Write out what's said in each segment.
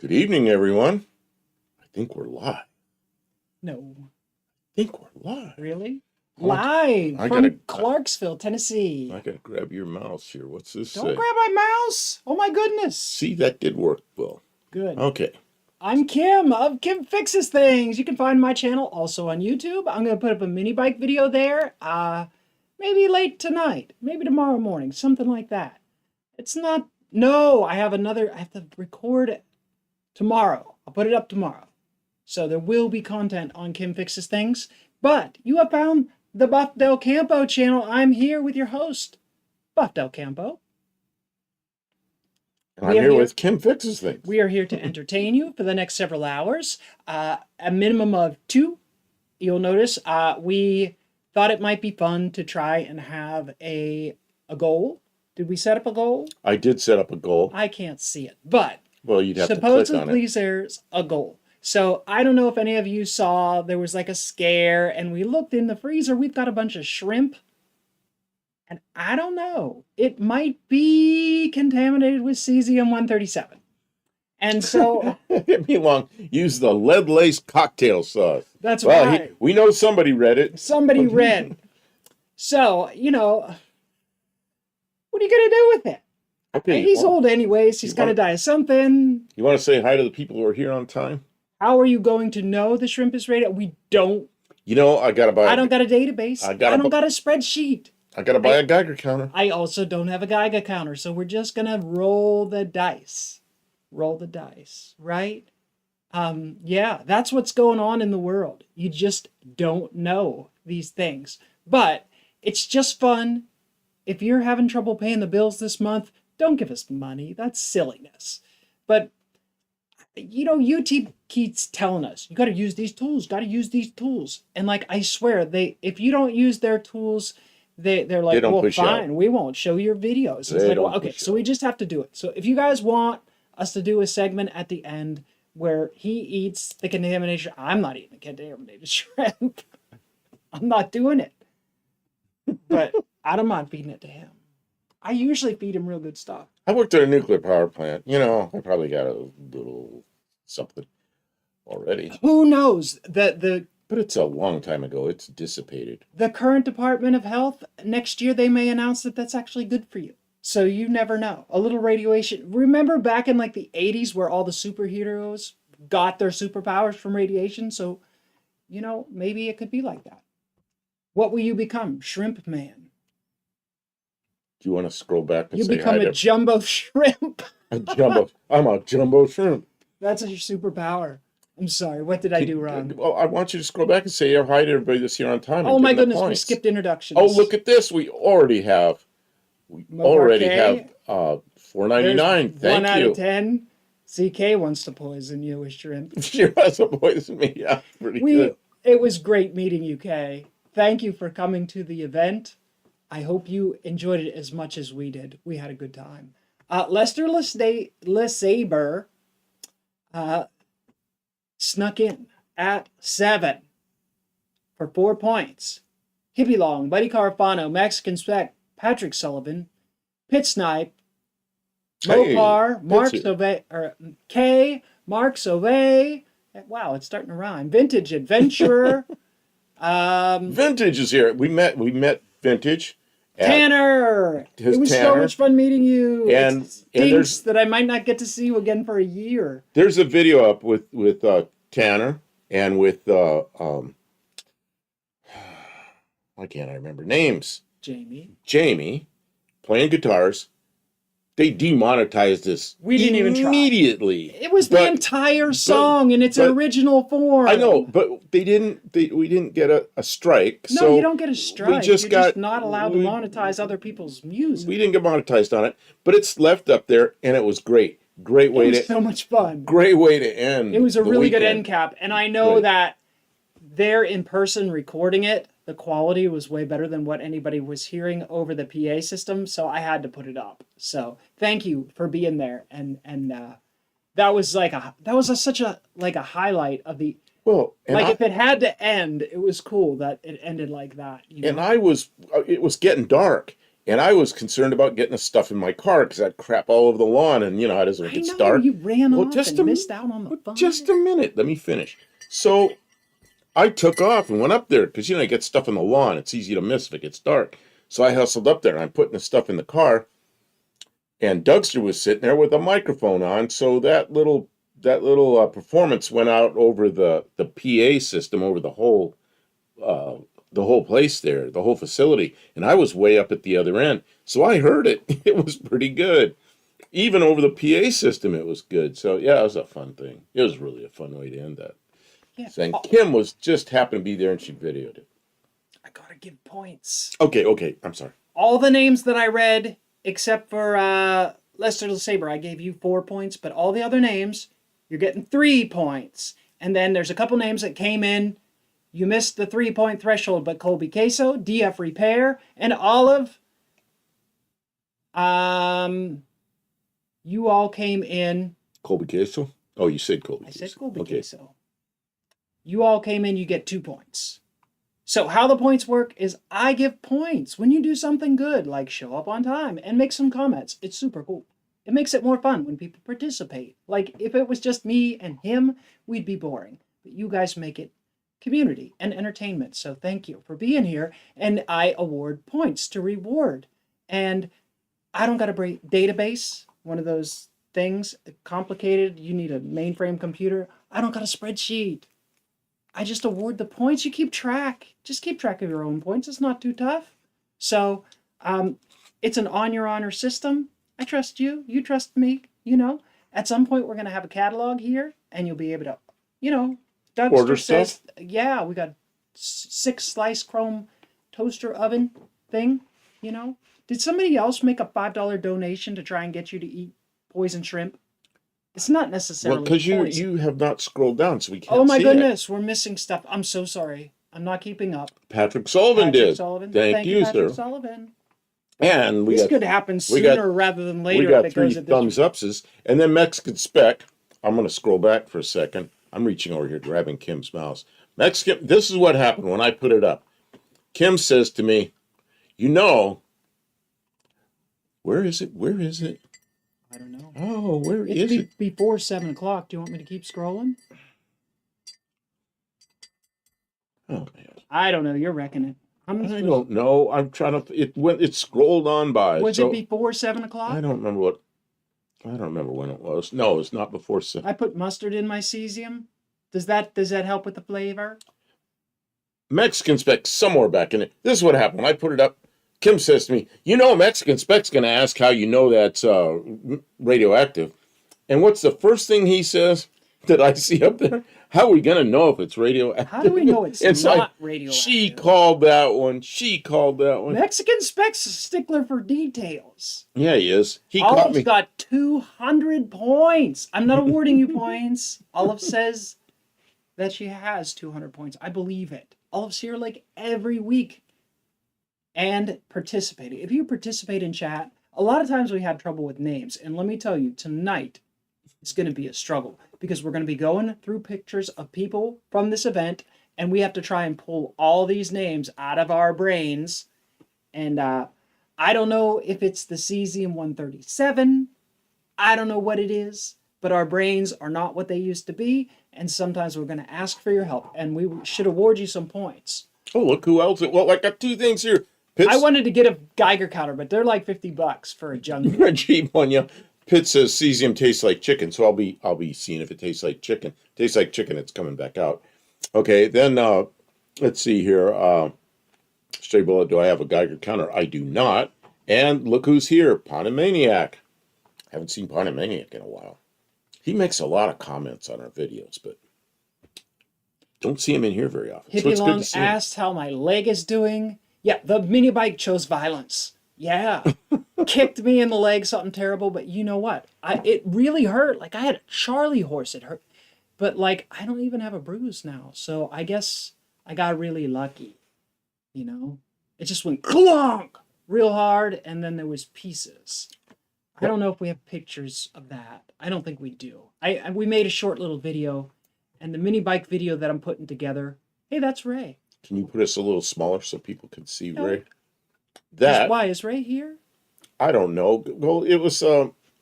Good evening, everyone. I think we're live. No. I think we're live. Really? I Live gotta- from Clarksville, Tennessee. I gotta grab your mouse here. What's this Don't say? grab my mouse. Oh my goodness. See, that did work well. Good. Okay. I'm Kim of Kim Fixes Things. You can find my channel also on YouTube. I'm going to put up a mini bike video there. Maybe late tonight. Maybe tomorrow morning. Something like that. It's not... No, I have to record it tomorrow. I'll put it up tomorrow. So there will be content on Kim Fixes Things. But you have found the Buff Del Campo channel. I'm here with your host, Buff Del Campo. And I'm here with Kim Fixes Things. We are here to entertain you for the next several hours. A minimum of 2. You'll notice we thought it might be fun to try and have a goal. Did we set up a goal? I did set up a goal. I can't see it, but well, you'd have to click on it. Supposedly there's a goal. So I don't know if any of you saw, there was like a scare and we looked in the freezer. We've got a bunch of shrimp. And I don't know. It might be contaminated with cesium-137. And so... Get me along. Use the lead-laced cocktail sauce. That's right. We know somebody read it. Somebody read. So, what are you going to do with it? Okay. He's old anyways. He's got to die of something. You want to say hi to the people who are here on time? How are you going to know the shrimp is rated? We don't. I got to buy... I don't got a database. I don't got a spreadsheet. I got to buy a Geiger counter. I also don't have a Geiger counter. So we're just going to roll the dice. Roll the dice, right? Yeah, that's what's going on in the world. You just don't know these things. But it's just fun. If you're having trouble paying the bills this month, don't give us money. That's silliness. But, YouTube keeps telling us, you got to use these tools, got to use these tools. And I swear, if you don't use their tools, they're like, well, fine, we won't show your videos. It's like, well, okay, so we just have to do it. So if you guys want us to do a segment at the end where he eats the contaminated, I'm not eating the contaminated shrimp. I'm not doing it. But I don't mind feeding it to him. I usually feed him real good stuff. I worked at a nuclear power plant. I probably got a little something already. Who knows? But it's a long time ago. It's dissipated. The current Department of Health, next year they may announce that that's actually good for you. So you never know. A little radiation. Remember back in the 80s where all the superheroes got their superpowers from radiation? So, maybe it could be like that. What will you become? Shrimp Man. Do you want to scroll back and you say become hi a jumbo shrimp. I'm a jumbo shrimp. That's your superpower. I'm sorry. What did I do wrong? Well, I want you to scroll back and say hi to everybody that's here on time. Oh my goodness, we skipped introductions. Oh, look at this. We already have. $4.99. Thank you. 1 out of 10. CK wants to poison you with shrimp. She wants to poison me. Yeah, pretty good. It was great meeting you, Kay. Thank you for coming to the event. I hope you enjoyed it as much as we did. We had a good time. Lester LeSabre snuck in at 7 for 4 points. Hippie Long, Buddy Carfano, Mexican Spec, Patrick Sullivan, Pit Snipe, Mopar, Mark Sauvé, K, Mark Sauvé. Wow, it's starting to rhyme. Vintage Adventurer. Vintage is here. We met Vintage. Tanner. It was so much fun meeting you. And there's that I might not get to see you again for a year. There's a video up with Tanner and with why can't I remember names? Jamie playing guitars. They demonetized this. We didn't even try. Immediately. It was the entire song in its original form. I know, but we didn't get a strike. No, so you don't get a strike. You're just not allowed to monetize other people's music. We didn't get monetized on it, but it's left up there, and it was great. Great way to. So much fun. Great way to end. It was a really good end cap, and I know that they're in person recording it. The quality was way better than what anybody was hearing over the PA system, so I had to put it up. So thank you for being there, and that was such a highlight of the. Well, if it had to end, it was cool that it ended like that. And it was getting dark, And I was concerned about getting the stuff in my car because I had crap all over the lawn, and you know how it is when it gets dark. You ran Well, off and missed out on the fun. Just a minute. Let me finish. So I took off and went up there because, you know, you get stuff in the lawn. It's easy to miss if it gets dark. So I hustled up there and I'm putting the stuff in the car. And Dougster was sitting there with a microphone on. So that little performance went out over the PA system over uh, the whole place there, the whole facility. And I was way up at the other end. So I heard it. It was pretty good. Even over the PA system, it was good. So yeah, it was a fun thing. It was really a fun way to end that. Yeah. And Kim was just happened to be there and she videoed it. I gotta give points. Okay. I'm sorry. All the names that I read, except for Lester the Saber, I gave you 4 points, but all the other names, you're getting 3 points. And then there's a couple names that came in. You missed the 3-point threshold, but Colby Queso, DF Repair, and Olive, you all came in. Colby Queso? Oh, you said Colby Queso. I said Colby Queso. You all came in, you get 2 points. So how the points work is I give points when you do something good, like show up on time and make some comments. It's super cool. It makes it more fun when people participate. Like if it was just me and him, we'd be boring. But you guys make it community and entertainment. So thank you for being here. And I award points to reward. And I don't got a database, one of those things, complicated. You need a mainframe computer. I don't got a spreadsheet. I just award the points. You keep track. Just keep track of your own points. It's not too tough. So it's an on your honor system. I trust you. You trust me. You know, at some point we're going to have a catalog here and you'll be able to, you know, Dougster says, yeah, we got 6 slice chrome toaster oven thing, you know. Did somebody else make a $5 donation to try and get you to eat poison shrimp? It's not necessarily because you have not scrolled down, so we can't see it. Oh my goodness, we're missing stuff. I'm so sorry. I'm not keeping up. Patrick Sullivan did. Thank you, Patrick sir. Sullivan. And this could happen sooner rather than later. We got 3 thumbs upses. And then Mexican Spec. I'm going to scroll back for a second. I'm reaching over here, grabbing Kim's mouse. Mexican, this is what happened when I put it up. Kim says to me, you know, where is it? I don't know. Oh, where is it? Before 7 o'clock. Do you want me to keep scrolling? Oh, man. I don't know. You're wrecking it. I don't know. I'm trying to. It scrolled on by. Was it before 7 o'clock? I don't remember when it was. No, it's not before 7. I put mustard in my cesium. Does that help with the flavor? Mexican Spec somewhere back in it. This is what happened when I put it up. Kim says to me, you know, Mexican Spec's going to ask how you know that's radioactive. And what's the first thing he says that I see up there? How are we going to know if it's radioactive? How do we know it's not radioactive? She called that one. Mexican Spec's a stickler for details. Yeah, he is. Olive's got 200 points. I'm not awarding you points. Olive says that she has 200 points. I believe it. Olive's here like every week and participating. If you participate in chat, a lot of times we have trouble with names. And let me tell you, tonight it's going to be a struggle because we're going to be going through pictures of people from this event and we have to try and pull all these names out of our brains. And I don't know if it's the cesium-137. I don't know what it is, but our brains are not what they used to be. And sometimes we're going to ask for your help and we should award you some points. Oh, look who else. Well, I got 2 things here. I wanted to get a Geiger counter, but they're like $50 for a jungle. A cheap one, yeah. Pitt says cesium tastes like chicken, so I'll be seeing if it tastes like chicken. Tastes like chicken, it's coming back out. Okay, then let's see here. Stray Bullet, do I have a Geiger counter? I do not. And look who's here, Ponymaniac. Haven't seen Ponymaniac in a while. He makes a lot of comments on our videos, but don't see him in here very often. Hippie Long asked how my leg is doing. Yeah, the mini bike chose violence. Yeah. Kicked me in the leg, something terrible, but you know what? It really hurt. Like I had a Charlie horse, it hurt. But like I don't even have a bruise now. So I guess I got really lucky. You know? It just went clonk real hard and then there was pieces. I don't know if we have pictures of that. I don't think we do. We made a short little video and the mini bike video that I'm putting together. Hey, that's Ray. Can you put us a little smaller so people can see Ray? That Why is Ray here? I don't know. Well, it was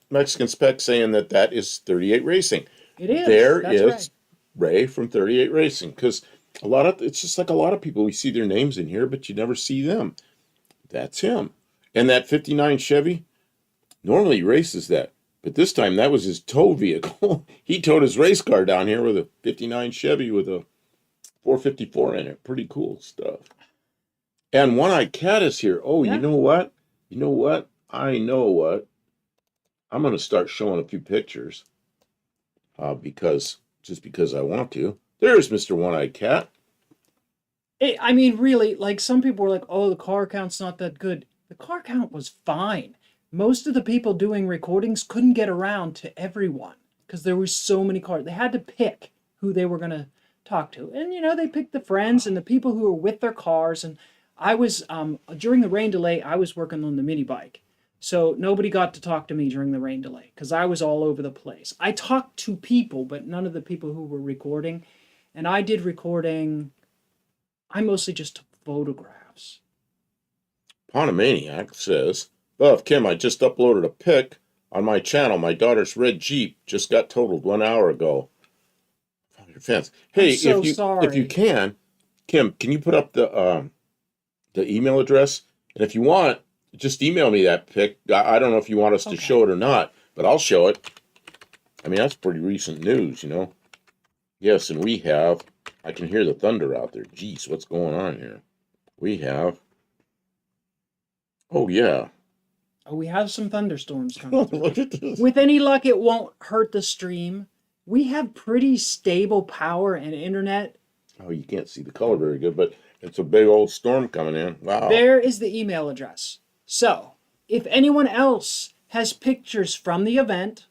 Mexican spec saying that is 38 Racing. It is. There That's right. is Ray from 38 Racing because a lot of it's just like a lot of people we see their names in here, but you never see them. That's him. And that 59 Chevy, normally he races that. But this time that was his tow vehicle. He towed his race car down here with a 59 Chevy with a 454 in it. Pretty cool stuff. And One Eye Cat is here. Oh, you Yeah. know what? You know what? I know what. I'm going to start showing a few pictures because I want to. There's Mr. One Eye Cat. I mean, really, like some people were like, "Oh, the car count's not that good." The car count was fine. Most of the people doing recordings couldn't get around to everyone because there were so many cars. They had to pick who they were going to talk to, and they picked the friends and the people who were with their cars. And I was during the rain delay, I was working on the mini bike, so nobody got to talk to me during the rain delay because I was all over the place. I talked to people, but none of the people who were recording, and I did recording. I mostly just took photographs. Ponomaniac says, Buff Kim, I just uploaded a pic on my channel. My daughter's red Jeep just got totaled 1 hour ago. Found your fence. I'm Hey, so if you sorry. can, Kim, can you put up the email address? And if you want, just email me that pic. I don't know if you want us to Okay. show it or not, but I'll show it. I mean, that's pretty recent news, Yes, and I can hear the thunder out there. Jeez, what's going on here? We have, oh yeah. Oh, we have some thunderstorms coming through. Look at this. With any luck, it won't hurt the stream. We have pretty stable power and internet. Oh, you can't see the color very good, but it's a big old storm coming in. Wow. There is the email address. So, if anyone else has pictures from the event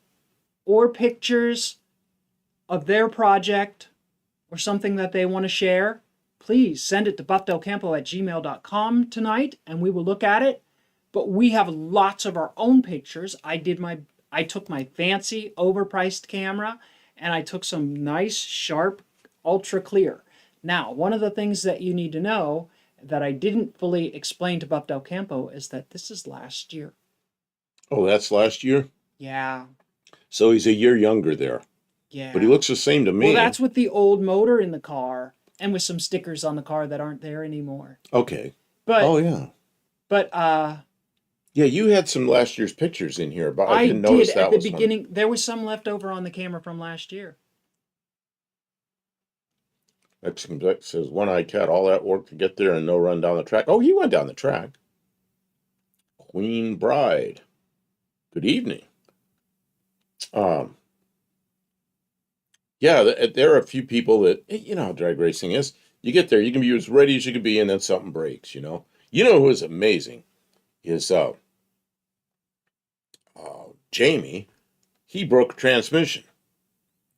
or pictures of their project or something that they want to share, please send it to buffdelcampo@gmail.com tonight and we will look at it. But we have lots of our own pictures. I took my fancy overpriced camera and I took some nice sharp ultra clear. Now, one of the things that you need to know that I didn't fully explain to Buff Del Campo is that this is last year. Oh, that's last year? Yeah. So he's a year younger there. Yeah. But he looks the same to me. Well, that's with the old motor in the car and with some stickers on the car that aren't there anymore. Okay. But Oh, yeah. But Yeah, you had some last year's pictures in here, but I I didn't notice did that at the was one. beginning. There was some left over on the camera from last year. Mexican Beck says, One Eye Cat, all that work to get there and no run down the track. Oh, he went down the track. Queen Bride. Good evening. Yeah, there are a few people that, you know how drag racing is. You get there, you can be as ready as you can be, and then something breaks, You know who is amazing is Jamie. He broke a transmission.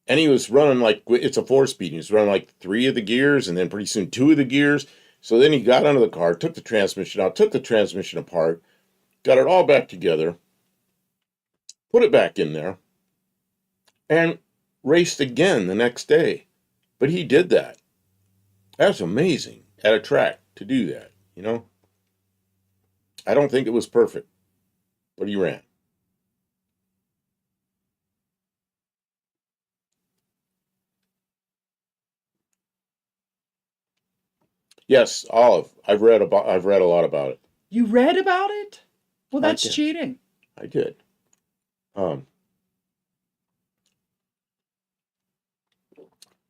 And he was running like, it's a 4-speed. He was running like 3 of the gears and then pretty soon 2 of the gears. So then he got under the car, took the transmission out, took the transmission apart, got it all back together, put it back in there, and raced again the next day. But he did that. That's amazing at a track to do that, I don't think it was perfect, but he ran. Yes, Olive. I've read a lot about it. You read about it? Well, I that's did. cheating. I did.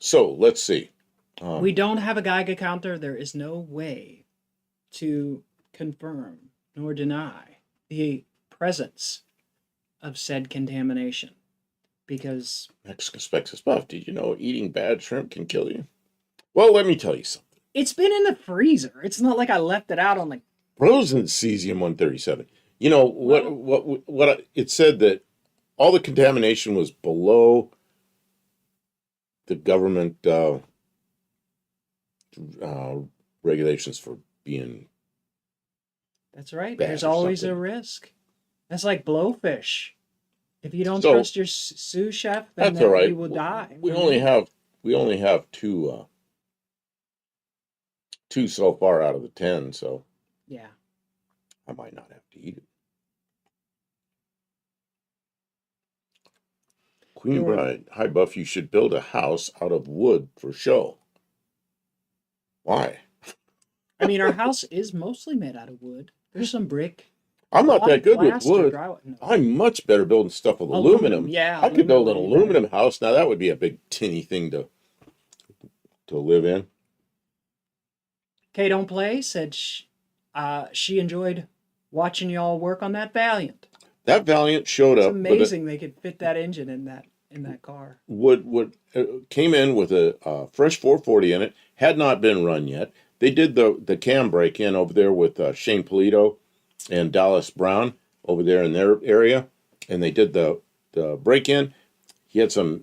So let's see. We don't have a Geiger counter. There is no way to confirm nor deny the presence of said contamination because Mexican Specs Buff. Did you know eating bad shrimp can kill you? Well, let me tell you something. it's been in the freezer. It's not like I left it out on the Frozen cesium-137. It said that all the contamination was below the government regulations for being. That's right. Bad There's or always a something. risk. That's like blowfish. If you don't So- trust your sous chef, then That's all right. you will die. We only have two so far out of the 10. So Yeah. I might not have to eat it. Queen There were, Bride. Hi, Buff. You should build a house out of wood for show. Why? I mean, our house is mostly made out of wood. There's some brick, I'm a not lot that of good with plaster, wood. drywall. No. I'm much better building stuff with Aluminum, aluminum. yeah, I could aluminum build an would be better. aluminum house. Now that would be a big tinny thing to live in. Kay Don't Play said she enjoyed watching y'all work on that Valiant. That Valiant showed It's up with a amazing they could fit that engine in that car. came in with a fresh 440 in it. Had not been run yet. They did the cam break in over there with Shane Polito and Dallas Brown over there in their area, and they did the break in. He had some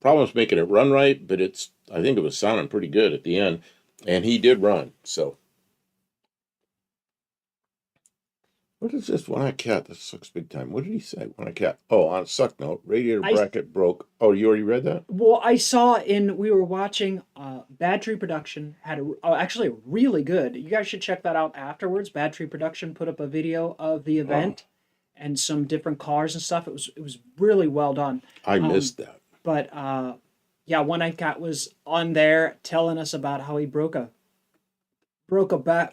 problems making it run right, but I think it was sounding pretty good at the end, and he did run. So what is this? One-eyed cat. This sucks big time. What did he say? One-eyed cat. Oh, on a suck note, radiator bracket broke. Oh, you already read that? Well, I saw we were watching Bad Tree Production had actually really good. You guys should check that out afterwards. Bad Tree Production put up a video of the event and some different cars and stuff. It was really well done. I missed that. But yeah, One-Eyed Cat was on there telling us about how he broke a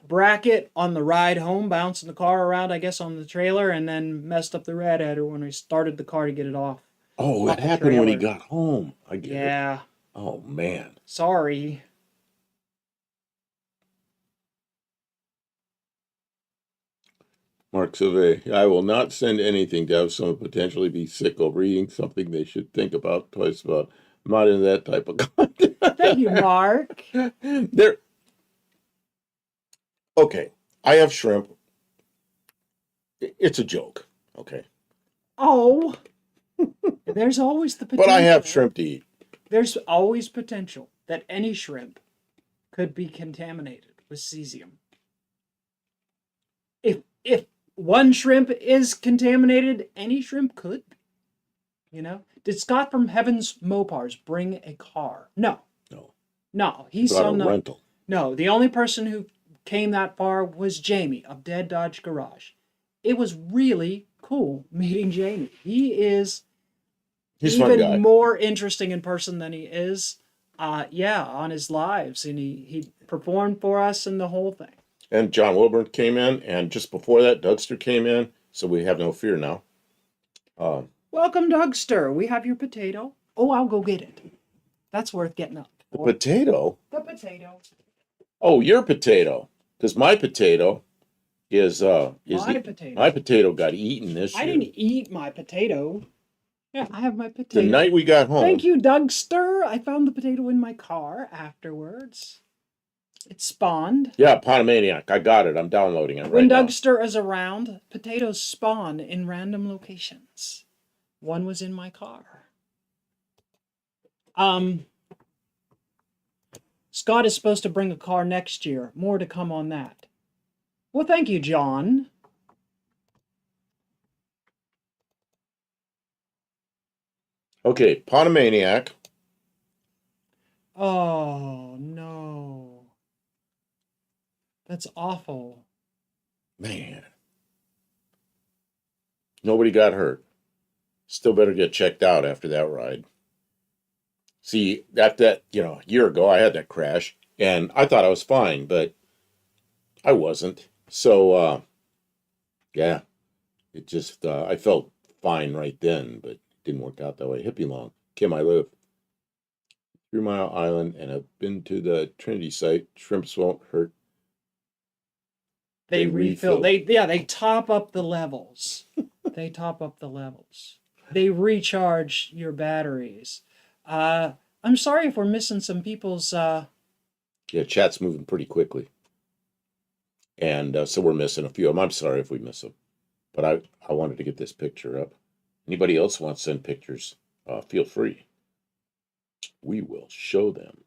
bracket on the ride home, bouncing the car around, I guess, on the trailer, and then messed up the radiator when we started the car to get it off. Oh, off it the happened when he trailer. got home. I get it. Yeah, Oh, man. sorry. Mark Sylvie, I will not send anything to have someone potentially be sick over eating something they should think about twice about. I'm not in that type of content. Thank you, Mark. There. Okay, I have shrimp. It's a joke. Okay, Oh, there's always the potential. but I have shrimp to eat. There's always potential that any shrimp could be contaminated with cesium. If one shrimp is contaminated, any shrimp could be. You know? Did Scott from Heaven's Mopars bring a car? No. No, No. he brought a rental. No, the only person who came that far was Jamie of Dead Dodge Garage. It was really cool meeting Jamie. He's a fun guy. even more interesting in person than he is on his lives, and he performed for us and the whole thing. And John Wilburn came in, and just before that, Dougster came in, so we have no fear now. Welcome, Dougster. We have your potato. Oh, I'll go get it. That's worth getting up The for. potato? The potato. Oh, your potato. Because my potato is Potato. my potato got eaten this year. I didn't eat my potato. Yeah, I have my potato. The night we got home. Thank you, Dougster. I found the potato in my car afterwards. It spawned. Yeah, Potomaniac. I got it. I'm downloading it When right now. Dougster is around, potatoes spawn in random locations. One was in my car. Scott is supposed to bring a car next year. More to come on that. Well, thank you, John. Okay, Potomaniac. Oh, no. That's awful. Man. Nobody got hurt. Still better get checked out after that ride. See, that a year ago, I had that crash, and I thought I was fine, but I wasn't. So, yeah, it just, I felt fine right then, but it didn't work out that way. Hippie long. Kim, I live 3 Mile Island, and I've been to the Trinity site. Shrimps won't hurt. They refill. They top up the levels. They top up the levels. They recharge your batteries. I'm sorry if we're missing some people's. Yeah, chat's moving pretty quickly. And so we're missing a few of them. I'm sorry if we miss them. But I wanted to get this picture up. Anybody else want to send pictures, feel free. We will show them.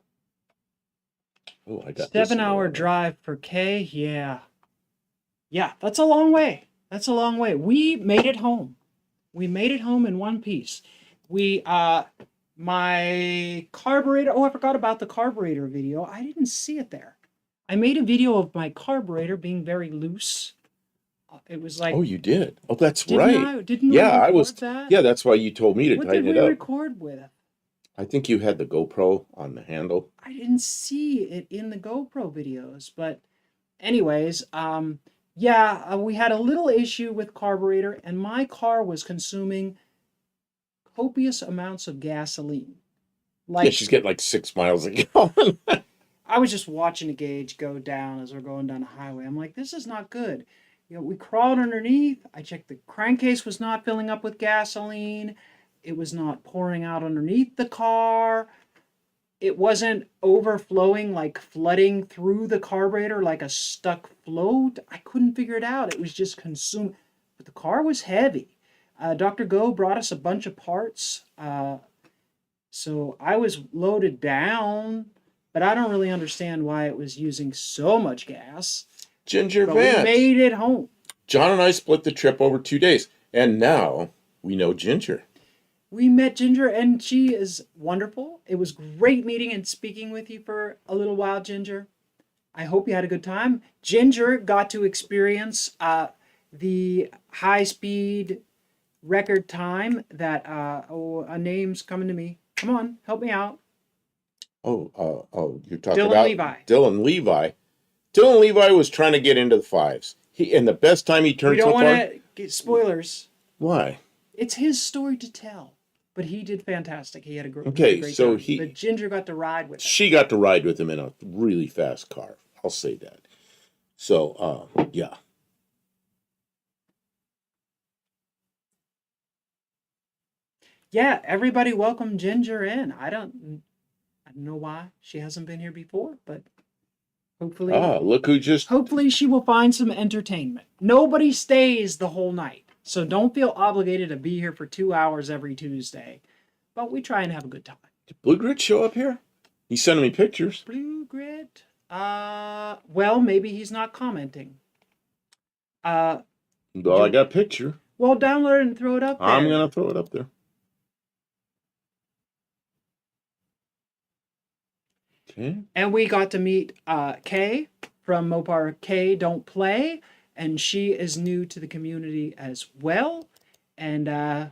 Oh, I got 7-hour drive for K. Yeah. Yeah, that's a long way. That's a long way. We made it home. We made it home in one piece. My carburetor. Oh, I forgot about the carburetor video. I didn't see it there. I made a video of my carburetor being very loose It was Oh, like, you did. Oh, that's didn't right. I? Didn't we Yeah, I was. record that? Yeah, that's why you told me to What did tighten it we up. record with? I think you had the GoPro on the handle. I didn't see it in the GoPro videos, but anyways, yeah, we had a little issue with carburetor, and my car was consuming copious amounts of gasoline. Yeah, Like, she's getting like 6 miles a gallon. I was just watching the gauge go down as we're going down the highway. I'm like, this is not good. You know, we crawled underneath. I checked the crankcase was not filling up with gasoline. It was not pouring out underneath the car. It wasn't overflowing, like flooding through the carburetor like a stuck float. I couldn't figure it out. It was just consumed. But the car was heavy. Dr. Go brought us a bunch of parts. So I was loaded down, but I don't really understand why it was using so much gas. Ginger But we Vance. made it home. John and I split the trip over 2 days, and now we know Ginger. We met Ginger, and she is wonderful. It was great meeting and speaking with you for a little while, Ginger. I hope you had a good time. Ginger got to experience the high-speed record time that, a name's coming to me. Come on, help me out. Oh, you're talking Dylan about Levi. Dylan Levi. Dylan Levi was trying to get into the fives. And the best time he We turned don't so want far. to get spoilers. Why? It's his story to tell. But he did fantastic. He had a Okay, great so time. But Ginger got to ride with him. she got to ride with him in a really fast car. I'll say that. So, yeah. Yeah, everybody welcome Ginger in. I don't know why she hasn't been here before, but hopefully Look who just. hopefully she will find some entertainment. Nobody stays the whole night. So don't feel obligated to be here for 2 hours every Tuesday. But we try and have a good time. Did Blue Grit show up here? He's sending me pictures. Blue Grit? Well, maybe he's not commenting. Well, I got a picture. Well, download it and throw it up there. I'm going to throw it up there. Okay. And we got to meet Kay from Mopar Kay Don't Play, and she is new to the community as well. And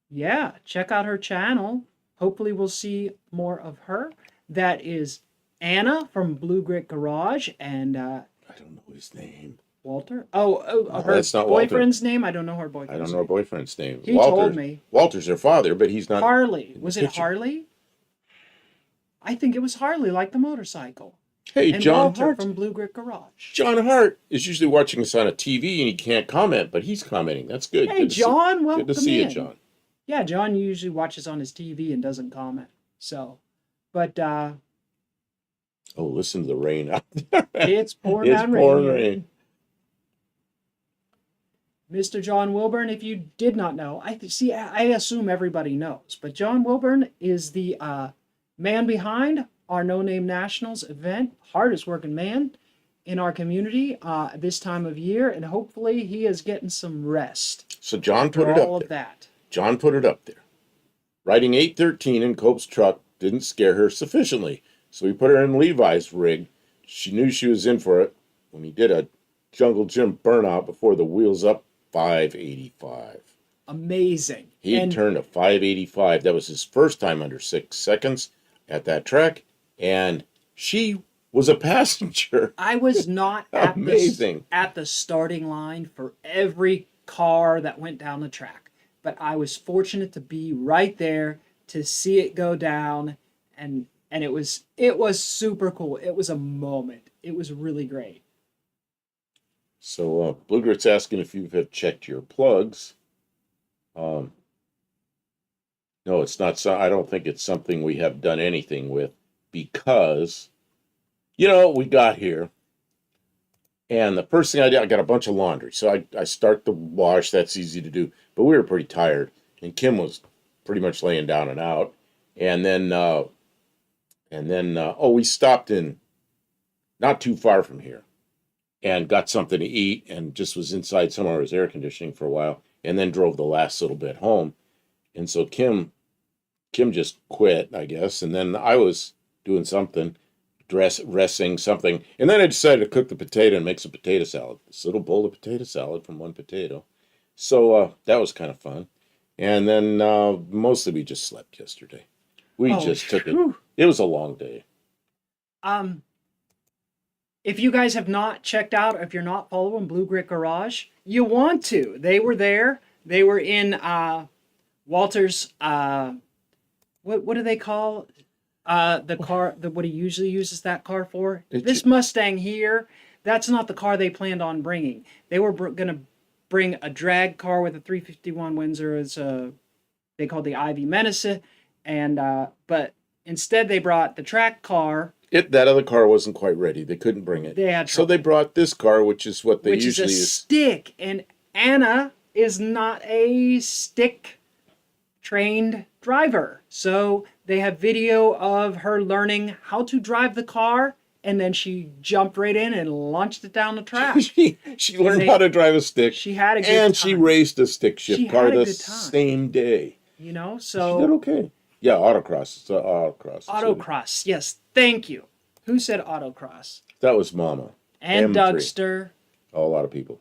yeah, check out her channel. Hopefully we'll see more of her. That is Anna from Blue Grit Garage and I don't know his name. Walter. Her that's not boyfriend's name? I don't know her boyfriend's I don't name. know her boyfriend's name. He told me. Walter's her father, but he's not. Harley. Was it picture. Harley? I think it was Harley, like the motorcycle. Hey, And John Walter Hart. from Blue Grit Garage. John Hart is usually watching us on a TV and he can't comment, but he's commenting. That's good. Hey, Good to see- John, welcome Good to see in. you, John. Yeah, John usually watches on his TV and doesn't comment. So, but Oh, listen to the rain out there. it's pouring It's down pouring rain. rain. Mr. John Wilburn, if you did not know, I assume everybody knows, but John Wilburn is the man behind our No Name Nationals event, hardest working man in our community this time of year, and hopefully he is getting some rest So John put for it all up of there. that. John put it up there. Riding 813 in Cope's truck didn't scare her sufficiently, so we put her in Levi's rig. She knew she was in for it when he did a Jungle Gym burnout before the wheels up 585. Amazing. He And turned a 585. That was his first time under 6 seconds at that track, and she was a passenger. I was not Amazing. at the starting line for every car that went down the track, but I was fortunate to be right there to see it go down, and it was super cool. It was a moment. It was really great. So Blue Grit's asking if you have checked your plugs. No, it's not. I don't think it's something we have done anything with because, we got here, and the first thing I did, I got a bunch of laundry. So I start the wash. That's easy to do, but we were pretty tired, and Kim was pretty much laying down and out. And then we stopped in not too far from here and got something to eat and just was inside somewhere with air conditioning for a while and then drove the last little bit home. And so Kim just quit, I guess. And then I was doing something, dressing, something. And then I decided to cook the potato and make some potato salad. This little bowl of potato salad from one potato. So that was kind of fun. And then mostly we just slept yesterday. We just took it. Whew. It was a long day. If you guys have not checked out, if you're not following Blue Grit Garage, you want to. They were there. They were in Walter's. What do they call the car? What he usually uses that car for? This Mustang here. That's not the car they planned on bringing. They were going to bring a drag car with a 351 Windsor. As they called the Ivy Menace, and but instead they brought the track car. That other car wasn't quite ready. They couldn't bring it. So they brought this car, which is what they usually use. Stick. And Anna is not a stick trained driver. So they have video of her learning how to drive the car, and then she jumped right in and launched it down the track. she learned how to drive a stick. She had a good and time. She raced a stick shift car the same day. You know, so she did okay. Yeah, autocross. It's autocross. Autocross. Yes, thank you. Who said autocross? That was Mama. And Dougster. A lot of people.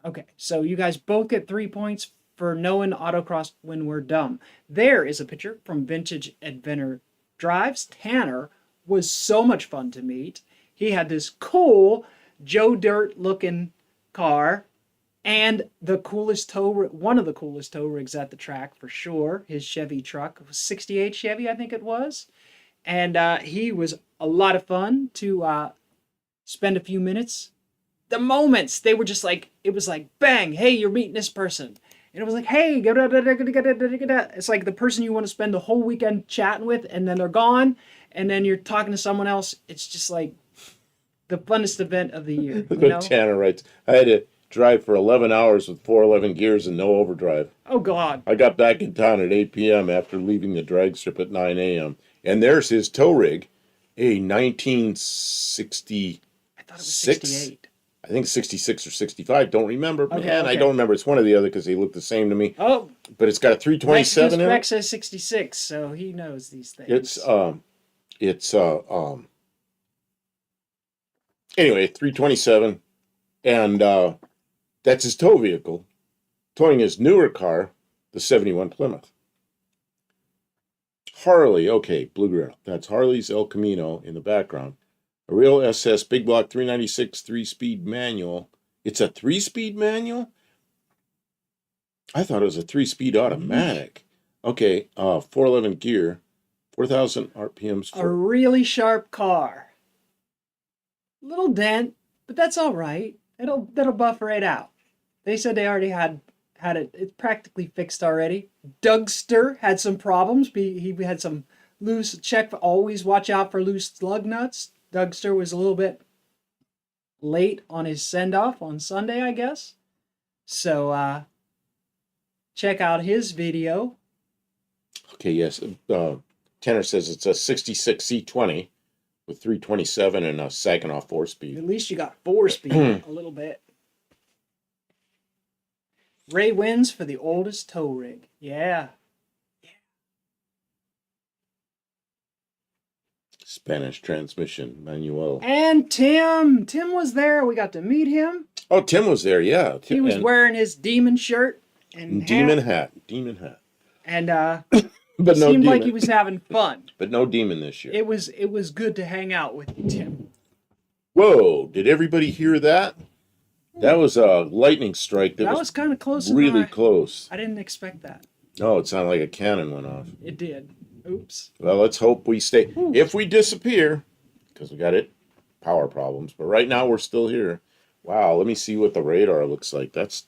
Okay, so you guys both get 3 points for knowing autocross when we're dumb. There is a picture from Vintage Adventure Drives. Tanner was so much fun to meet. He had this cool Joe Dirt looking car and the coolest one of the coolest tow rigs at the track for sure. His Chevy truck. It was 68 Chevy, I think it was. And he was a lot of fun to spend a few minutes. The moments, they were just like, it was like, bang, hey, you're meeting this person. And it was like, hey, it's like the person you want to spend the whole weekend chatting with, and then they're gone, and then you're talking to someone else. It's just like the funnest event of the year. You know? Tanner writes, I had to drive for 11 hours with 411 gears and no overdrive. Oh, God. I got back in town at 8 p.m. after leaving the drag strip at 9 a.m. And there's his tow rig, a 1960. I thought it was 68. I think 66 or 65. Don't remember. Okay, Man, I don't remember. It's one or the other because they look the same to me. Oh. But it's got a 327 in it. Rex says 66, so he knows these things. Anyway, 327. And that's his tow vehicle. Towing his newer car, the 71 Plymouth. Harley, okay, Blue Grill. That's Harley's El Camino in the background. A real SS Big Block 396 3-speed manual. It's a 3-speed manual? I thought it was a 3-speed automatic. Okay, 411 gear, 4,000 RPMs. A really sharp car. Little dent, but that's all right. That'll buff right out. They said they already had it. It's practically fixed already. Dougster had some problems. He had some loose. Always watch out for loose lug nuts. Dougster was a little bit late on his send-off on Sunday, I guess. So check out his video. Okay, yes. Tanner says it's a 66 C20 with 327 and a Saginaw 4-speed. At least you got 4-speed a little bit. Ray wins for the oldest tow rig. Yeah. Spanish transmission, manual. And Tim was there. We got to meet him. Oh, Tim was there, yeah. He was wearing his demon shirt and demon hat. And but no seemed demon. like he was having fun. But no demon this year. It was good to hang out with you, Tim. Whoa, did everybody hear that? That was a lightning strike. That was kind of close. Really close. I didn't expect that. Oh, it sounded like a cannon went off. It did. Oops. Well, let's hope we stay. Ooh. If we disappear, because we got power problems. But right now we're still here. Wow, let me see what the radar looks like. That's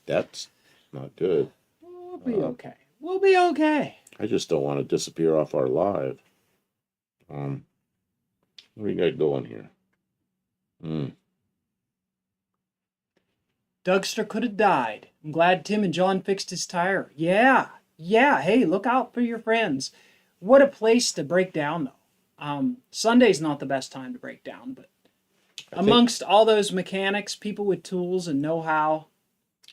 not good. We'll be okay. We'll be okay. I just don't want to disappear off our live. What do you got going here? Dougster could have died. I'm glad Tim and John fixed his tire. Yeah. Hey, look out for your friends. What a place to break down, though. Sunday's not the best time to break down, but amongst all those mechanics, people with tools and know-how.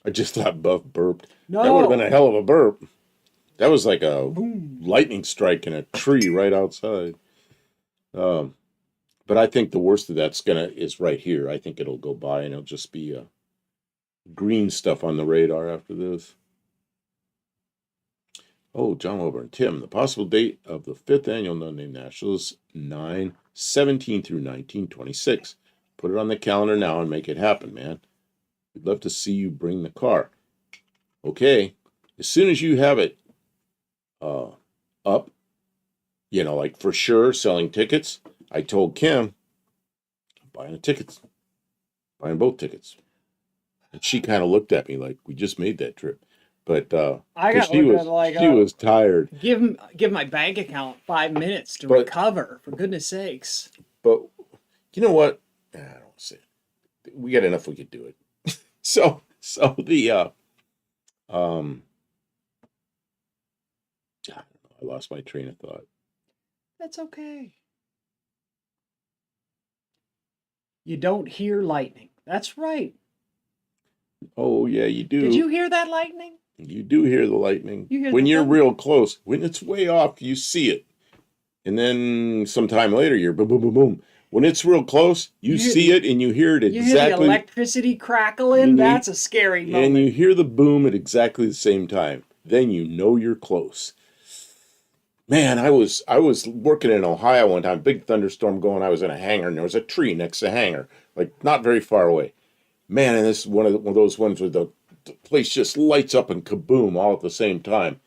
I just thought Buff burped. No. That would have been a hell of a burp. That was like a lightning strike in a tree right outside. But I think the worst of that's is right here. I think it'll go by and it'll just be green stuff on the radar after this. Oh, John Wilburn. Tim, the possible date of the 5th annual No Name Nationals, 9/17 through 19/26. Put it on the calendar now and make it happen, man. We'd love to see you bring the car. Okay. As soon as you have it up, like for sure selling tickets, I told Kim, I'm buying the tickets, buying both tickets. And she kind of looked at me like, we just made that trip. But I 'cause got looked at it like she was tired. give my bank account 5 minutes to But recover, for goodness sakes. but you know what? I don't say it. We got enough we could do it. So the um I don't know, I lost my train of thought. That's okay. You don't hear lightning. That's right. Oh yeah, you do. Did you hear that lightning? You do hear the lightning. You hear When the you're thunder. real close. When it's way off, you see it. And then sometime later, you're boom, boom, boom, boom. When it's real close, you see it and you hear it You hear the exactly. electricity crackling. You- That's a scary moment. And you hear the boom at exactly the same time. Then you know you're close. Man, I was working in Ohio one time, big thunderstorm going. I was in a hangar and there was a tree next to the hangar, like not very far away. Man, and this is one of those ones where the place just lights up and kaboom all at the same time.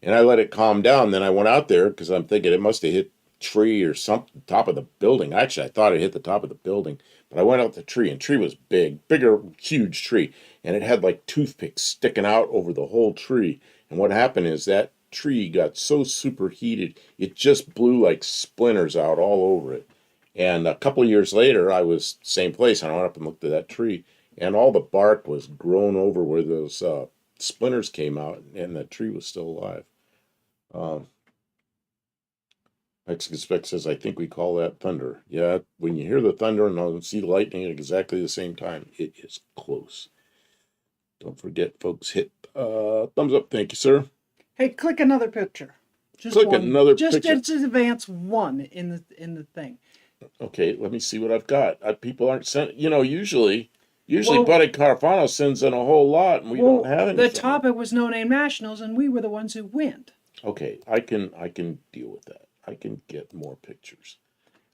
And I let it calm down. Then I went out there because I'm thinking it must have hit tree or something, top of the building. Actually, I thought it hit the top of the building, but I went out the tree and tree was bigger, huge tree. And it had like toothpicks sticking out over the whole tree. And what happened is that tree got so superheated, it just blew like splinters out all over it. And a couple of years later, I was same place. And I went up and looked at that tree, and all the bark was grown over where those splinters came out, and the tree was still alive. Um, Mexican Spec says, I think we call that thunder. Yeah, when you hear the thunder and see the lightning at exactly the same time, it is close. Don't forget, folks, hit thumbs up. Thank you, sir. Hey, click another picture. Just Click one. another just picture. Just advance one in the thing. Okay, let me see what I've got. People aren't sent. Usually Well- Buddy Carfano sends in a whole lot, and we don't have anything. The topic was No Name Nationals, and we were the ones who went. Okay, I can deal with that. I can get more pictures.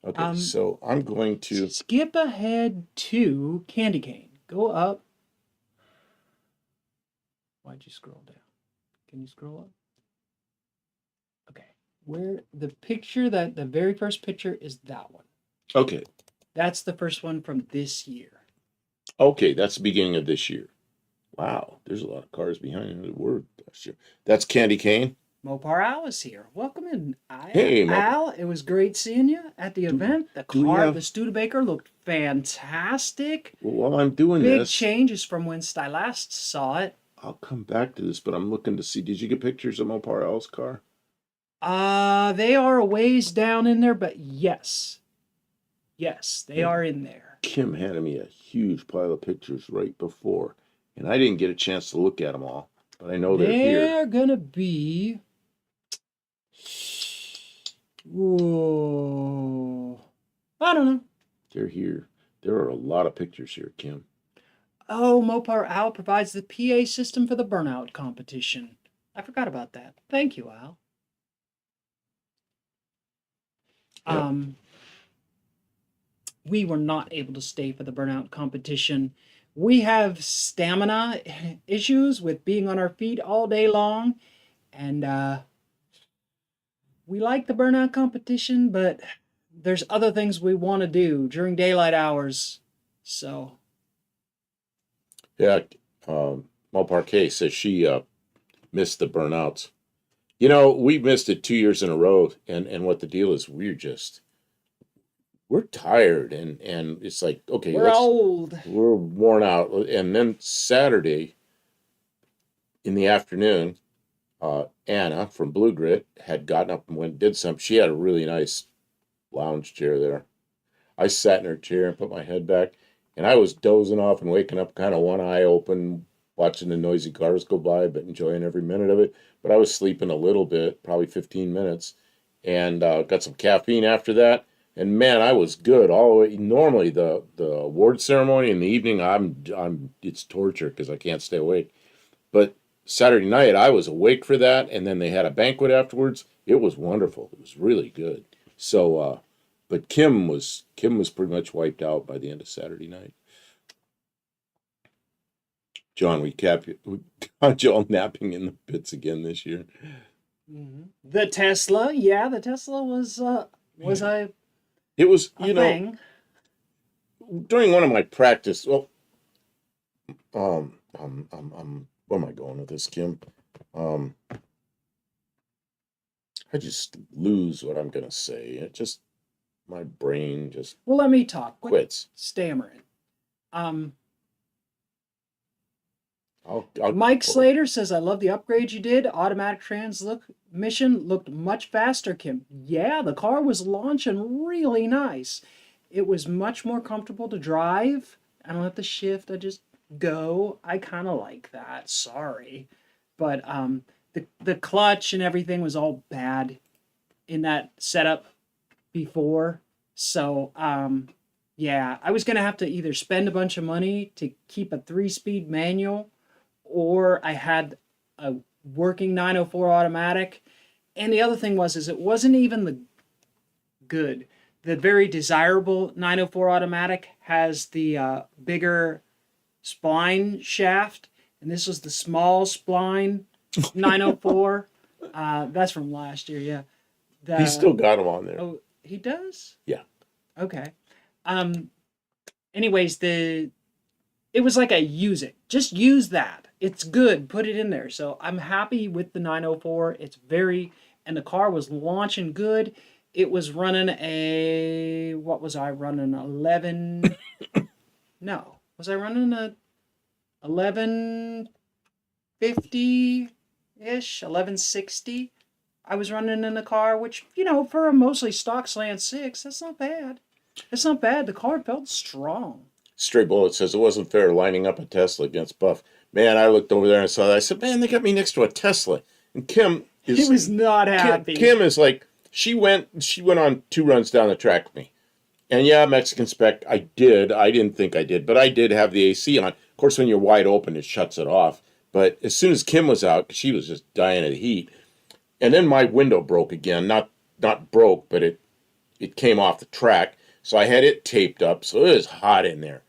Okay, so I'm going to skip ahead to Candy Cane. Go up. Why'd you scroll down? Can you scroll up? Okay. Where the very first picture is that one. Okay. That's the first one from this year. Okay, that's the beginning of this year. Wow, there's a lot of cars behind the word. That's Candy Cane. Mopar Al is here. Welcome in, Hey, Al. It was great seeing you at the event. The Studebaker looked fantastic. Well, while I'm doing Big this, changes from when I last saw it. I'll come back to this, but I'm looking to see. Did you get pictures of Mopar Al's car? They are a ways down in there, but yes, they are in there. Kim handed me a huge pile of pictures right before, and I didn't get a chance to look at them all, but I know they're here. They're gonna be. Whoa. I don't know. They're here. There are a lot of pictures here, Kim. Oh, Mopar Al provides the PA system for the burnout competition. I forgot about that. Thank you, Al. Yep. We were not able to stay for the burnout competition. We have stamina issues with being on our feet all day long, and we like the burnout competition, but there's other things we want to do during daylight hours. So yeah, Mopar K says she missed the burnouts. We missed it 2 years in a row, and what the deal is, we're tired, and it's like, okay, we're old. We're worn out. And then Saturday in the afternoon, Anna from Blue Grit had gotten up and did something. She had a really nice lounge chair there. I sat in her chair and put my head back, and I was dozing off and waking up kind of one eye open, watching the noisy cars go by, but enjoying every minute of it. But I was sleeping a little bit, probably 15 minutes, and got some caffeine after that. And man, I was good all the way. Normally, the award ceremony in the evening, it's torture because I can't stay awake. But Saturday night, I was awake for that, and then they had a banquet afterwards. It was wonderful. It was really good. So, but Kim was pretty much wiped out by the end of Saturday night. John, we got you all napping in the pits again this year. The Tesla, yeah, the Tesla was Man, it was, a thing. during one of my practice. Well, where am I going with this, Kim? Um, I just lose what I'm gonna say. My brain just Well, let me talk. Quit quits. stammering. Um, I'll Mike Slater says, I love the upgrade you did. Automatic transmission looked much faster, Kim. Yeah, the car was launching really nice. It was much more comfortable to drive. I don't have to shift, I just go. I kind of like that. Sorry. But the clutch and everything was all bad in that setup before. So, yeah, I was going to have to either spend a bunch of money to keep a 3-speed manual, or I had a working 904 automatic. And the other thing is it wasn't even the good. The very desirable 904 automatic has the bigger spline shaft, and this was the small spline 904. That's from last year, yeah. He's still got them on there. Oh, he does? Yeah. Okay. Anyways, it was like a use it. Just use that. It's good. Put it in there. So I'm happy with the 904. And the car was launching good. It was running what was I running? 11. No. Was I running a 1150-ish? 1160? I was running in the car, which, for a mostly stock slant 6, that's not bad. It's not bad. The car felt strong. Stray Bullet says it wasn't fair lining up a Tesla against Buff. Man, I looked over there and saw that. I said, man, they got me next to a Tesla. And Kim is He was not happy. Kim is like, she went on 2 runs down the track with me. And yeah, Mexican spec, I did. I didn't think I did, but I did have the AC on. Of course, when you're wide open, it shuts it off. But as soon as Kim was out, she was just dying of the heat. And then my window broke again. Not broke, but it came off the track. So I had it taped up, so it was hot in there.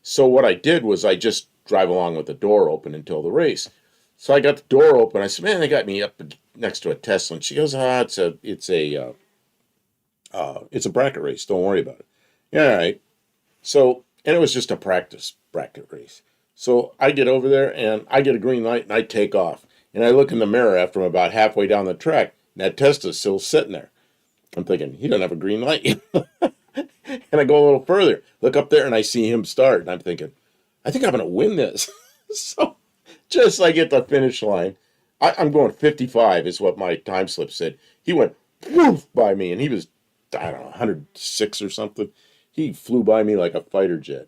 So what I did was I just drive along with the door open until the race. So I got the door open. I said, man, they got me up next to a Tesla. And she goes, it's a bracket race. Don't worry about it. Yeah, all right. So, and it was just a practice bracket race. So I get over there and I get a green light and I take off. And I look in the mirror after I'm about halfway down the track, and that Tesla's still sitting there. I'm thinking, he doesn't have a green light. And I go a little further, look up there, and I see him start. And I'm thinking, I think I'm going to win this. So just I get the finish line. I'm going 55 is what my time slip said. He went woof by me, and he was, I don't know, 106 or something. He flew by me like a fighter jet.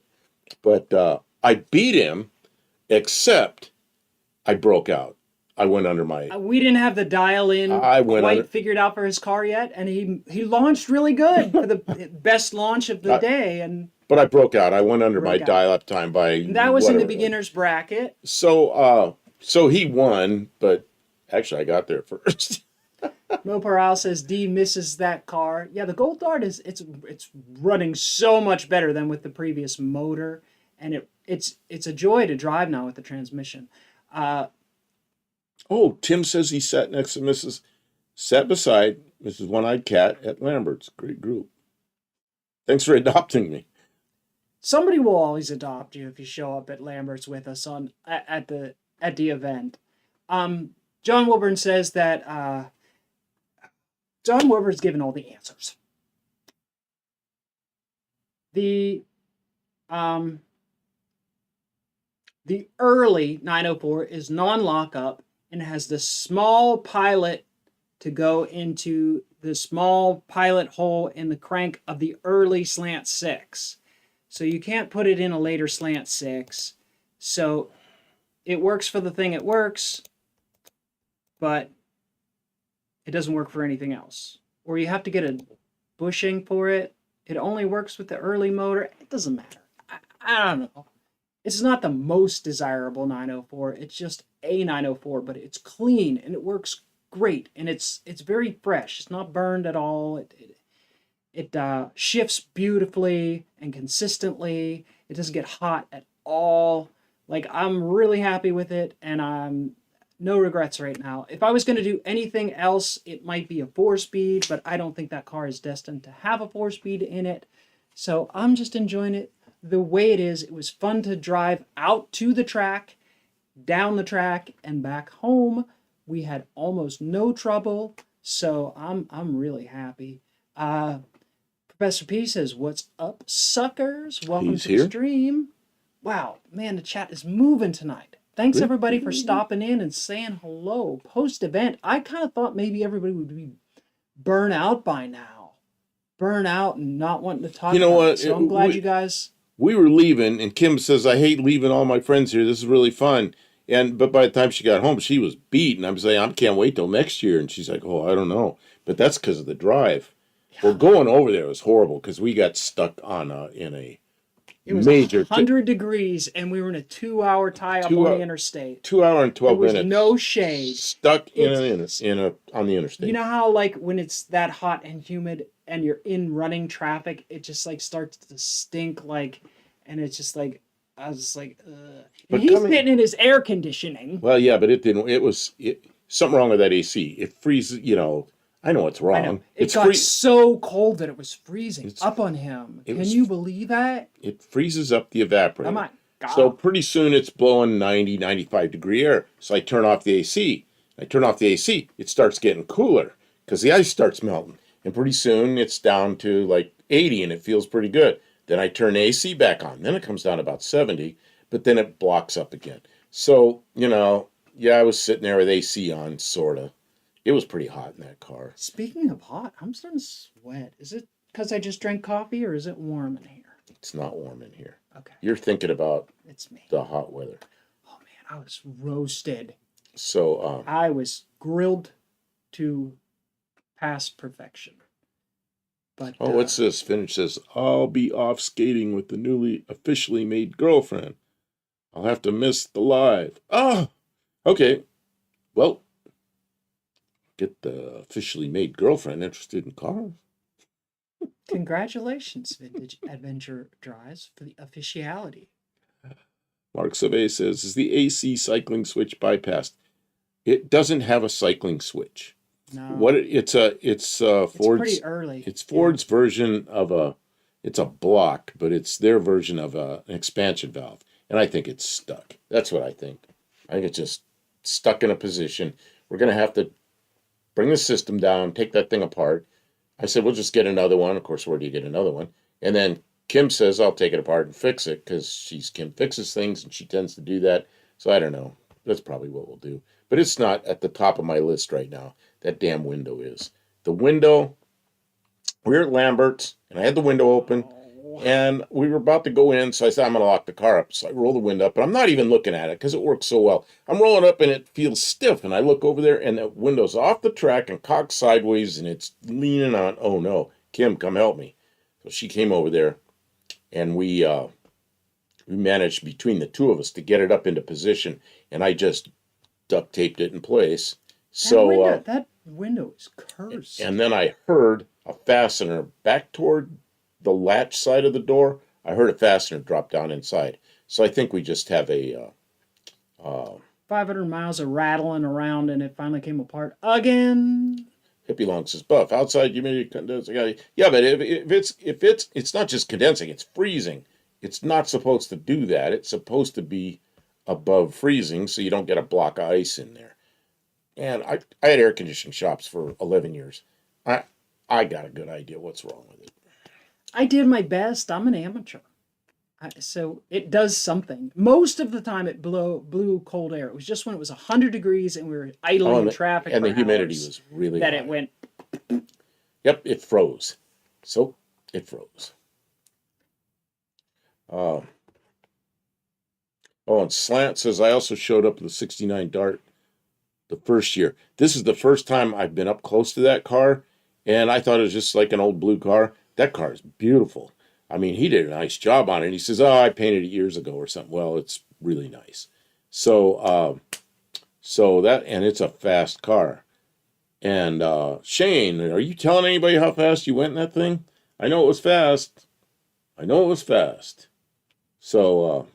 But I beat him, except I broke out. I went under my... We didn't have the dial-in figured out for his car yet, and he launched really good for the best launch of the day. But I broke out. I went under my dial-up time by... And that was in the beginner's bracket. So he won, but actually I got there first. Mo Paral says D misses that car. Yeah, the Gold Dart it's running so much better than with the previous motor, and it's a joy to drive now with the transmission. Tim says he sat beside Mrs. One-Eyed Cat at Lambert's. Great group. Thanks for adopting me. Somebody will always adopt you if you show up at Lambert's with us at the event. John Wilburn says that John Wilburn's given all the answers. The early 904 is non-lockup and has the small pilot to go into the small pilot hole in the crank of the early slant 6. So you can't put it in a later slant 6. So it works for the thing it works, but it doesn't work for anything else. Or you have to get a bushing for it. It only works with the early motor. It doesn't matter. I don't know. It's not the most desirable 904. It's just a 904, but it's clean and it works great, and it's very fresh. It's not burned at all. It shifts beautifully and consistently. It doesn't get hot at all. Like, I'm really happy with it, and I'm no regrets right now. If I was going to do anything else, it might be a 4-speed, but I don't think that car is destined to have a 4-speed in it. So I'm just enjoying it the way it is. It was fun to drive out to the track, down the track, and back home. We had almost no trouble, so I'm really happy. Professor P says, "What's up, suckers? Welcome He's to here. the stream." Wow, man, the chat is moving tonight. Thanks everybody for stopping in and saying hello. Post event, I kind of thought maybe everybody would be burnt out by now, burnt out and not wanting to talk. You know about what? it. So I'm glad you guys. We were leaving, and Kim says, "I hate leaving all my friends here. This is really fun." But by the time she got home, she was beat, and I'm saying, "I can't wait till next year." And she's like, "Oh, I don't know," but that's because of the drive. Well, going over there was horrible because we got stuck on in a It was major 100 degrees, and we were in a 2-hour tie up on the interstate. 2 hour and 12 There was minutes. no shade. Stuck on the interstate. You know how, like, when it's that hot and humid and you're in running traffic, it just like starts to stink, like, and it's just like, I was just like, ugh. But He's sitting in his air conditioning. Well, yeah, but it didn't. It was something wrong with that AC. It freezes. I know it's wrong. I know. It got so cold that it was freezing up on him. Can you believe that? It freezes up the evaporator. Oh my God. So pretty soon it's blowing 90, 95-degree air. So I turn off the AC. It starts getting cooler because the ice starts melting. And pretty soon it's down to like 80 and it feels pretty good. Then I turn the AC back on. Then it comes down to about 70, but then it blocks up again. So, yeah, I was sitting there with AC on, sort of. It was pretty hot in that car. Speaking of hot, I'm starting to sweat. Is it because I just drank coffee, or is it warm in here? It's not warm in here. Okay. You're thinking about it's me. The hot weather. Oh, man, I was roasted. So I was grilled to past perfection. But what's this? Finch says, "I'll be off skating with the newly officially made girlfriend. I'll have to miss the live." Oh, okay. Well, get the officially made girlfriend interested in cars. Congratulations, Vintage Adventure Drives, for the officiality. Mark Savé says, "Is the AC cycling switch bypassed?" It doesn't have a cycling switch. No. It's Ford's. Pretty early. It's Ford's version of it's a block, but it's their version of an expansion valve, and I think it's stuck. That's what I think. I think it's just stuck in a position. We're gonna have to bring the system down, take that thing apart. I said, we'll just get another one. Of course, where do you get another one? And then Kim says, I'll take it apart and fix it because Kim fixes things and she tends to do that. So I don't know. That's probably what we'll do. But it's not at the top of my list right now. That damn window is. The window, we were at Lambert's and I had the window open and we were about to go in. So I said, I'm going to lock the car up. So I roll the window up, but I'm not even looking at it because it works so well. I'm rolling up and it feels stiff. And I look over there and the window's off the track and cocked sideways and it's leaning on. Oh no, Kim, come help me. So she came over there and we managed between the two of us to get it up into position. And I just duct taped it in place. That window is cursed. And then I heard a fastener back toward the latch side of the door. I heard a fastener drop down inside. So I think we just have a 500 miles of rattling around and it finally came apart again. Hippie Long says, "Buff, outside humidity condensing." Yeah, but if it's not just condensing, it's freezing. It's not supposed to do that. It's supposed to be above freezing so you don't get a block of ice in there. And I had air conditioning shops for 11 years. I got a good idea what's wrong with it. I did my best. I'm an amateur. So it does something. Most of the time it blew cold air. It was just when it was 100 degrees and we were idling in traffic and for the humidity hours was really that high. it went. Yep, it froze. So it froze. And Slant says, "I also showed up with the 69 Dart the first year. This is the first time I've been up close to that car, and I thought it was just like an old blue car. That car is beautiful. I mean, he did a nice job on it. He says, "Oh, I painted it years ago or something." Well, it's really nice. So that, and it's a fast car. And Shane, are you telling anybody how fast you went in that thing? I know it was fast. I know it was fast. So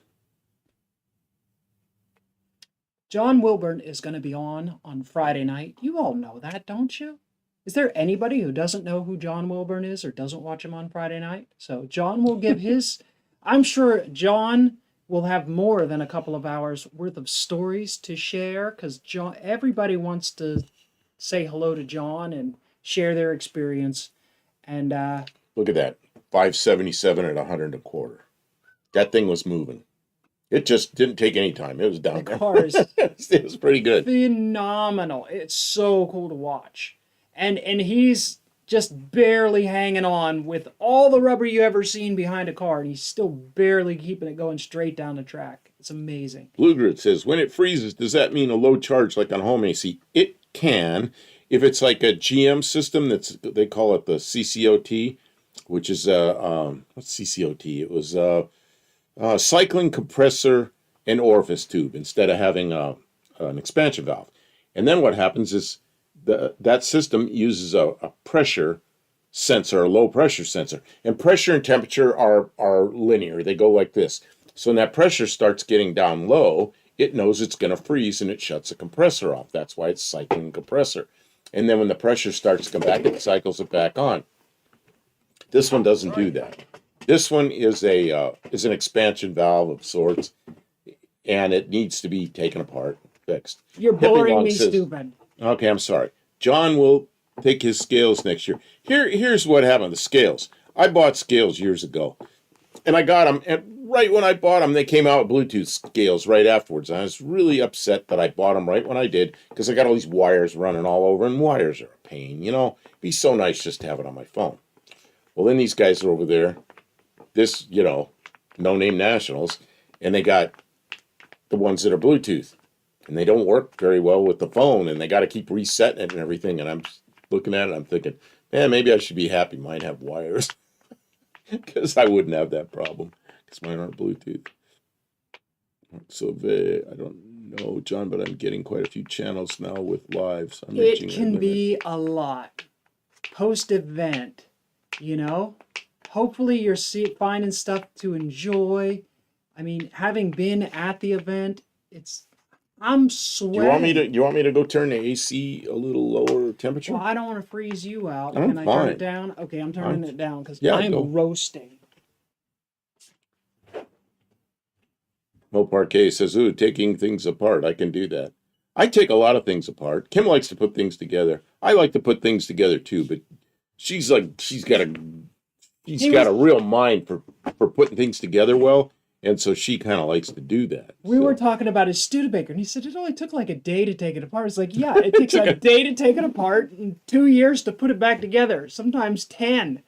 John Wilburn is going to be on Friday night. You all know that, don't you? Is there anybody who doesn't know who John Wilburn is or doesn't watch him on Friday night? So John will give his. I'm sure John will have more than a couple of hours worth of stories to share because John. Everybody wants to say hello to John and share their experience. And look at that, 577 at 100 and a quarter. That thing was moving. It just didn't take any time. It was down the there. car is It was pretty good. phenomenal. It's so cool to watch. And he's just barely hanging on with all the rubber you ever seen behind a car, and he's still barely keeping it going straight down the track. It's amazing. Blue Grit says, when it freezes, does that mean a low charge like on home AC? It can. If it's like a GM system, they call it the CCOT, which is what's CCOT? It was cycling compressor and orifice tube instead of having an expansion valve. And then what happens is that system uses a pressure sensor, a low pressure sensor. And pressure and temperature are linear. They go like this. So when that pressure starts getting down low, it knows it's going to freeze and it shuts the compressor off. That's why it's cycling compressor. And then when the pressure starts to come back, it cycles it back on. This one doesn't do that. This one is an expansion valve of sorts, and it needs to be taken apart, fixed. You're boring me, stupid. Okay, I'm sorry. John will take his scales next year. Here's what happened. The scales. I bought scales years ago, and I got them. And right when I bought them, they came out with Bluetooth scales right afterwards. And I was really upset that I bought them right when I did because I got all these wires running all over, and wires are a pain. You know, it'd be so nice just to have it on my phone. Well, then these guys are over there. This, no-name nationals, and they got the ones that are Bluetooth, and they don't work very well with the phone, and they got to keep resetting it and everything, and I'm looking at it, I'm thinking, man, maybe I should be happy mine have wires, because I wouldn't have that problem, because mine aren't Bluetooth. So I don't know, John, but I'm getting quite a few channels now with live, so I'm reaching It can be a lot. Post-event, Hopefully you're finding stuff to enjoy. I mean, having been at the event, I'm sweating. You want me to go turn the AC a little lower temperature? Well, I don't want to freeze you out. I'm Can I fine. turn it down? Okay, I'm turning it down because Yeah, I'm go. roasting. Mo Parquet says, ooh, taking things apart. I can do that. I take a lot of things apart. Kim likes to put things together. I like to put things together too, but she's got a real mind for putting things together well, and so she kind of likes to do that. We were talking about his Studebaker, and he said it only took like a day to take it apart. It's like, yeah, it takes a day to take it apart and 2 years to put it back together. Sometimes 10.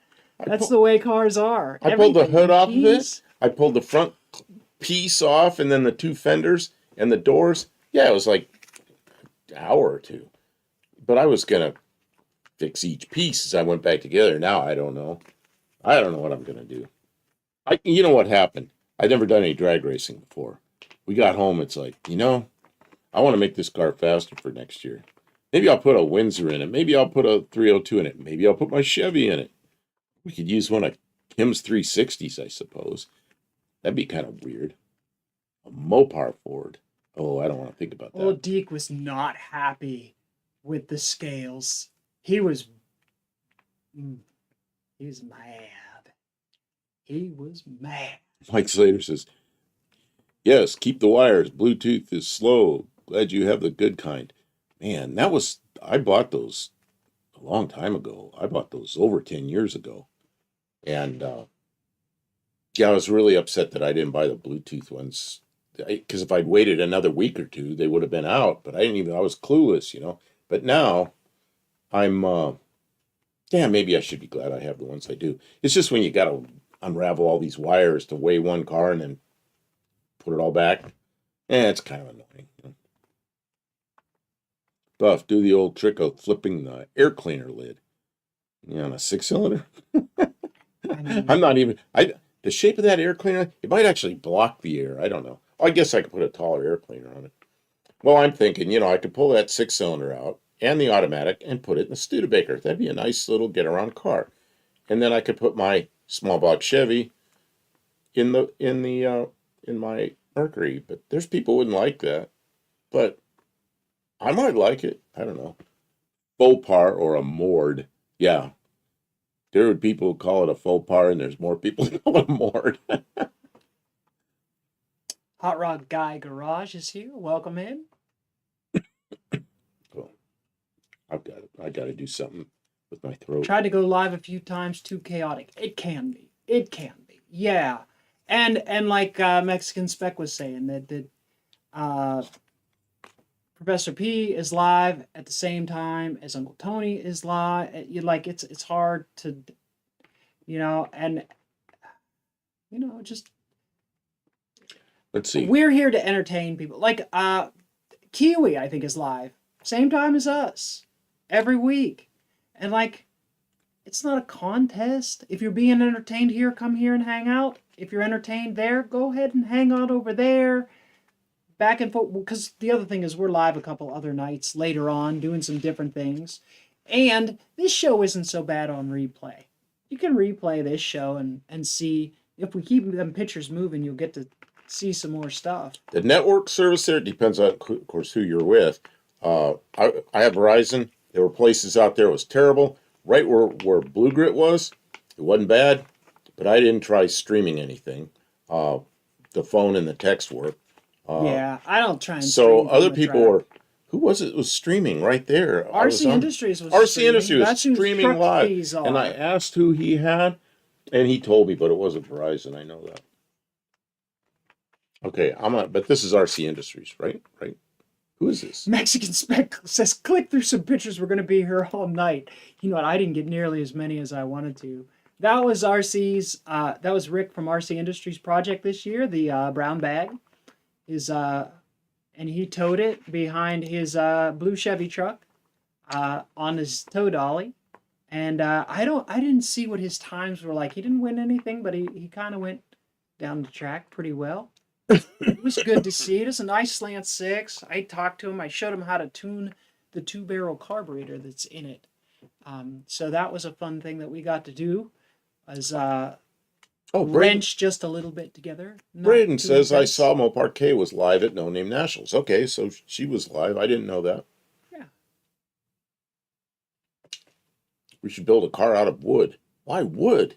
That's the way cars are. I pulled the hood off of it. I pulled the front piece off, and then the two fenders and the doors. Yeah, it was like an hour or two. But I was gonna fix each piece as I went back together. Now I don't know. I don't know what I'm gonna do. You know what happened? I'd never done any drag racing before. We got home. It's like, I want to make this car faster for next year. Maybe I'll put a Windsor in it. Maybe I'll put a 302 in it. Maybe I'll put my Chevy in it. We could use one of Kim's 360s, I suppose. That'd be kind of weird. A Mopar Ford. Oh, I don't want to think about that. Old Deke was not happy with the scales. He was mad. He was mad. Mike Slater says, yes, keep the wires. Bluetooth is slow. Glad you have the good kind. Man, I bought those a long time ago. I bought those over 10 years ago. And, I was really upset that I didn't buy the Bluetooth ones. Because if I'd waited another week or two, they would have been out. But I was clueless, But now, I'm, maybe I should be glad I have the ones I do. It's just when you got to unravel all these wires to weigh one car and then put it all back. It's kind of annoying. Buff, do the old trick of flipping the air cleaner lid. On a 6-cylinder. I mean, I'm not even. The shape of that air cleaner, it might actually block the air. I don't know. I guess I could put a taller air cleaner on it. Well, I'm thinking, I could pull that six-cylinder out and the automatic and put it in the Studebaker. That'd be a nice little get-around car. And then I could put my small block Chevy in my Mercury. But there's people who wouldn't like that. But I might like it. I don't know. Faux par or a Mord. Yeah, there are people who call it a faux pas, and there's more people who call it a Mord. Hot Rod Guy Garage is here. Welcome in. Well, I got to do something with my throat. Tried to go live a few times. Too chaotic. It can be. It can be. Yeah. And like Mexican Spec was saying that Professor P is live at the same time as Uncle Tony is live. You like it's hard to, and just Let's see. we're here to entertain people. Like Kiwi, I think, is live same time as us every week, and like it's not a contest. If you're being entertained here, come here and hang out. If you're entertained there, go ahead and hang out over there. Back and forth, because the other thing is we're live a couple other nights later on doing some different things. And this show isn't so bad on replay. You can replay this show and see, if we keep them pictures moving, you'll get to see some more stuff. The network service there depends on, of course, who you're with. I have Verizon. There were places out there it was terrible. Right where Blue Grit was, it wasn't bad, but I didn't try streaming anything. The phone and the text worked. Yeah, I don't try and So stream other from the people track. were, who was it was streaming right there? RC Industries was RC streaming. Industries was That's whose streaming truck live. these are. And I asked who he had, and he told me, but it wasn't Verizon. I know that. Okay, but this is RC Industries, right? Right. Who is this? Mexican Spec says, click through some pictures. We're going to be here all night. You know what? I didn't get nearly as many as I wanted to. That was that was Rick from RC Industries project this year. The brown bag is, and he towed it behind his blue Chevy truck on his tow dolly. And I didn't see what his times were like. He didn't win anything, but he kind of went down the track pretty well. It was good to see. It was a nice slant six. I talked to him. I showed him how to tune the 2-barrel carburetor that's in it. So that was a fun thing that we got to do. Was wrench just a little bit together. Braden says I saw Mopar K was live at No Name Nationals. Okay, so she was live. I didn't know that. Yeah. We should build a car out of wood. Why wood?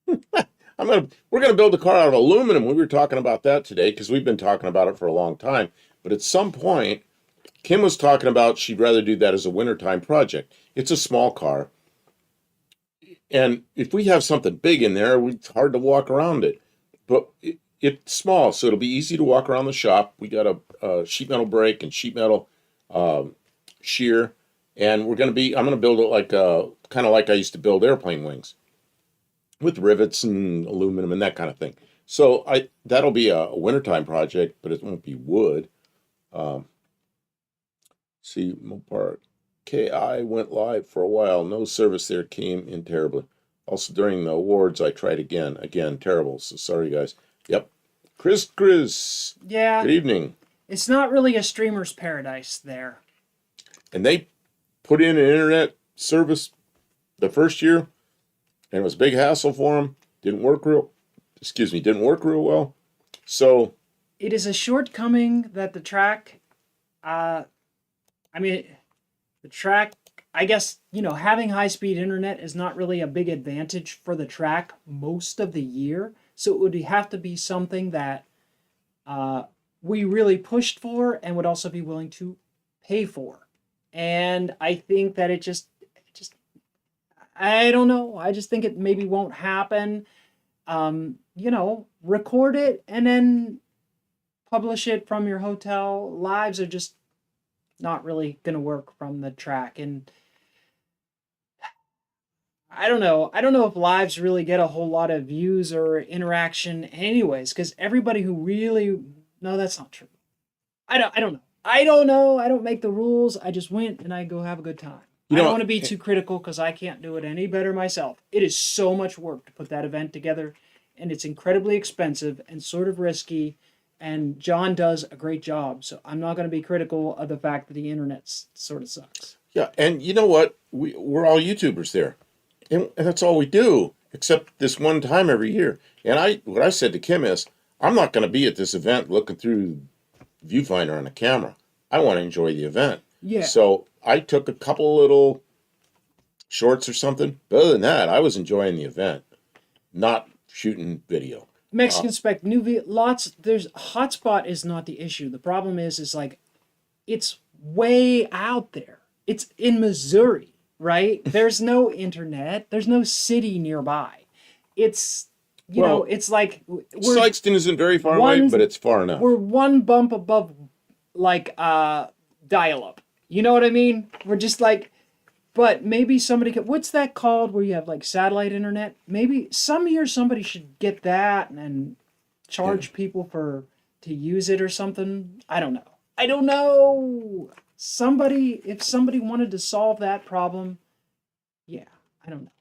We're gonna build a car out of aluminum. We were talking about that today because we've been talking about it for a long time. But at some point, Kim was talking about she'd rather do that as a wintertime project. It's a small car. And if we have something big in there, it's hard to walk around it. But it's small, so it'll be easy to walk around the shop. We got a sheet metal brake and sheet metal shear. And I'm going to build it like kind of like I used to build airplane wings, with rivets and aluminum and that kind of thing. So that'll be a wintertime project, but it won't be wood. See, Mopar KI went live for a while. No service there, came in terribly. Also during the awards, I tried again. Again, terrible. So sorry, guys. Yep. Chris. Yeah. Good evening. It's not really a streamer's paradise there. And they put in an internet service the first year, and it was a big hassle for them. Didn't work real well. So it is a shortcoming that the track, the track, I guess, having high-speed internet is not really a big advantage for the track most of the year. So it would have to be something that we really pushed for and would also be willing to pay for. And I think that it just I don't know. I just think it maybe won't happen. Record it and then publish it from your hotel. Lives are just not really going to work from the track. And I don't know. I don't know if lives really get a whole lot of views or interaction anyways, because everybody who really... No, that's not true. I don't know. I don't know. I don't make the rules. I just went and I go have a good time. You I don't know, want to be too critical because I can't do it any better myself. It is so much work to put that event together, and it's incredibly expensive and sort of risky. And John does a great job, so I'm not going to be critical of the fact that the internet sort of sucks. yeah, and you know what? We're all YouTubers there, and that's all we do, except this one time every year. And what I said to Kim is, I'm not going to be at this event looking through viewfinder on a camera. I want to enjoy the event. Yeah. So I took a couple little shorts or something. But other than that, I was enjoying the event, not shooting video. Mexican spec lots. There's hotspot is not the issue. The problem is like it's way out there. It's in Missouri, right? There's no internet. There's no city nearby. It's Well, it's like Sykeston isn't very far away, but it's far enough. we're one bump above like dial up. You know what I mean? We're just like, but maybe somebody could, what's that called where you have like satellite internet? Maybe some year somebody should get that and charge people to use it or something. I don't know. I don't know. If somebody wanted to solve that problem, yeah, I don't know.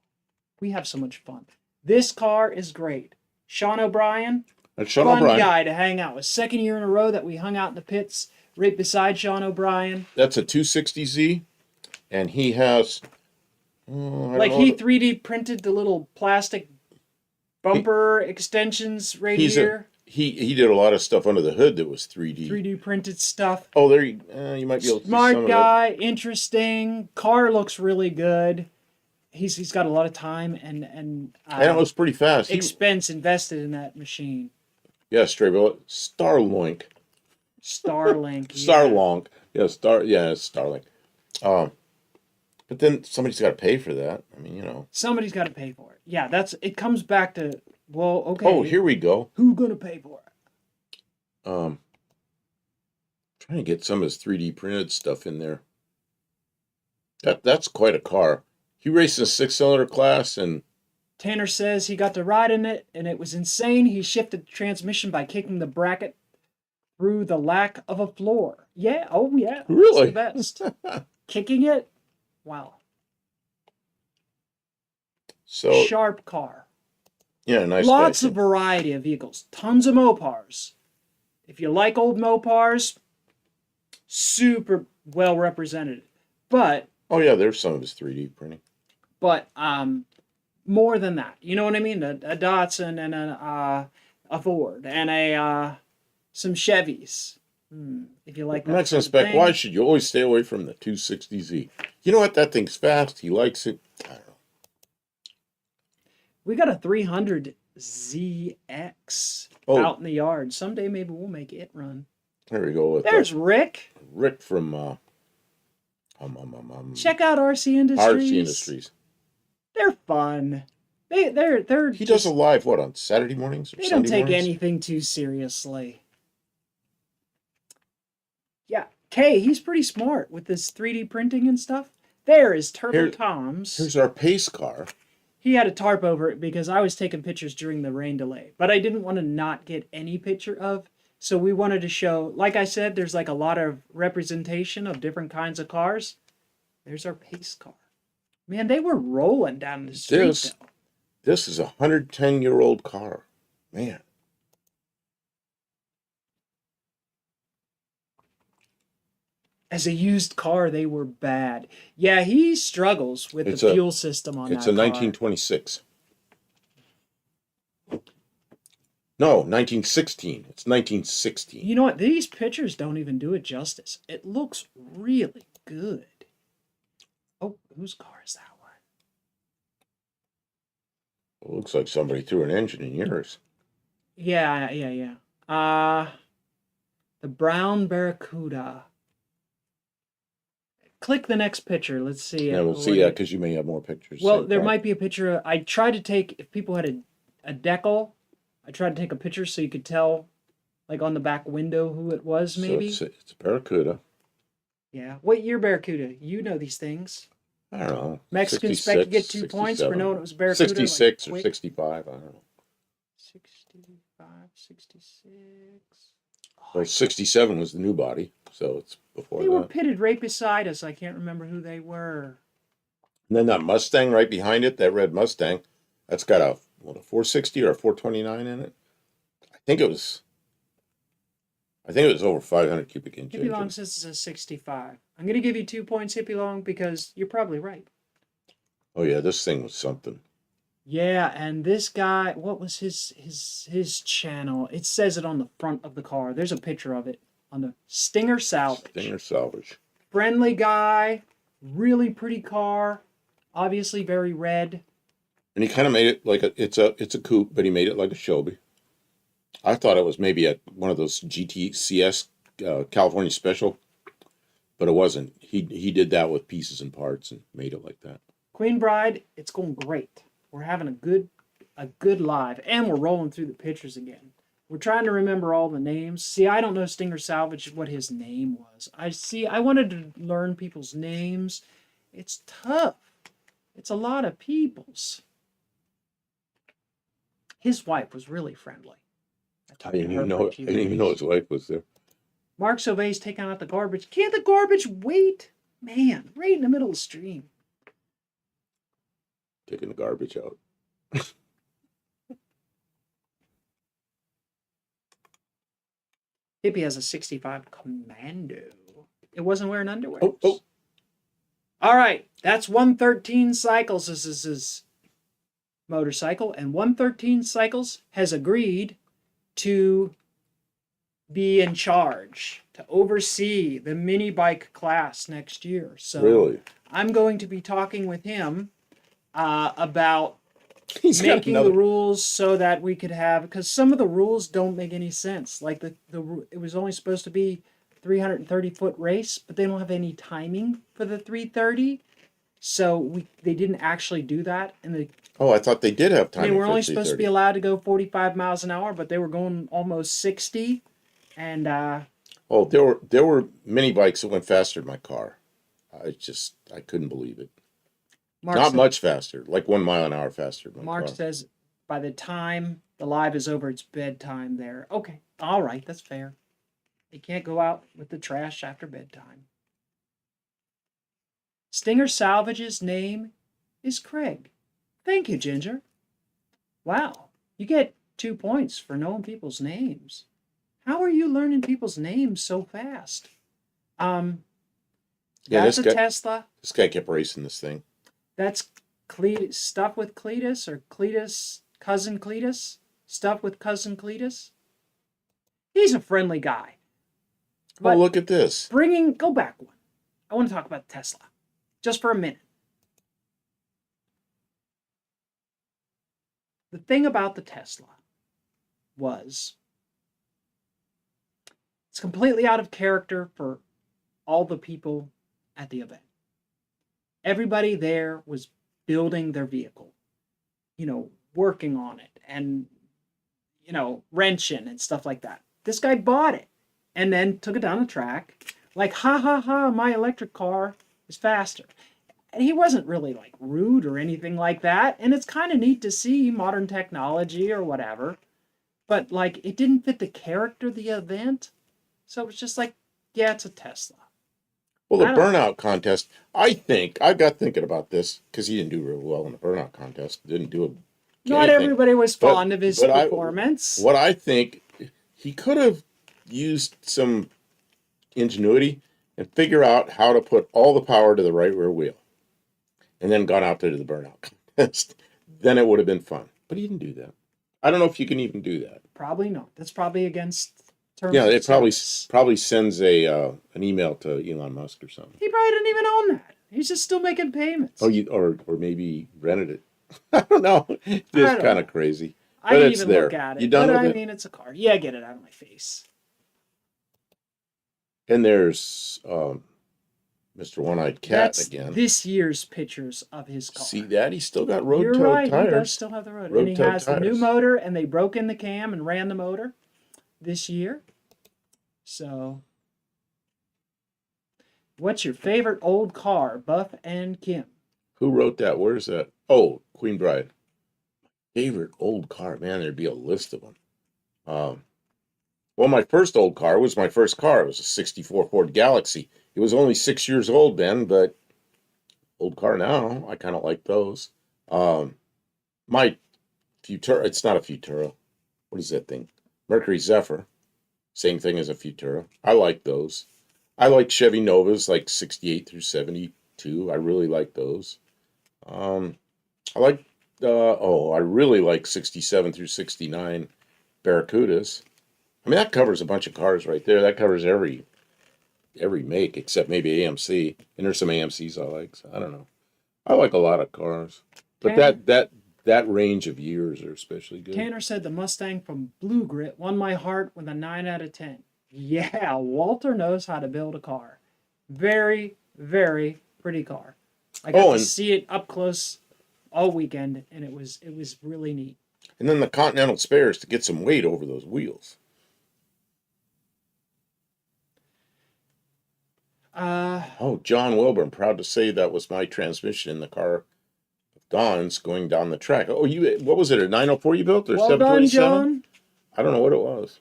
We have so much fun. This car is great. Sean O'Brien, And Sean fun O'Brien, guy to hang out with. Second year in a row that we hung out in the pits right beside Sean O'Brien. that's a 260Z, and he has. I don't Like know he what- 3D printed the little plastic bumper extensions right here. He did a lot of stuff under the hood that was 3D. 3D printed stuff. Oh, there you might be able to see some Smart of guy, interesting. Car looks really good. He's got a lot of time and that. And it was pretty fast. expense invested in that machine. Yeah, straight bullet. Starlink. Starlink. Starlonk. Yeah, it's Starlink. But then somebody's got to pay for that. I mean, Somebody's got to pay for it. Yeah, it comes back to, well, okay. Oh, here we go. Who gonna pay for it? Trying to get some of his 3D printed stuff in there. That's quite a car. He raced in a 6-cylinder class, and Tanner says he got to ride in it, and it was insane. He shifted the transmission by kicking the bracket through the lack of a floor. Yeah, oh yeah. Really? That's the best. Kicking it? Wow. so Sharp car. yeah, nice. Lots guy. of variety of vehicles. Tons of Mopars. If you like old Mopars, super well represented. But Oh yeah, there's some of his 3D printing. more than that. You know what I mean? A Datsun and a Ford and some Chevys. If you like that Mexican sort of spec. thing. Why should you always stay away from the 260Z? You know what? That thing's fast. He likes it. I don't know. We got a 300ZX out in the yard. Someday maybe we'll make it run. There we go. With There's Rick. Rick from Check out RC Industries. RC Industries. They're fun. They're He does a live on Saturday mornings or They don't Sunday take mornings? anything too seriously. Yeah, Kay, he's pretty smart with this 3D printing and stuff. There is Turbo Tom's. Here's our pace car. He had a tarp over it because I was taking pictures during the rain delay, but I didn't want to not get any picture of. So we wanted to show, like I said, there's like a lot of representation of different kinds of cars. There's our pace car. Man, they were rolling down the street. This is a 110-year-old car. Man. As a used car, they were bad. Yeah, he struggles with the fuel system on that It's a 1926. No, 1916. It's 1916. You know what? These pictures don't even do it justice. It looks really good. Oh, whose car is that one? It looks like somebody threw an engine in yours. Yeah. The brown Barracuda. Click the next picture. Let's see. Yeah, we'll see that because you may have more pictures. Well, there might be a picture. I tried to take, if people had a decal, I tried to take a picture so you could tell, like on the back window, who it was, maybe. So it's a Barracuda. Yeah. What year Barracuda? You know these things. I don't know. Mexican spec, you get 2 points for knowing it was Barracuda. 66 like, or 65, I don't know. 65, 66. Well, 67 was the new body, so it's before They that. were pitted right beside us. I can't remember who they were. And then that Mustang right behind it, that red Mustang, that's got a 460 or a 429 in it. I think it was over 500 cubic inch Hippie Long engine. says it's a 65. I'm going to give you 2 points, Hippie Long, because you're probably right. Oh yeah, this thing was something. Yeah, and this guy, what was his channel? It says it on the front of the car. There's a picture of it on the Stinger Salvage. Stinger Salvage. Friendly guy, really pretty car, obviously very red. And he kind of made it like it's a coupe, but he made it like a Shelby. I thought it was maybe one of those GTCS California Special, but it wasn't. He did that with pieces and parts and made it like that. Queen Bride, it's going great. We're having a good live, and we're rolling through the pictures again. We're trying to remember all the names. See, I don't know Stinger Salvage what his name was. I wanted to learn people's names. It's tough. It's a lot of people's. His wife was really friendly. I didn't even know his wife was there. Mark Sauvé's taking out the garbage. Can't the garbage wait? Man, right in the middle of the stream. Taking the garbage out. Hippie has a 65 Commando. It wasn't wearing underwear. Oh. All right, that's 113 Cycles. This is his motorcycle, and 113 Cycles has agreed to be in charge, to oversee the mini bike class next year. So Really? I'm going to be talking with him about He's got making another. the rules so that we could have, because some of the rules don't make any sense. Like it was only supposed to be 330-foot race, but they don't have any timing for the 330. So they didn't actually do that, and Oh, I thought they did have time. they were only supposed to be allowed to go 45 miles an hour, but they were going almost 60. And Oh, there were mini bikes that went faster than my car. I couldn't believe it. Not much faster, like 1 mile an hour faster than my Mark car. says by the time the live is over, it's bedtime there. Okay, all right, that's fair. They can't go out with the trash after bedtime. Stinger Salvage's name is Craig. Thank you, Ginger. Wow, you get 2 points for knowing people's names. How are you learning people's names so fast? Yeah, That's a Tesla. This guy kept racing this thing. That's stuff with Cletus, or Cletus, cousin Cletus. Stuff with cousin Cletus. He's a friendly guy. But look at this. Go back one. I want to talk about Tesla. Just for a minute. The thing about the Tesla was it's completely out of character for all the people at the event. Everybody there was building their vehicle, working on it and, wrenching and stuff like that. This guy bought it and then took it down the track like, ha ha ha, my electric car is faster. And he wasn't really like rude or anything like that. And it's kind of neat to see modern technology or whatever. But like, it didn't fit the character of the event. So it was just like, yeah, it's a Tesla. Well, the burnout contest, I got thinking about this because he didn't do real well in the burnout contest. Didn't do anything. Not everybody was fond of his performance. What I think, he could have used some ingenuity and figure out how to put all the power to the right rear wheel and then gone out there to the burnout contest. Then it would have been fun. But he didn't do that. I don't know if you can even do that. Probably not. That's probably against terms. Yeah, it probably sends an email to Elon Musk or something. He probably didn't even own that. He's just still making payments. Oh, or maybe rented it. I don't know. Just kind of crazy. I didn't even look at it. You done with it? I mean, it's a car. Yeah, get it out of my face. And there's Mr. One-Eyed Cat again. This year's pictures of his car. See that? He's still got road-toed tires. tires. He does still have the road. And he has the new motor, and they broke in the cam and ran the motor this year. So, what's your favorite old car, Buff and Kim? Who wrote that? Where's that? Oh, Queen Bride. Favorite old car? Man, there'd be a list of them. Well, my first old car was my first car. It was a 64 Ford Galaxy. It was only 6 years old then, but old car now. I kind of like those. Um, my Futura, it's not a Futura. What is that thing? Mercury Zephyr. Same thing as a Futura. I like those. I like Chevy Novas, like 68 through 72. I really like those. Um, I like, I really like 67 through 69 Barracudas. I mean, that covers a bunch of cars right there. That covers every make except maybe AMC. And there's some AMCs I like. So I don't know. I like a lot of cars, but Tanner, that range of years are especially good. Tanner said the Mustang from Blue Grit won my heart with a 9 out of 10. Yeah, Walter knows how to build a car. Very, very pretty car. I got to And see it up close all weekend, and it was really neat. and then the Continental spares to get some weight over those wheels. Oh, John Wilburn, proud to say that was my transmission in the car of Don's going down the track. Oh, what was it? A 904 you built or Well done, 727? John. I don't know what it was.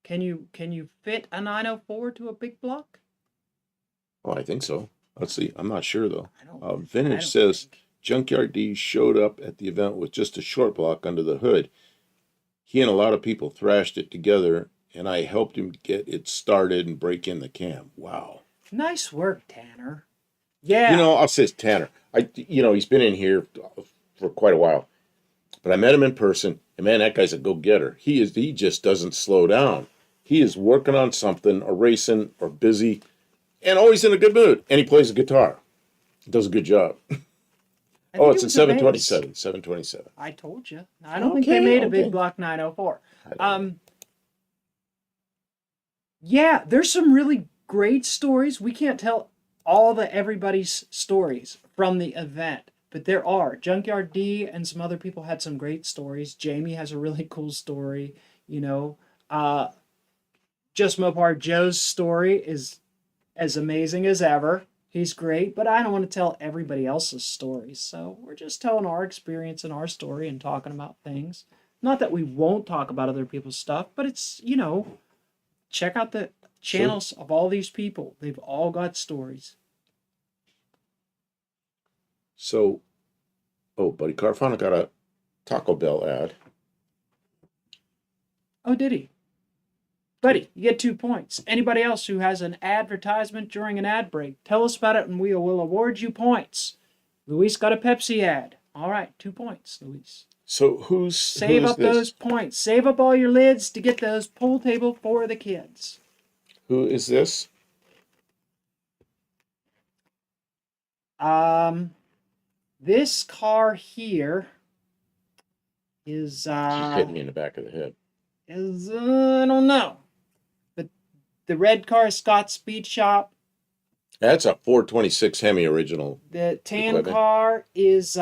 Can you fit a 904 to a big block? Oh, I think so. Let's see. I'm not sure though. I don't Vintage says think. Junkyard D showed up at the event with just a short block under the hood. He and a lot of people thrashed it together, and I helped him get it started and break in the cam. Wow. Nice work, Tanner. Yeah. I'll say it's Tanner. He's been in here for quite a while, but I met him in person, and man, that guy's a go-getter. He just doesn't slow down. He is working on something, or racing, or busy, and always in a good mood. And he plays a guitar. He does a good job. Oh, it's a 727. 727. I told you. I don't think they made a big block 904. Yeah, there's some really great stories. We can't tell everybody's stories from the event, but there are. Junkyard D and some other people had some great stories. Jamie has a really cool story. Just Mopar Joe's story is as amazing as ever. He's great, but I don't want to tell everybody else's stories. So we're just telling our experience and our story and talking about things. Not that we won't talk about other people's stuff, but it's, check out the channels of all these people. They've all got stories. So, Buddy Carfano got a Taco Bell ad. Oh, did he? Buddy, you get 2 points. Anybody else who has an advertisement during an ad break, tell us about it and we will award you points. Luis got a Pepsi ad. All right, 2 points, Luis. So Save up those points. Save up all your lids to get those pool table for the kids. Who is this? This car here is She's hitting me in the back of the head. I don't know. But the red car is Scott's Speed Shop. That's a 426 Hemi original. The tan equipment. car is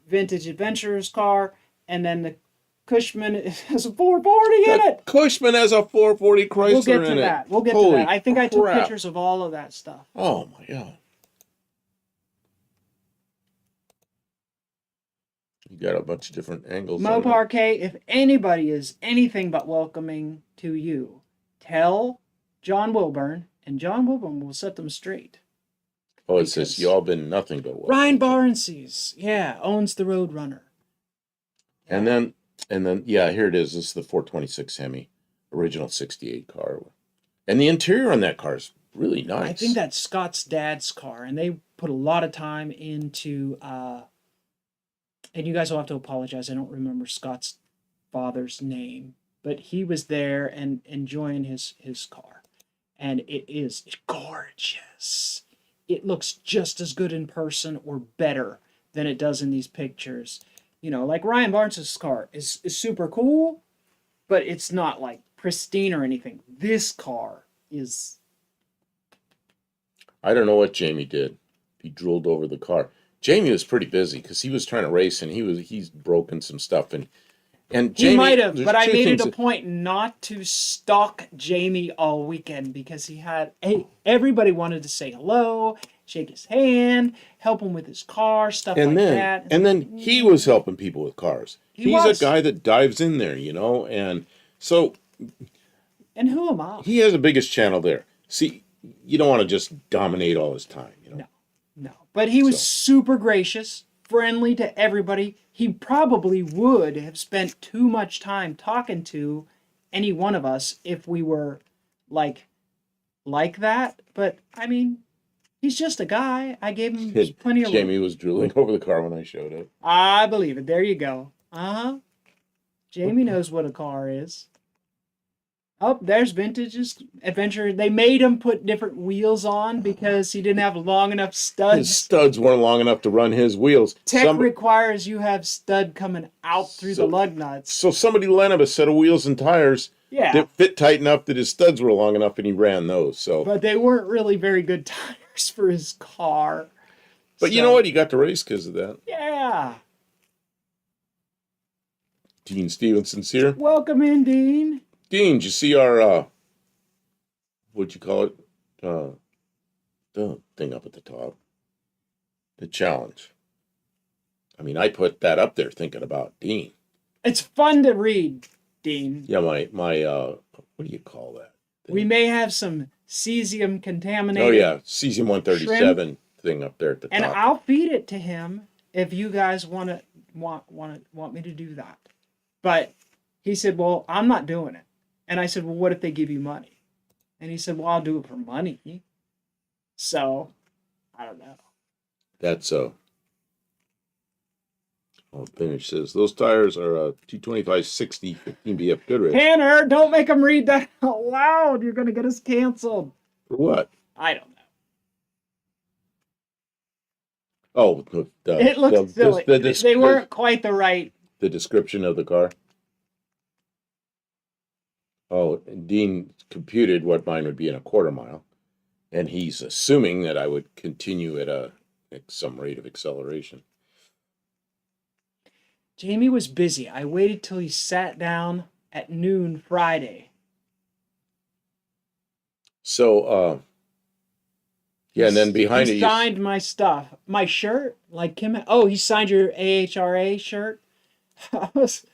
Vintage Adventurers car, and then the Cushman has a 440 in it. Cushman has a 440 Chrysler in it. We'll get to that. We'll get to that. I think I took pictures of all of that stuff. Oh my God. You got a bunch of different angles. Mopar K, if anybody is anything but welcoming to you, tell John Wilburn, and John Wilburn will set them straight. Oh, it says y'all been nothing but welcome. Ryan Barnsees, owns the Roadrunner. And then, here it is. This is the 426 Hemi, original 68 car. And the interior on that car is really nice. I think that's Scott's dad's car, and they put a lot of time into, and you guys will have to apologize, I don't remember Scott's father's name, but he was there and enjoying his car. And it is gorgeous. It looks just as good in person or better than it does in these pictures. Like Ryan Barnes' car is super cool, but it's not like pristine or anything. This car is... I don't know what Jamie did. He drooled over the car. Jamie was pretty busy because he was trying to race and he's broken some stuff and Jamie, he might have, but I made it a point not to stalk Jamie all weekend because everybody wanted to say hello, shake his hand, help him with his car, stuff like that. And then he was helping people with cars. He's a guy that dives in there, and so. And who am I? He has the biggest channel there. See, you don't want to just dominate all his time, No. No. But he was So super gracious, friendly to everybody. He probably would have spent too much time talking to any one of us if we were like that. But I mean, he's just a guy. I gave him plenty of room. Jamie was drooling over the car when I showed up. I believe it. There you go. Uh-huh. Jamie knows what a car is. Oh, there's Vintage's Adventure. They made him put different wheels on because he didn't have long enough His studs. studs weren't long enough to run his wheels. Tech requires you have stud coming out through the lug nuts. So somebody lent him a set of wheels and tires Yeah. that fit tight enough that his studs were long enough, and he ran those. So, But they weren't really very good tires for his car. but you know what? He got to race because of that. Yeah. Dean Stevenson's here. Welcome in, Dean. Dean, did you see our what'd you call it? The thing up at the top. The challenge. I mean, I put that up there thinking about Dean. It's fun to read, Dean. Yeah, my what do you call that thing? We may have some cesium contaminated. Oh yeah, cesium 137 thing up there at the and top. I'll feed it to him if you guys want me to do that. But he said, "Well, I'm not doing it." And I said, "Well, what if they give you money?" And he said, "Well, I'll do it for money." So, I don't know. That's Finish says those tires are 225/60 15 BF good race. Tanner, don't make him read that out loud. You're going to get us canceled. For what? I don't know. Oh, It looks silly. They weren't quite the right. The description of the car. Oh, Dean computed what mine would be in a quarter mile, and he's assuming that I would continue at some rate of acceleration. Jamie was busy. I waited till he sat down at noon Friday. So, yeah, and then behind he signed my stuff, my shirt, like Kim. Oh, he signed your AHRA shirt.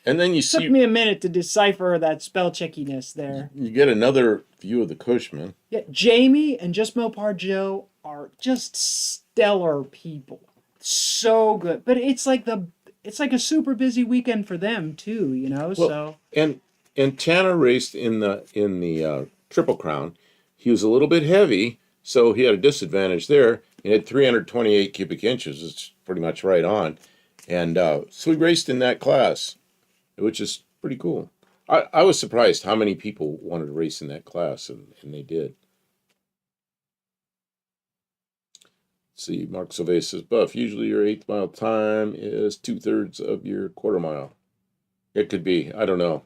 And then you took me a minute to decipher that spell checkiness there. You get another view of the Cushman. Yeah, Jamie and Just Mopar Joe are just stellar people. So good, but it's like a super busy weekend for them too, you know. Well, so and Tanner raced in the Triple Crown. He was a little bit heavy, so he had a disadvantage there. He had 328 cubic inches. It's pretty much right on. And so we raced in that class, which is pretty cool. I was surprised how many people wanted to race in that class, and they did. Let's see, Mark Sylvia says, Buff, usually your 8th mile time is 2/3 of your quarter mile. It could be. I don't know.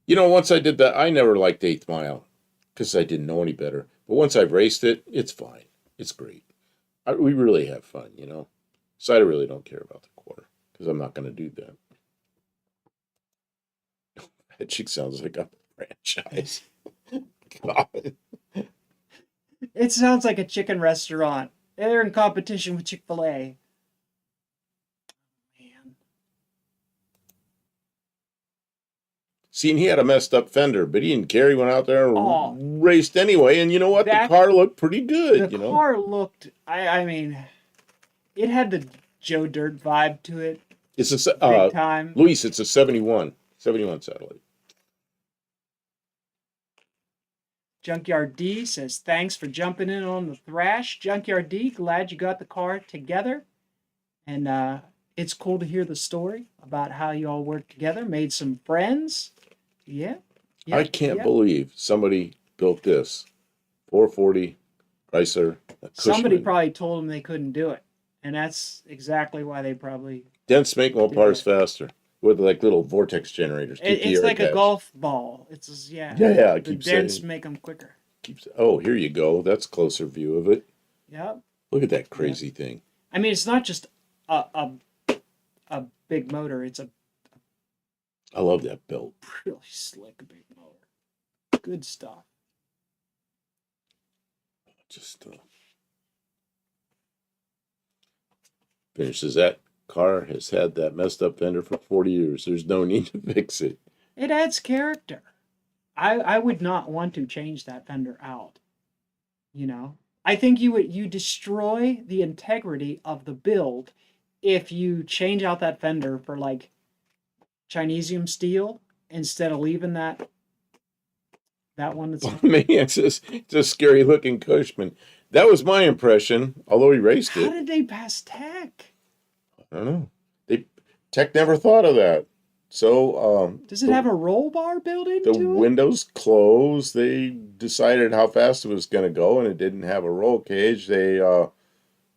You know, once I did that, I never liked 8th mile because I didn't know any better. But once I've raced it, it's fine. It's great. We really have fun, you know. So I really don't care about the quarter because I'm not going to do that. That chick sounds like a franchise. God. It sounds like a chicken restaurant. They're in competition with Chick-fil-A. Man. See, and he had a messed up fender, but he didn't care. He went out there and raced anyway. And you know what? The car looked pretty good. The car looked, I mean, it had the Joe Dirt vibe to it. It's a big time. Luis, it's a 71 satellite. Junkyard D says, thanks for jumping in on the thrash. Junkyard D, glad you got the car together. And it's cool to hear the story about how you all worked together, made some friends. Yeah. I can't believe somebody built this 440 Chrysler. Somebody probably told them they couldn't do it. And that's exactly why they probably... Dents make Mopars faster with like little vortex generators. It's like a golf ball. It's just, Yeah, the dents make them quicker. Oh, here you go. That's a closer view of it. Yep. Look at that crazy thing. I mean, it's not just a big motor. It's I love that build. Really slick big motor. Good stuff. Just finishes that car has had that messed up fender for 40 years. There's no need to fix it. It adds character. I would not want to change that fender out. You know, I think you destroy the integrity of the build if you change out that fender for like Chinesium steel instead of leaving that one that's I mean, it's a scary looking Cushman. That was my impression, although he raced How it. did they pass tech? I don't know. They Tech never thought of that. So Does it have a roll bar built the into it? windows closed. They decided how fast it was going to go, and it didn't have a roll cage. They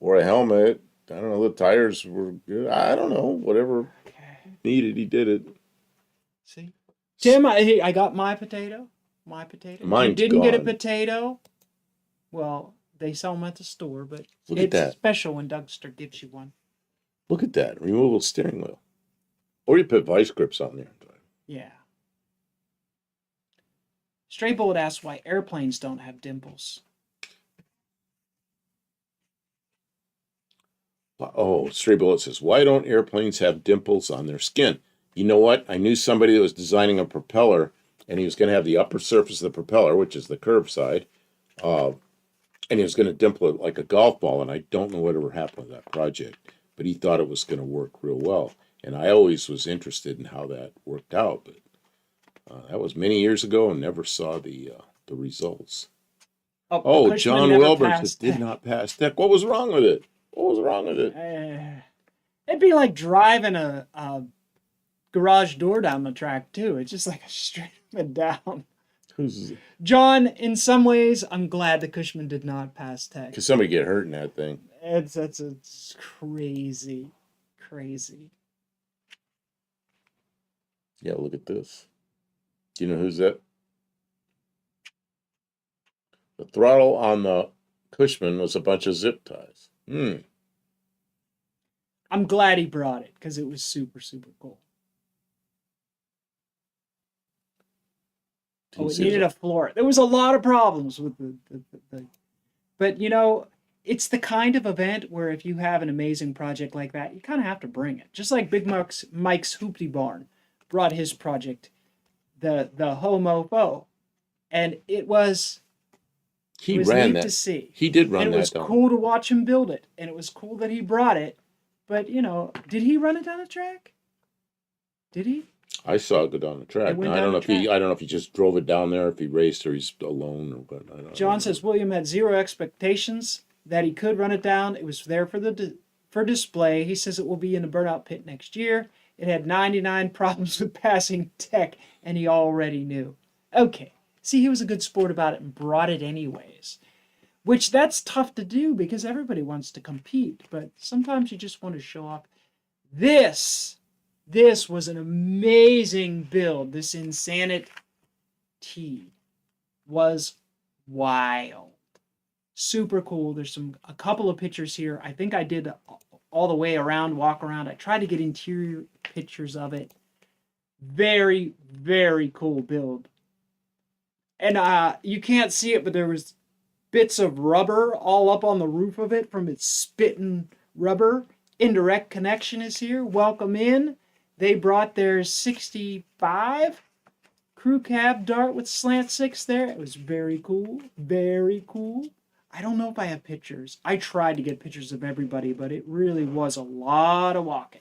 wore a helmet. I don't know. The tires were good. I don't know. Whatever Okay. needed, he did it. See? Tim, I got my potato. My potato. If you Mine's didn't get a gone. potato, well, they sell them at the store, but Look at it's that. special when Dougster gives you one. Look at that. Removable steering wheel. Or you put vice grips on there. Yeah. Stray Bullet asks why airplanes don't have dimples. Oh, Stray Bullet says, why don't airplanes have dimples on their skin? You know what? I knew somebody that was designing a propeller, and he was going to have the upper surface of the propeller, which is the curved side, uh, and he was going to dimple it like a golf ball, and I don't know whatever happened with that project, but he thought it was going to work real well. And I always was interested in how that worked out, but that was many years ago and never saw the results. Oh, Cushman John never Wilbur passed did tech. not pass tech. What was wrong with it? What was wrong with it? It'd be like driving a garage door down the track too. It's just like a straight up and down. Who's John, in some ways, I'm glad that Cushman did not pass tech. Could somebody get hurt in that thing? It's crazy, crazy. Yeah, look at this. Do you know who's that? The throttle on the Cushman was a bunch of zip ties. I'm glad he brought it because it was super, super cool. Oh, it needed a floor. There was a lot of problems with the but you know, it's the kind of event where if you have an amazing project like that, you kind of have to bring it. Just like Mike's Hoopty Barn brought his project, the Homo Fo, and it was ran neat that. to see. He did run and it that was down. cool to watch him build it, and it was cool that he brought it. But you know, did he run it down the track? Did he? I saw it go down the track. Now, I don't know if he just drove it down there, if he raced or he's alone or what. I don't John know. says William had zero expectations that he could run it down. It was there for display. He says it will be in a burnout pit next year. It had 99 problems with passing tech, and he already knew. Okay, see, he was a good sport about it and brought it anyways. Which that's tough to do because everybody wants to compete, but sometimes you just want to show off. This was an amazing build. This Insanit T was wild. Super cool. There's a couple of pictures here. I think I did all the way around, walk around. I tried to get interior pictures of it. Very, very cool build. And you can't see it, but there was bits of rubber all up on the roof of it from its spitting rubber. Indirect Connection is here. Welcome in. They brought their 65 crew cab dart with slant 6 there. It was very cool. Very cool. I don't know if I have pictures. I tried to get pictures of everybody, but it really was a lot of walking.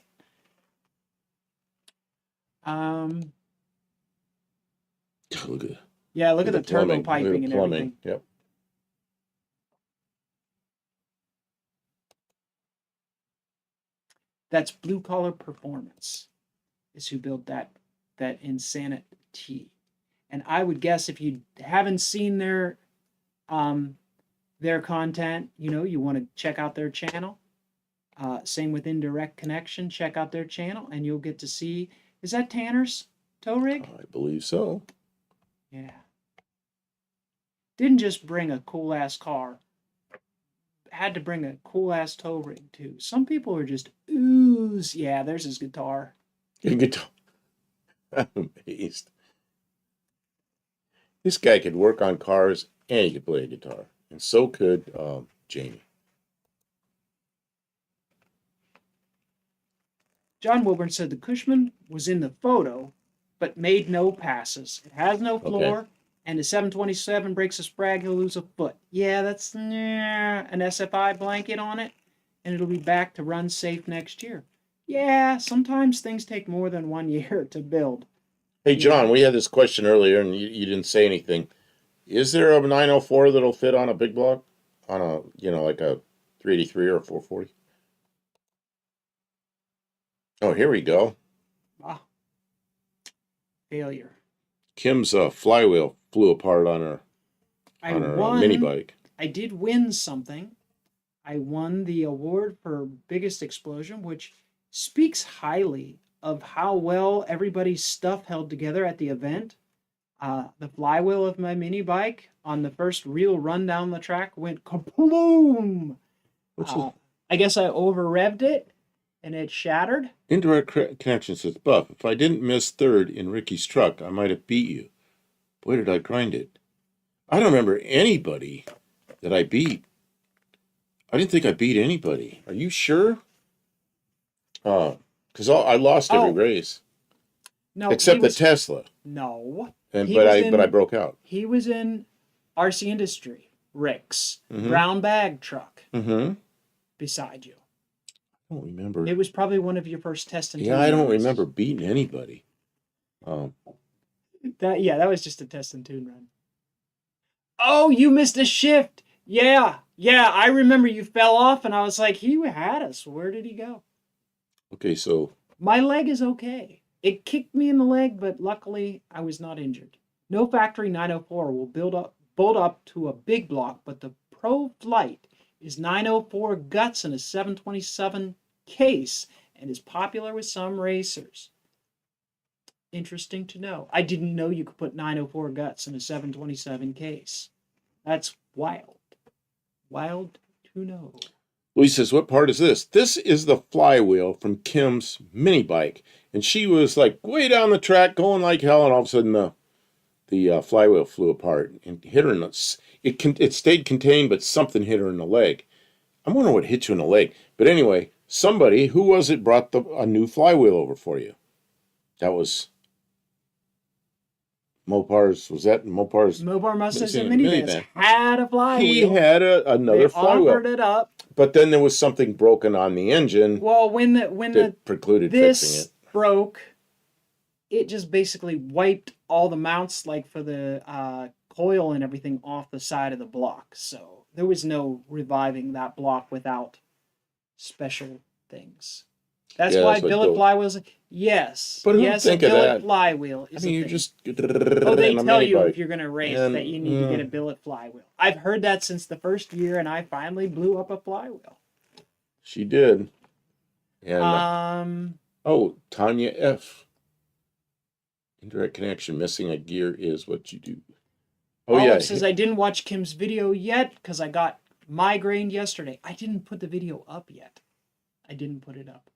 Look at Yeah, look at the turbo piping and everything. Yep. That's Blue Collar Performance is who built that Insanit T. And I would guess if you haven't seen their content, you know, you want to check out their channel. Same with Indirect Connection. Check out their channel and you'll get to see. Is that Tanner's tow rig? I believe so. Yeah. Didn't just bring a cool ass car. Had to bring a cool ass tow rig too. Some people are just ooze. Yeah, there's his guitar. Guitar. I'm amazed. This guy could work on cars and he could play a guitar. And so could Jamie. John Wilburn said the Cushman was in the photo, but made no passes. It has no floor. Okay. and the 727 breaks a sprag, he'll lose a foot. Yeah, that's an SFI blanket on it, and it'll be back to run safe next year. Yeah, sometimes things take more than 1 year to build. Hey, You know? John, we had this question earlier and you didn't say anything. Is there a 904 that'll fit on a big block? On a, like a 383 or a 440? Oh, here we go. Ah, failure. Kim's flywheel flew apart on her I mini won. bike. I did win something. I won the award for biggest explosion, which speaks highly of how well everybody's stuff held together at the event. The flywheel of my mini bike on the first real run down the track went kaploom. I guess I over revved it and it shattered. Indirect connection says, Buff, if I didn't miss third in Ricky's truck, I might have beat you. Boy, did I grind it. I don't remember anybody that I beat. I didn't think I beat anybody. Are you sure? Because I lost every race. No, except the Tesla. No. But I broke out. He was in RC Industry, Rick's Mm-hmm. brown bag truck Mm-hmm. beside you. I don't remember. It was probably one of your first test and tune I don't runs. remember beating anybody. That was just a test and tune run. Oh, you missed a shift. Yeah, I remember you fell off and I was like, he had us. Where did he go? Okay, so my leg is okay. It kicked me in the leg, but luckily I was not injured. No factory 904 will bolt up to a big block, but the Pro Flight is 904 guts in a 727 case and is popular with some racers. Interesting to know. I didn't know you could put 904 guts in a 727 case. That's wild. Wild to know. Louise says, what part is this? This is the flywheel from Kim's mini bike. And she was like way down the track going like hell, and all of a sudden the flywheel flew apart and hit her in the... It stayed contained, but something hit her in the leg. I'm wondering what hit you in the leg. But anyway, somebody, who was it, brought a new flywheel over for you? That was... Mopar's, was that Mopar's? Mopar Mustangs and Minivans had a flywheel. He had another flywheel. They offered it up. But then there was something broken on the engine. Well, when precluded fixing it. Broke, it just basically wiped all the mounts, like for the coil and everything, off the side of the block. So there was no reviving that block without special things. That's why billet flywheels. Yes, but yes, a billet flywheel is you just. They tell you if you're going to race that you need to get a billet flywheel. I've heard that since the first year, and I finally blew up a flywheel. She did. And Tanya F. Indirect connection. Missing a gear is what you do. Olive says, I didn't watch Kim's video yet because I got migraine yesterday. I didn't put the video up yet. I didn't put it up.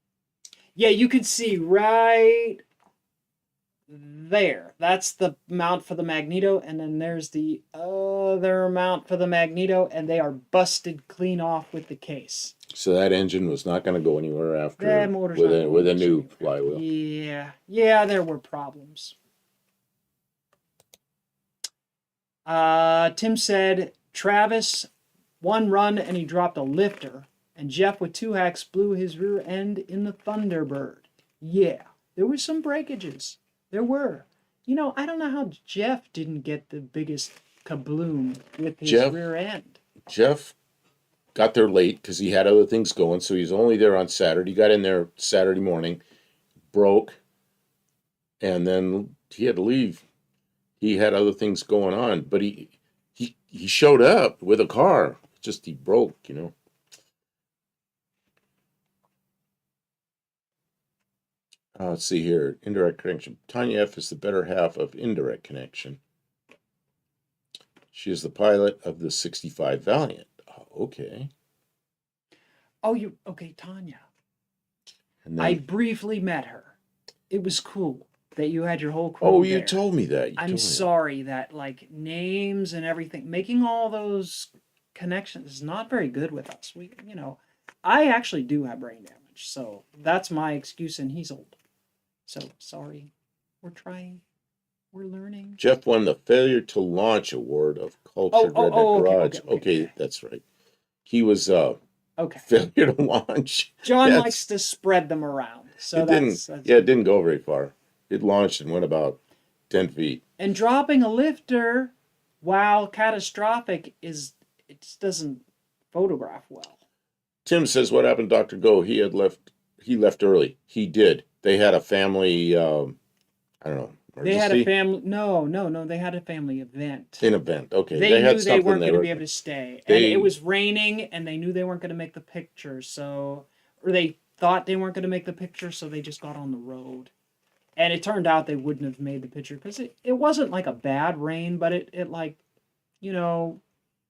Yeah, you could see right there. That's the mount for the magneto, and then there's the other mount for the magneto, and they are busted clean off with the case. So that engine was not going to go anywhere after with a new flywheel. Yeah, there were problems. Tim said, Travis, one run and he dropped a lifter. And Jeff with 2 hacks blew his rear end in the Thunderbird. Yeah, there were some breakages. There were. I don't know how Jeff didn't get the biggest kabloom with his rear end. Jeff got there late because he had other things going, so he's only there on Saturday. He got in there Saturday morning, broke, and then he had to leave. He had other things going on, but he showed up with a car. Just he broke, Let's see here. Indirect connection. Tanya F. is the better half of indirect connection. She is the pilot of the 65 Valiant. Oh, okay. Okay, Tanya. I briefly met her. It was cool that you had your whole crew. Oh, you told me that. I'm sorry that names and everything, making all those connections is not very good with us. I actually do have brain damage, so that's my excuse, and he's old. So, sorry. We're trying. We're learning. Jeff won the Failure to Launch Award of Cultured Oh, Redneck okay, Garage. okay, okay. Okay, that's right. He was Okay. failure to launch. John likes That's to spread them around, so it didn't. that's Yeah, it good. didn't go very far. It launched and went about 10 feet. And dropping a lifter, while catastrophic, is it just doesn't photograph well. Tim says, "What happened, Doctor Go? He had left. He left early. He did. They had a family. I don't know, They had a emergency, family. No, no, no. They had a family event. an event. Okay, They they had knew they something. weren't They going to were. be able to stay, and it They was raining, and they knew they weren't going to make the picture. So, or they thought they weren't going to make the picture, so they just got on the road. And it turned out they wouldn't have made the picture because it wasn't like a bad rain, but it like, you know,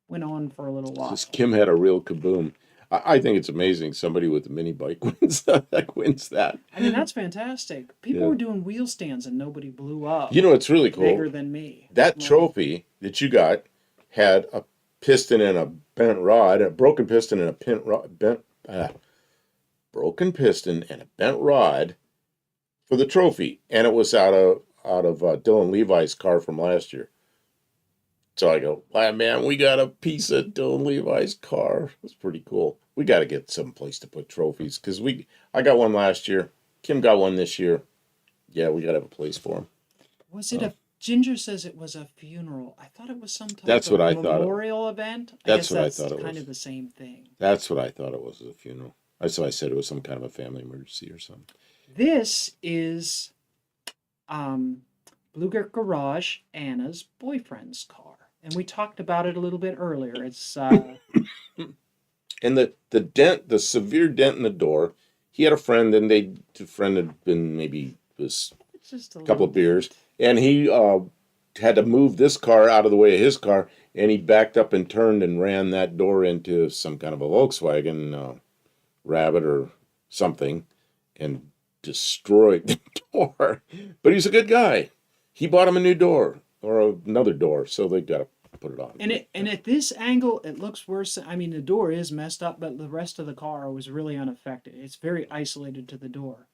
went on for a little while. Says Kim had a real kaboom. I think it's amazing somebody with a mini bike wins that. Wins that. I mean, that's fantastic. People Yeah. were doing wheel stands and nobody blew up You know, it's really bigger cool. than me. That Like, trophy that you got had a piston and a bent rod, a broken piston and a broken piston and a bent rod for the trophy, and it was out of Dylan Levi's car from last year. So I go, wow, man, we got a piece of Dylan Levi's car. It's pretty cool. We got to get some place to put trophies because I got one last year. Kim got one this year. Yeah, we got to have a place for him. was it a Ginger says it was a funeral. I thought it was some type That's of what I thought. memorial event. I That's guess what I that's thought it kind was. of the same thing. That's what I thought it was at a funeral. So I said it was some kind of a family emergency or something. This is Blueger Garage, Anna's boyfriend's car. And we talked about it a little bit earlier. It's And the dent, the severe dent in the door. He had a friend, and the friend had been maybe was it's just a a couple little of beers, dent. and he had to move this car out of the way of his car, and he backed up and turned and ran that door into some kind of a Volkswagen Rabbit or something, and destroyed the door. But he's a good guy. He bought him a new door or another door, so they got to put it on. And at this angle, it looks worse. I mean, the door is messed up, but the rest of the car was really unaffected. It's very isolated to the door.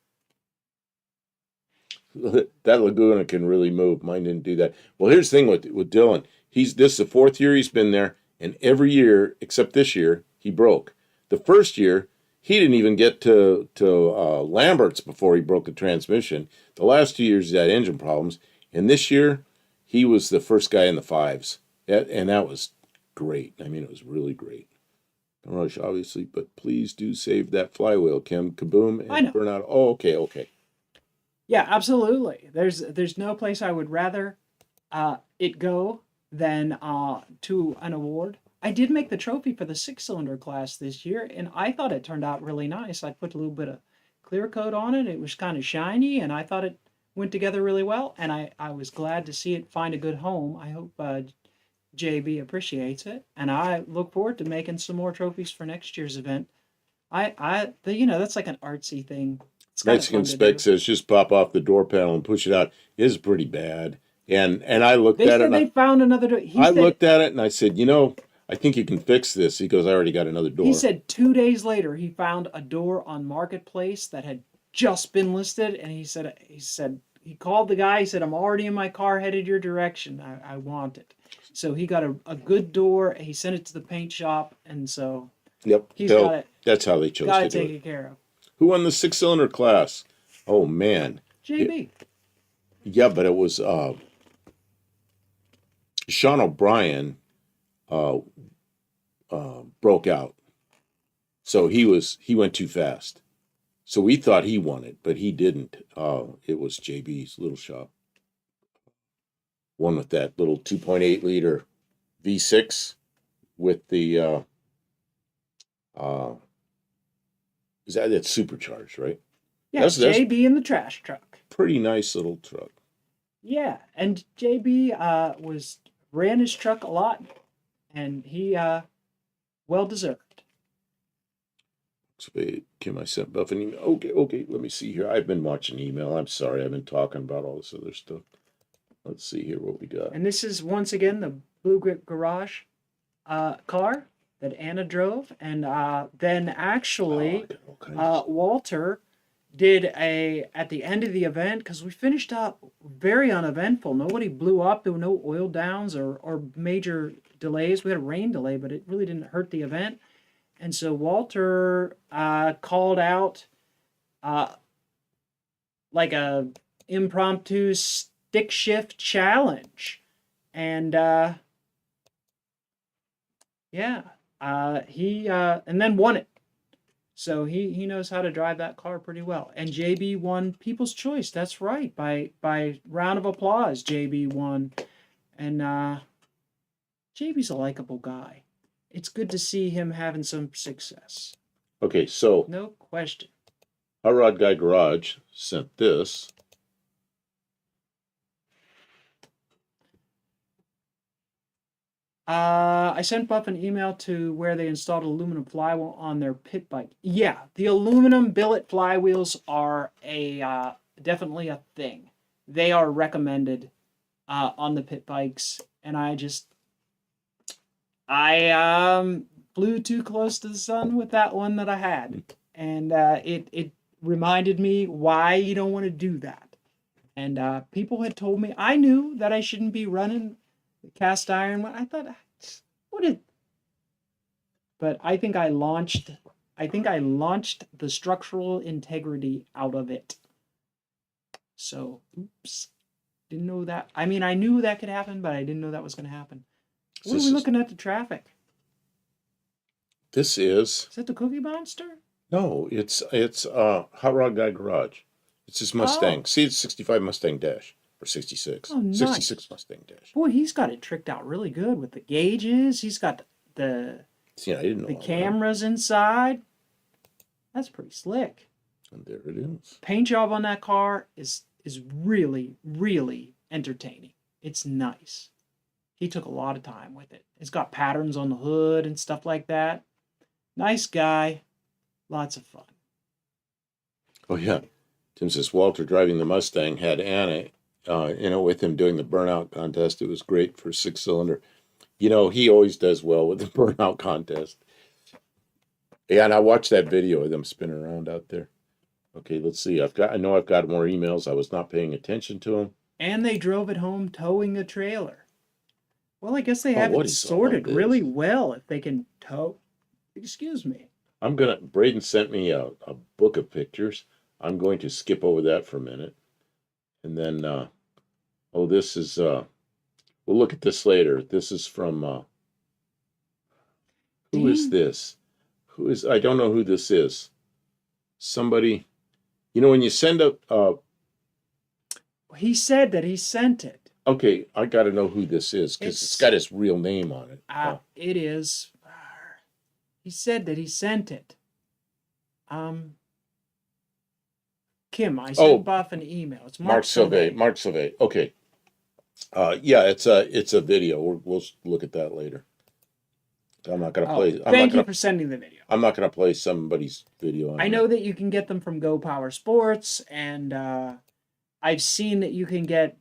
That Laguna can really move. Mine didn't do that. Well, here's the thing with Dylan. This is the fourth year he's been there, and every year except this year he broke. The first year he didn't even get to Lambert's before he broke the transmission. The last 2 years he had engine problems, and this year he was the first guy in the fives, and that was great. I mean, it was really great. Don't rush, obviously, but please do save that flywheel, Kim. Kaboom I and know. burn out. Oh, okay. Yeah, absolutely. There's no place I would rather it go than to an award. I did make the trophy for the 6-cylinder class this year, and I thought it turned out really nice. I put a little bit of clear coat on it. It was kind of shiny, and I thought it went together really well. And I was glad to see it find a good home. I hope JB appreciates it, and I look forward to making some more trophies for next year's event. That's like an artsy thing. It's kind of Mexican fun to spec do. says just pop off the door panel and push it out. It is pretty bad. And I looked They at it said and they found another door. I looked at it and I said, I think you can fix this. He goes, I already got another He door. said 2 days later he found a door on Marketplace that had just been listed, and he called the guy. He said, "I'm already in my car, headed your direction. I want it." So he got a good door. He sent it to the paint shop, and so Yep. he's got it That's how they chose got to it do it. taken care of. Who won the 6-cylinder class? Oh man. JB. Yeah, but it was Sean O'Brien uh, broke out. So he went too fast. So we thought he won it, but he didn't. It was JB's little shop. One with that little 2.8 liter V6 with the it's supercharged, right? Yeah, That's JB in the trash truck. pretty nice little truck. Yeah, and JB ran his truck a lot, and he well deserved. So, Kim, I sent Buff an email. Okay, let me see here. I've been watching email. I'm sorry, I've been talking about all this other stuff. Let's see here what we got. And this is once again the Blue Grip Garage car that Anna drove, and then actually I got all kinds of Walter did at the end of the event, because we finished up very uneventful. Nobody blew up. There were no oil downs or major delays. We had a rain delay, but it really didn't hurt the event. And so Walter called out uh, like a impromptu stick shift challenge, and yeah, he and then won it. So he knows how to drive that car pretty well. And JB won People's Choice. That's right. By round of applause, JB won. And JB's a likable guy. It's good to see him having some success. Okay, so No question. Hot Rod Guy Garage sent this. I sent Buff an email to where they installed aluminum flywheel on their pit bike. Yeah, the aluminum billet flywheels are a definitely a thing. They are recommended on the pit bikes, and I flew too close to the sun with that one that I had, and it reminded me why you don't want to do that. And people had told me I knew that I shouldn't be running the cast iron one. I thought, what is? But I think I launched. I think I launched the structural integrity out of it. So, oops, didn't know that. I mean, I knew that could happen, but I didn't know that was going to happen. What are we looking at the traffic? This is. Is that the Cookie Monster? No, it's Hot Rod Guy Garage. It's his Mustang. Oh. See, it's 65 Mustang Dash or 66. Oh, nice. 66 Mustang Dash. Boy, he's got it tricked out really good with the gauges. He's got the See, I didn't know the all cameras inside. That's pretty slick. that. And there it is. Paint job on that car is really, really entertaining. It's nice. He took a lot of time with it. It's got patterns on the hood and stuff like that. Nice guy. Lots of fun. Oh yeah, Tim says Walter driving the Mustang had Anna, with him doing the burnout contest. It was great for 6-cylinder. You know, he always does well with the burnout contest. Yeah, and I watched that video of them spinning around out there. Okay, let's see. I know I've got more emails. I was not paying attention to them. And they drove it home towing a trailer. Well, I guess they have what it is all sorted this? really well if they can tow. Excuse me. Braden sent me a book of pictures. I'm going to skip over that for a minute. And then, this is, we'll look at this later. This is from, who is this? I don't know who this is. Somebody, when you send He said that he sent it. okay, I got to know who this is because it's got his real name on it. It is. He said that he sent it. Kim, I sent Buff an email. It's Mark Sylvie. Mark Sylvie. Okay. Yeah, it's a video. We'll look at that later. I'm not going to play. Thank you for sending the video. I'm not going to play somebody's video. I know that you can get them from Go Power Sports, and I've seen that you can get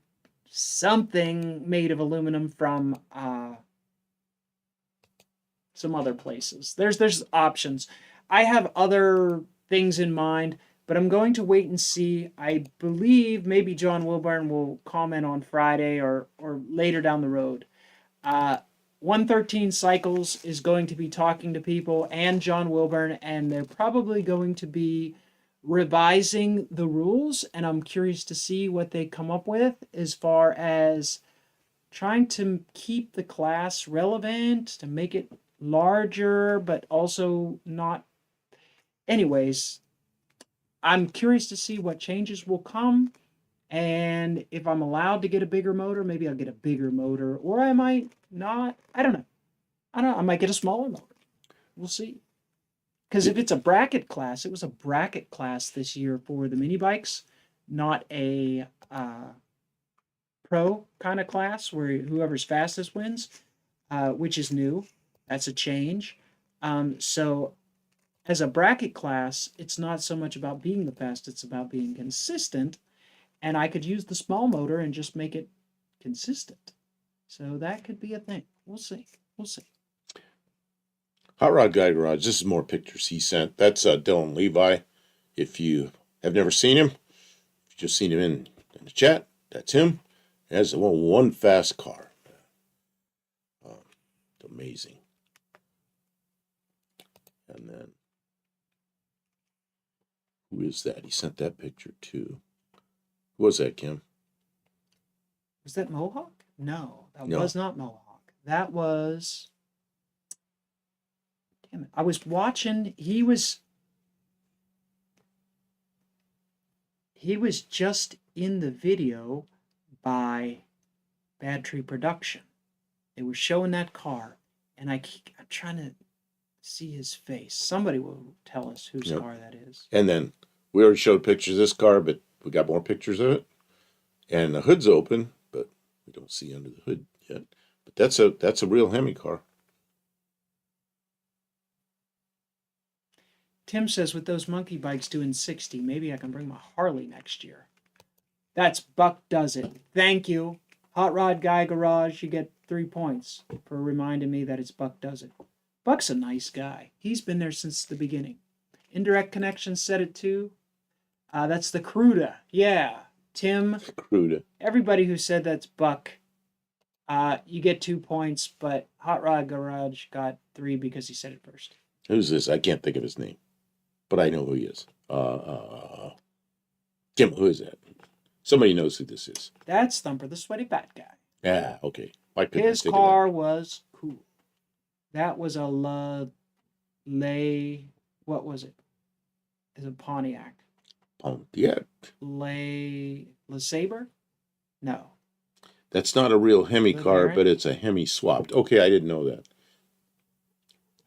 something made of aluminum from some other places. There's options. I have other things in mind, but I'm going to wait and see. I believe maybe John Wilburn will comment on Friday or later down the road. 113 Cycles is going to be talking to people and John Wilburn, and they're probably going to be revising the rules, and I'm curious to see what they come up with as far as trying to keep the class relevant, to make it larger, but also not. Anyways, I'm curious to see what changes will come, and if I'm allowed to get a bigger motor, maybe I'll get a bigger motor, or I might not. I don't know. I might get a smaller motor. We'll see. Because if it's a bracket class, it was a bracket class this year for the mini bikes, not a pro kind of class where whoever's fastest wins, which is new. That's a change. So as a bracket class, it's not so much about being the best, it's about being consistent. And I could use the small motor and just make it consistent. So that could be a thing. We'll see. We'll see. Hot Rod Guy Garage. This is more pictures he sent. That's Dylan Levi. If you have never seen him, you've just seen him in the chat. That's him. He has one fast car. Amazing. And then, who is that? He sent that picture too. Who was that, Kim? Was that Mohawk? No, that No. was not Mohawk. That was. Damn it! I was watching. He was just in the video by Bad Tree Production. They were showing that car, and I'm trying to see his face. Somebody will tell us whose Yep. car that is. And then we already showed pictures of this car, but we got more pictures of it. And the hood's open, but we don't see under the hood yet. But that's a real Hemi car. Tim says, with those monkey bikes doing 60, maybe I can bring my Harley next year. That's Buck Does It. Thank you. Hot Rod Guy Garage, you get 3 points for reminding me that it's Buck Does It. Buck's a nice guy. He's been there since the beginning. Indirect Connection said it too. That's the Cruda. Yeah. Tim. Cruda. Everybody who said that's Buck, you get 2 points, but Hot Rod Garage got 3 because he said it first. Who's this? I can't think of his name, but I know who he is. Kim, who is that? Somebody knows who this is. That's Thumper, the sweaty fat guy. Yeah, okay. His car was cool. That was a what was it? It's a Pontiac. Pontiac. LeSabre? No. That's not a real Hemi car, but it's a Hemi swapped. Okay, I didn't know that.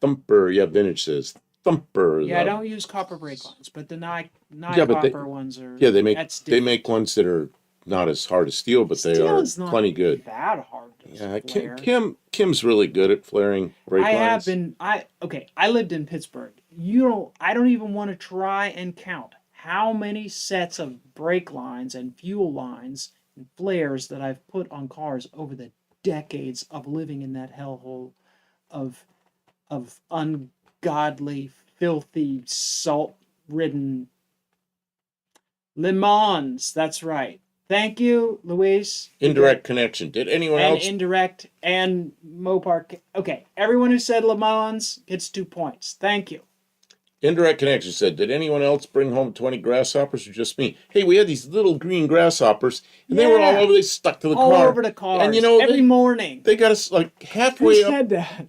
Thumper, yeah, Vintage says Thumper. Yeah, I don't use copper brake lines, but the copper ones are. Yeah, they make ones that are not as hard as steel, but they are plenty good. That hard to flare. Kim's really good at flaring brake lines. I lived in Pittsburgh. I don't even want to try and count how many sets of brake lines and fuel lines and flares that I've put on cars over the decades of living in that hellhole of ungodly, filthy, salt-ridden Le Mans. That's right. Thank you, Luis. Indirect Connection. Did anyone else? And Indirect and Mopar. Okay, everyone who said Le Mans gets 2 points. Thank you. Indirect Connection said, did anyone else bring home 20 grasshoppers or just me? Hey, we had these little green grasshoppers, and they were all over. They stuck to the car. All over the car. And every morning. They got us like halfway up. Who said that?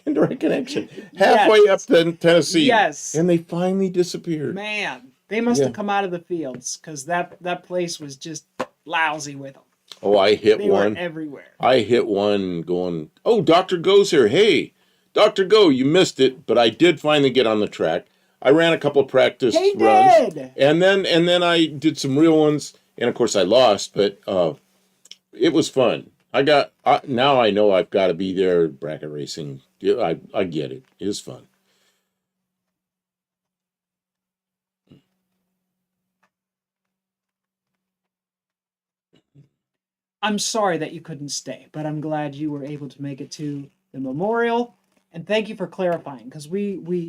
Indirect Connection. Halfway up to Tennessee. Yes. And they finally disappeared. Man, they must have come out of the fields because that place was just lousy with them. Oh, I hit they one. Were everywhere. I hit one going, oh, Dr. Go's here. Hey, Dr. Go, you missed it, but I did finally get on the track. I ran a couple of practice runs. And then I did some real ones, and of course I lost, but it was fun. Now I know I've got to be there bracket racing. I get it. It is fun. I'm sorry that you couldn't stay, but I'm glad you were able to make it to the memorial. And thank you for clarifying, because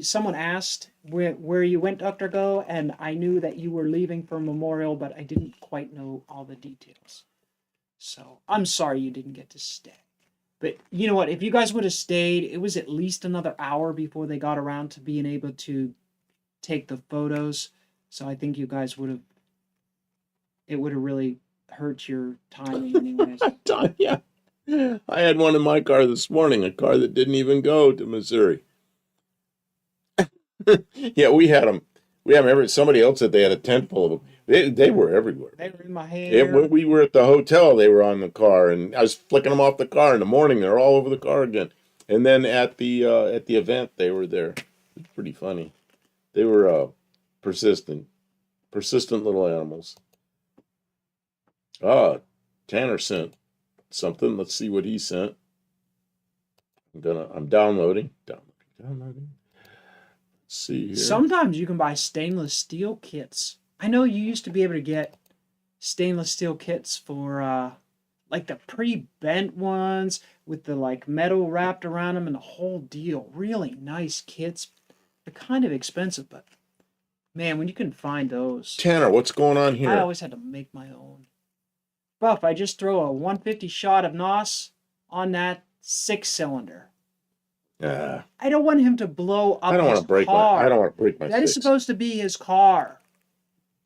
someone asked where you went, Dr. Go, and I knew that you were leaving for memorial, but I didn't quite know all the details. So I'm sorry you didn't get to stay. But you know what? If you guys would have stayed, it was at least another hour before they got around to being able to take the photos. So I think you guys it would have really hurt your timing anyways. Yeah. I had one in my car this morning, a car that didn't even go to Missouri. Yeah, we had them. Somebody else said they had a tent full of them. They were everywhere. They were in my hair. When we were at the hotel, they were on the car, and I was flicking them off the car. In the morning, they're all over the car again. And then at the event, they were there. It's pretty funny. They were persistent little animals. Tanner sent something. Let's see what he sent. I'm downloading. Let's see here. Sometimes you can buy stainless steel kits. I know you used to be able to get stainless steel kits for like the pre-bent ones with the like metal wrapped around them and the whole deal. Really nice kits. They're kind of expensive, but Man, when you can find those, Tanner, what's going on I here? always had to make my own. Buff, I just throw a 150 shot of NOS on that 6-cylinder. Uh, I don't want him to blow I up don't want his to break my. I car. don't want to break my That is six. supposed to be his car.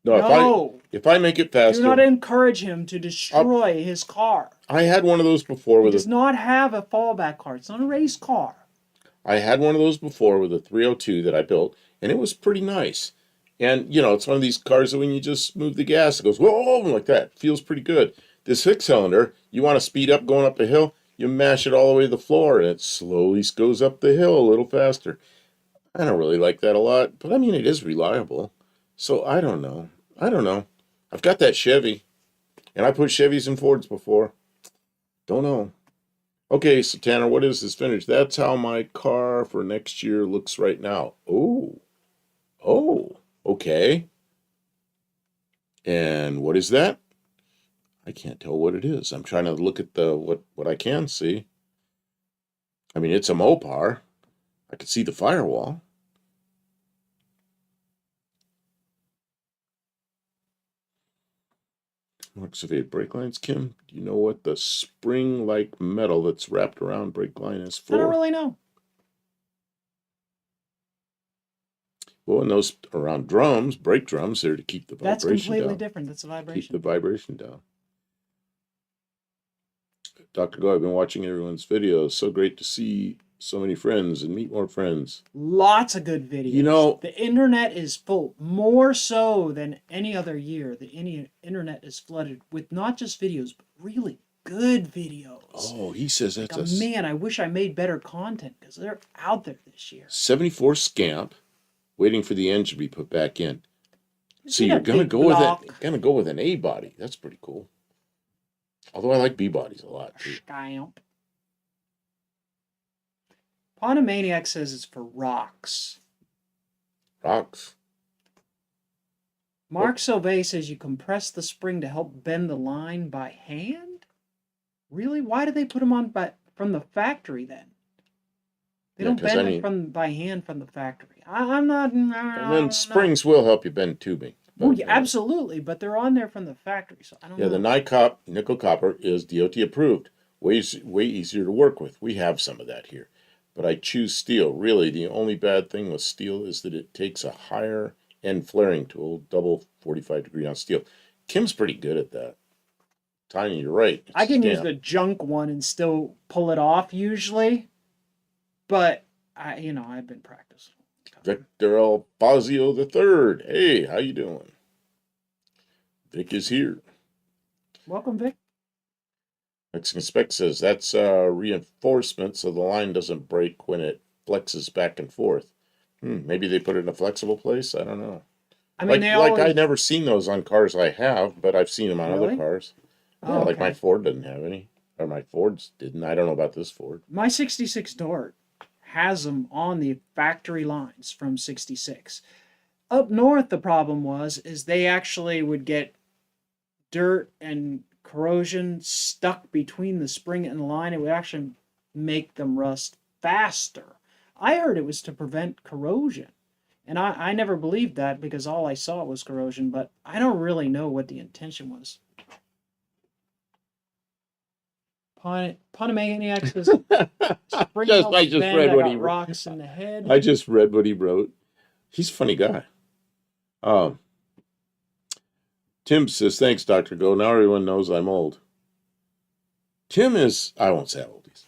No, No. if I make it Do not faster, encourage him to destroy his car. I had one of those before He with does a. not have a fallback car. It's not a race car. I had one of those before with a 302 that I built, and it was pretty nice. And you know, it's one of these cars that when you just move the gas, it goes whoa like that. Feels pretty good. This 6-cylinder, you want to speed up going up a hill, you mash it all the way to the floor, and it slowly goes up the hill a little faster. I don't really like that a lot, but I mean, it is reliable. So I don't know. I don't know. I've got that Chevy, and I put Chevys and Fords before. Don't know. Okay, so Tanner, what is this finish? That's how my car for next year looks right now. Oh, okay. And what is that? I can't tell what it is. I'm trying to look at the what I can see. I mean, it's a Mopar. I can see the firewall. Excavated brake lines, Kim. Do you know what the spring-like metal that's wrapped around brake line is I don't for? really know. Well, and those around drums, brake drums, they're to keep the That's vibration completely down. different. That's a Keep the vibration. vibration down. Dr. Go, I've been watching everyone's videos. So great to see so many friends and meet more friends. Lots of good videos. You know, the internet is full, more so than any other year. The internet is flooded with not just videos, but really good videos. oh, he says that's Like, man, I wish I made better content because they're out there this year. 74 Scamp waiting for the engine to be put back in. So Need you're a gonna big go block. with that. Gonna go with an A body. That's pretty cool. Although I like B bodies a lot too. Scamp. Ponomaniac says it's for rocks. Rocks. Mark Sauvé says you compress the spring to help bend the line by hand? Really? Why do they put them on from the factory then? They Yeah, don't 'cause bend I it mean- by hand from the factory. I'm not. And then springs will help you bend tubing. Oh, yeah, absolutely, but they're on there from the factory, so I don't Yeah, know. the NICOP nickel copper is DOT approved. Way easier to work with. We have some of that here. But I choose steel. Really, the only bad thing with steel is that it takes a higher end flaring tool, double 45-degree on steel. Kim's pretty good at that. Tanya, you're right. It's I can use Scamp. the junk one and still pull it off usually, but I've been practicing. Victor L. Fazio III. Hey, how you doing? Vic is here. Welcome, Vic. Mexican Spec says that's reinforcement so the line doesn't break when it flexes back and forth. Maybe they put it in a flexible place. I don't know. I mean, I've never seen those on cars I have, but I've seen them on other Really? cars. Yeah, Oh, like my okay. Ford doesn't have any, or my Fords didn't. I don't know about this Ford. My 66 Dart has them on the factory lines from 66. Up north, the problem is they actually would get dirt and corrosion stuck between the spring and the line. It would actually make them rust faster. I heard it was to prevent corrosion. And I never believed that because all I saw was corrosion, but I don't really know what the intention was. Ponomaniac says, spring helps I just bend, read I what got he rocks in the head. I just read what he wrote. He's a funny guy. Tim says, thanks, Dr. Go. Now everyone knows I'm old. Tim is, I won't say how old he's.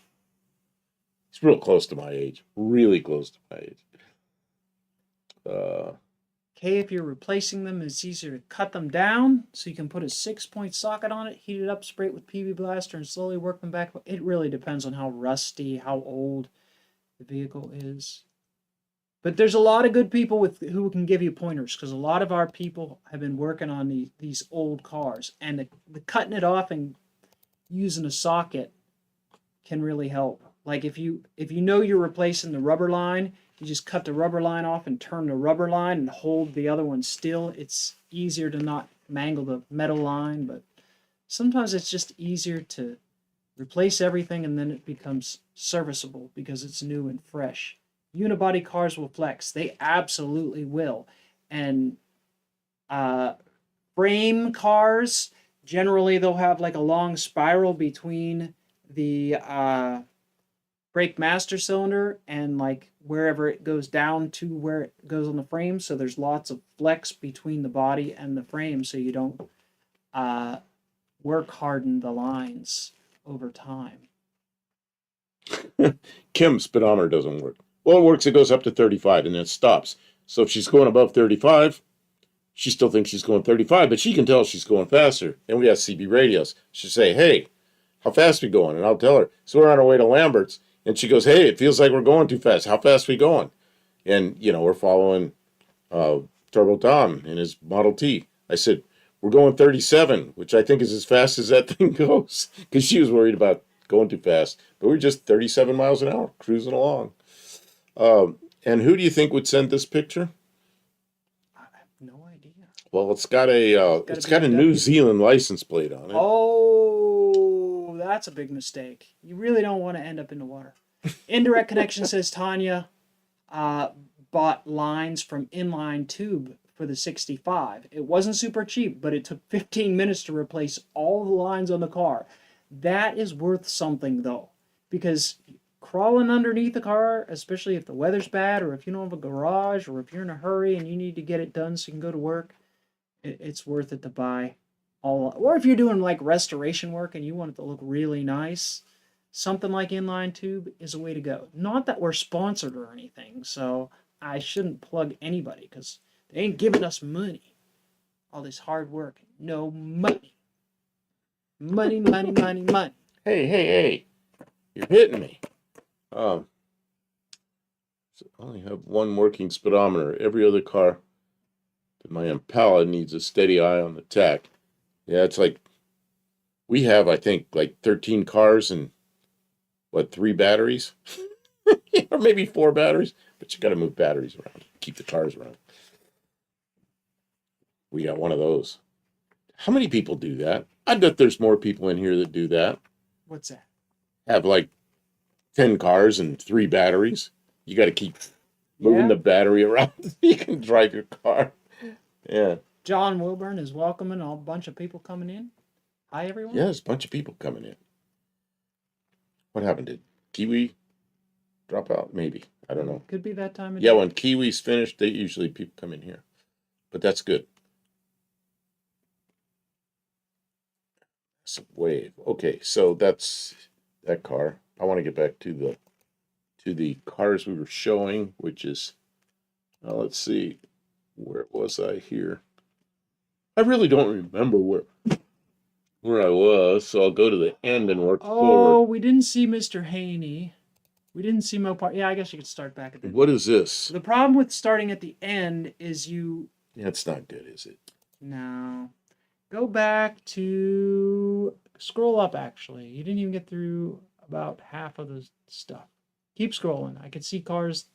He's real close to my age. Really close to my age. Okay, if you're replacing them, it's easier to cut them down so you can put a 6-point socket on it, heat it up, spray it with PB Blaster, and slowly work them back. It really depends on how rusty, how old the vehicle is. But there's a lot of good people who can give you pointers because a lot of our people have been working on these old cars, and the cutting it off and using a socket can really help. Like if you know you're replacing the rubber line, you just cut the rubber line off and turn the rubber line and hold the other one still. It's easier to not mangle the metal line, but sometimes it's just easier to replace everything and then it becomes serviceable because it's new and fresh. Unibody cars will flex. They absolutely will. And frame cars, generally they'll have like a long spiral between the brake master cylinder and like wherever it goes down to where it goes on the frame. So there's lots of flex between the body and the frame, so you don't work harden the lines over time. Kim's speedometer doesn't work. Well, it works. It goes up to 35 and then it stops. So if she's going above 35, she still thinks she's going 35, but she can tell she's going faster. And we have CB radios. She'll say, hey, how fast are we going? And I'll tell her. So we're on our way to Lambert's. And she goes, hey, it feels like we're going too fast. How fast are we going? And, you know, we're following Turbo Tom in his Model T. I said, we're going 37, which I think is as fast as that thing goes. Because she was worried about going too fast. But we're just 37 miles an hour, cruising along. And who do you think would send this picture? I have no idea. Well, it's got a New Zealand license plate on it. Oh, that's a big mistake. You really don't want to end up in the water. Indirect Connection says Tanya bought lines from Inline Tube for the 65. It wasn't super cheap, but it took 15 minutes to replace all the lines on the car. That is worth something, though, because crawling underneath the car, especially if the weather's bad or if you don't have a garage or if you're in a hurry and you need to get it done so you can go to work, it's worth it to buy all. Or if you're doing like restoration work and you want it to look really nice, something like Inline Tube is a way to go. Not that we're sponsored or anything, so I shouldn't plug anybody because they ain't giving us money. All this hard work, no money. Money, money, money, money. Hey. You're hitting me. So I only have one working speedometer. Every other car that my Impala needs a steady eye on the tack. Yeah, it's like we have, I think, like 13 cars and what, 3 batteries? Or maybe 4 batteries, but you got to move batteries around, keep the cars running. We got one of those. How many people do that? I bet there's more people in here that do that. What's that? Have like 10 cars and 3 batteries. You got to keep moving the battery around so you can drive your car. Yeah. John Wilburn is welcoming a bunch of people coming in. Hi, everyone. Yeah, there's a bunch of people coming in. What happened? Did Kiwi drop out? Maybe. I don't know. Could be that time of Yeah, day. when Kiwi's finished, they usually people come in here. But that's good. That's a wave. Okay, so that's that car. I want to get back to the cars we were showing, which is, let's see, where was I here? I really don't remember where I was, so I'll go to the end and work forward. Oh, we didn't see Mr. Haney. We didn't see Mopar. Yeah, I guess you could start back at the What is this? The problem with starting at the end is Yeah, it's not good, is it? No. Go back to... Scroll up, actually. You didn't even get through about half of the stuff. Keep scrolling. I can see cars...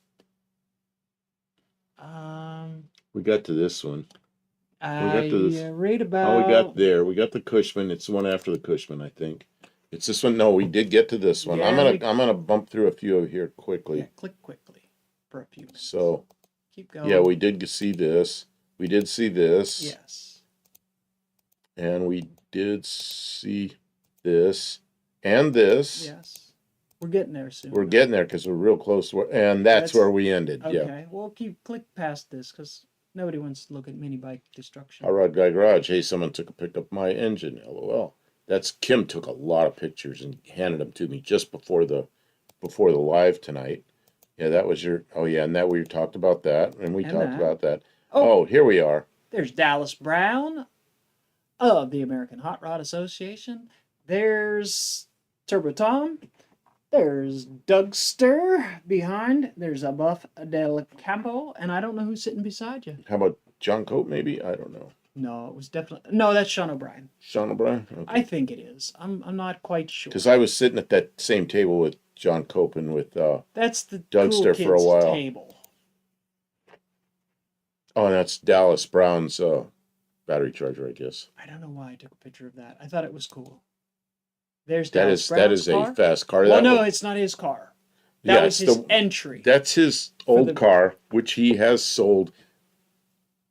We got to this one. We got to this. Right about... Oh, we got there. We got the Cushman. It's the one after the Cushman, I think. It's this one. No, we did get to this one. Yeah, I'm gonna bump through a few here quickly. Yeah, click quickly for a few minutes. So, keep going. Yeah, we did see this. We did see this. Yes. And we did see this and this. Yes. We're getting there soon. We're getting there because we're real close. And that's where we ended. Okay. Yeah. Well, click past this because nobody wants to look at mini bike destruction. Hot Rod Guy Garage. Hey, someone took a pic of my engine. LOL. That's Kim took a lot of pictures and handed them to me just before the live tonight. Yeah, that was your. Oh yeah, and that we talked about that, and we talked about that. Oh, here we are. There's Dallas Brown of the American Hot Rod Association. There's Turbo Tom. There's Dougster behind. There's a Buff del Campo, and I don't know who's sitting beside you. How about John Cope? Maybe, I don't know. No, it was definitely that's Sean O'Brien. Sean O'Brien. Okay. I think it is. I'm not quite sure. Because I was sitting at that same table with John Cope and with that's the Dougster cool for a while. Table. Oh, and that's Dallas Brown's battery charger, I guess. I don't know why I took a picture of that. I thought it was cool. There's that Dallas is Brown's that is car. a fast car. Well, no, it's not his car. That was his entry. That's his old car, which he has sold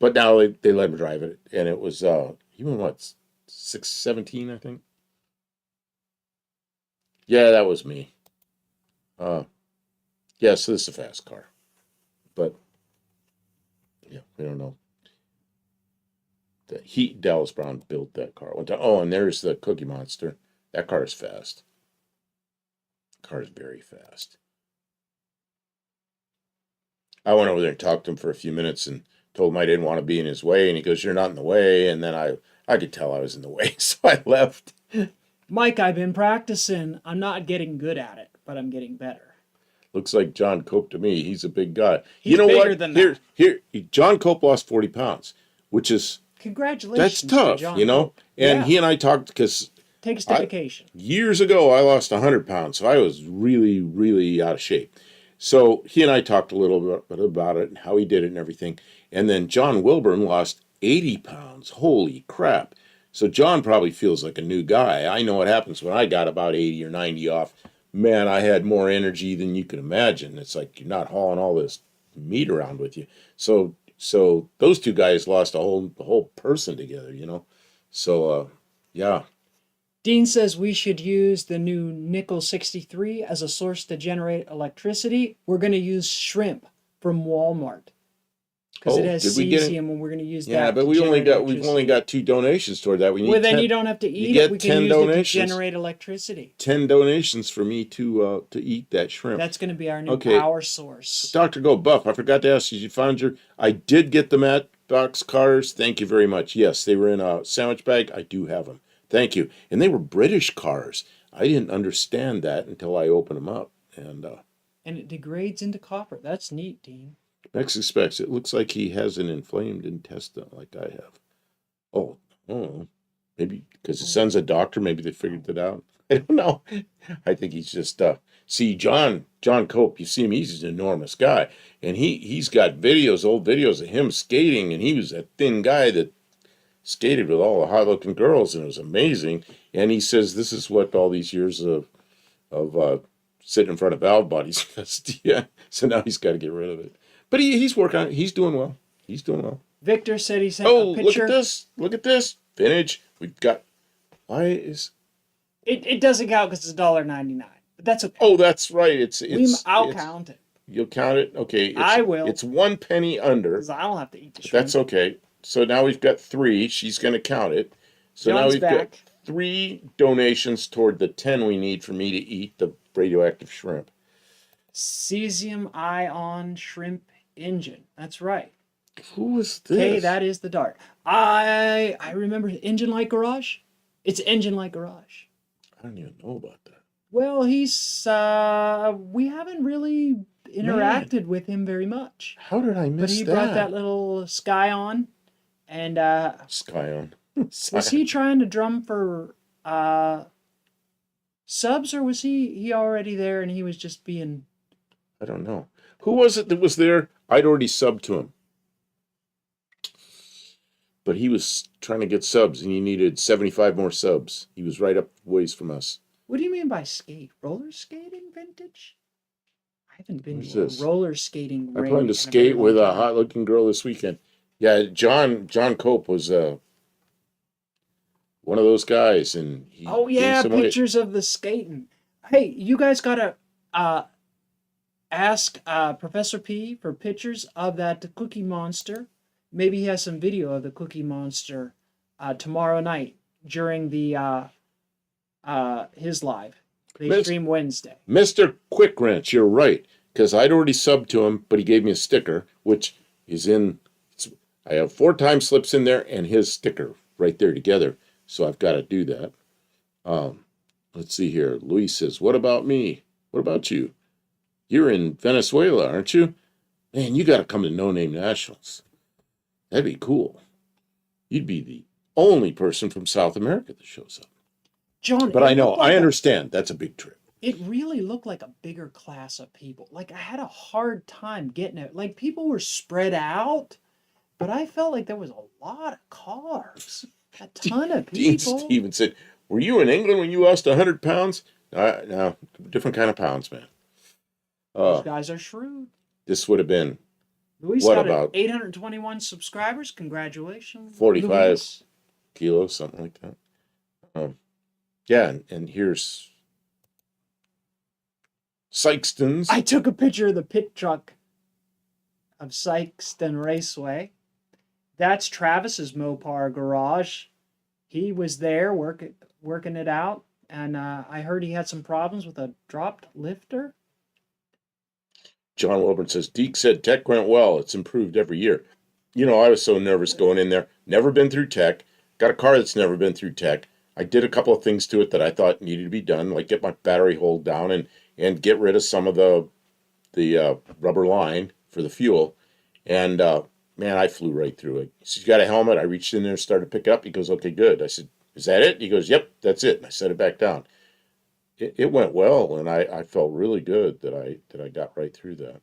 But now they let him drive it, and it was he went what 617, I think. Yeah, that was me. Uh, yeah, so this is a fast car, but yeah, we don't know. Dallas Brown built that car one time. Oh, and there's the Cookie Monster. That car is fast. Car is very fast. I went over there and talked to him for a few minutes and told him I didn't want to be in his way, and he goes, "You're not in the way." And then I could tell I was in the way, so I left. Mike, I've been practicing. I'm not getting good at it, but I'm getting better. Looks like John Cope to me. He's a big guy. He's you know bigger what? than here, that. here, John Cope lost 40 pounds, which is Congratulations. that's tough, to John you know. Pope. And Yeah. he and I talked because Take us to vacation. years ago I lost 100 pounds, so I was really, really out of shape. So he and I talked a little bit about it and how he did it and everything. And then John Wilburn lost 80 pounds. Holy crap. So John probably feels like a new guy. I know what happens when I got about 80 or 90 off. Man, I had more energy than you can imagine. It's like you're not hauling all this meat around with you. So those two guys lost a whole person together, you know. So yeah. Dean says we should use the new nickel 63 as a source to generate electricity. We're going to use shrimp from Walmart because it has did we get it? cesium, and we're going to use Yeah, that. but to we've only generate got 2 donations toward that. We need Well, then 10, you don't have to eat get it. We 10 can use it to donations. generate electricity. 10 donations for me to eat that shrimp. That's going to be our new Okay. power source. Dr. Go Buff, I forgot to ask you, you found your I did get the Matchbox cars. Thank you very much. Yes, they were in a sandwich bag. I do have them. Thank you. And they were British cars. I didn't understand that until I opened them up. And And it degrades into copper. That's neat, Dean. Max expects it looks like he has an inflamed intestine like I have. Oh, maybe because his son's a doctor. Maybe they figured that out. I don't know. I think he's just see John Cope. You see him; he's an enormous guy, and he's got old videos of him skating, and he was a thin guy that skated with all the hot-looking girls, and it was amazing. And he says this is what all these years of sitting in front of valve bodies. Yeah. So now he's got to get rid of it. But he's working on it. He's doing well. He's doing well. Victor said he sent Oh, a picture. look at this. Look at this. Vintage. We've got. Why is. It doesn't count because it's $1.99. But that's okay. Oh, that's right. I'll count it. You'll count it? Okay. I will. It's 1 penny under. Because I don't have to eat the But shrimp. that's okay. So now we've got 3. She's going to count it. So now John's we've back. got 3 donations toward the 10 we need for me to eat the radioactive shrimp. Cesium ion shrimp engine. That's right. Who is this? Okay, that is the dart. I remember Engine Like Garage. It's Engine Like Garage. I don't even know about that. Well, he's we haven't really interacted with him very much. How did I miss that? But he brought that little Scion, and Scion. was he trying to drum for subs, or was he already there and he was just being? I don't know. Who was it that was there? I'd already subbed to him. But he was trying to get subs, and he needed 75 more subs. He was right up ways from us. What do you mean by skate? Roller skating vintage? I haven't been What's to a this? roller skating I ring planned in to a skate very with long a time. hot-looking girl this weekend. Yeah, John Cope was one of those guys, and he Oh gained yeah, some weight. pictures of the skating. Hey, you guys gotta ask Professor P for pictures of that Cookie Monster. Maybe he has some video of the Cookie Monster tomorrow night during the his live. They Miss- stream Wednesday. Mr. Quick Wrench, you're right, because I'd already subbed to him, but he gave me a sticker, which is in. I have 4 time slips in there and his sticker right there together, so I've got to do that. Let's see here. Luis says, "What about me? What about you? You're in Venezuela, aren't you? Man, you got to come to No Name Nationals. That'd be cool. You'd be the only person from South America that shows up." John, But it I know, looked like I understand. That's a big trip. It really looked like a bigger class of people. Like I had a hard time getting it. Like people were spread out, but I felt like there was a lot of cars, a ton of Dean people. Stevens said, "Were you in England when you lost 100 pounds?" No, different kind of pounds, man. Those guys are shrewd. This would have been Luis What got an about 821 subscribers. Congratulations, 45 Luis. kilos, something like that? Yeah, and here's Sykeston's. I took a picture of the pit truck of Sykeston Raceway. That's Travis's Mopar garage. He was there working it out, and I heard he had some problems with a dropped lifter. John Wilburn says, Deke said tech went well. It's improved every year. You know, I was so nervous going in there. Never been through tech. Got a car that's never been through tech. I did a couple of things to it that I thought needed to be done, like get my battery hold down and get rid of some of the rubber line for the fuel. And man, I flew right through it. He said, you got a helmet? I reached in there and started to pick it up. He goes, okay, good. I said, is that it? He goes, yep, that's it. And I set it back down. It went well, and I felt really good that I got right through that.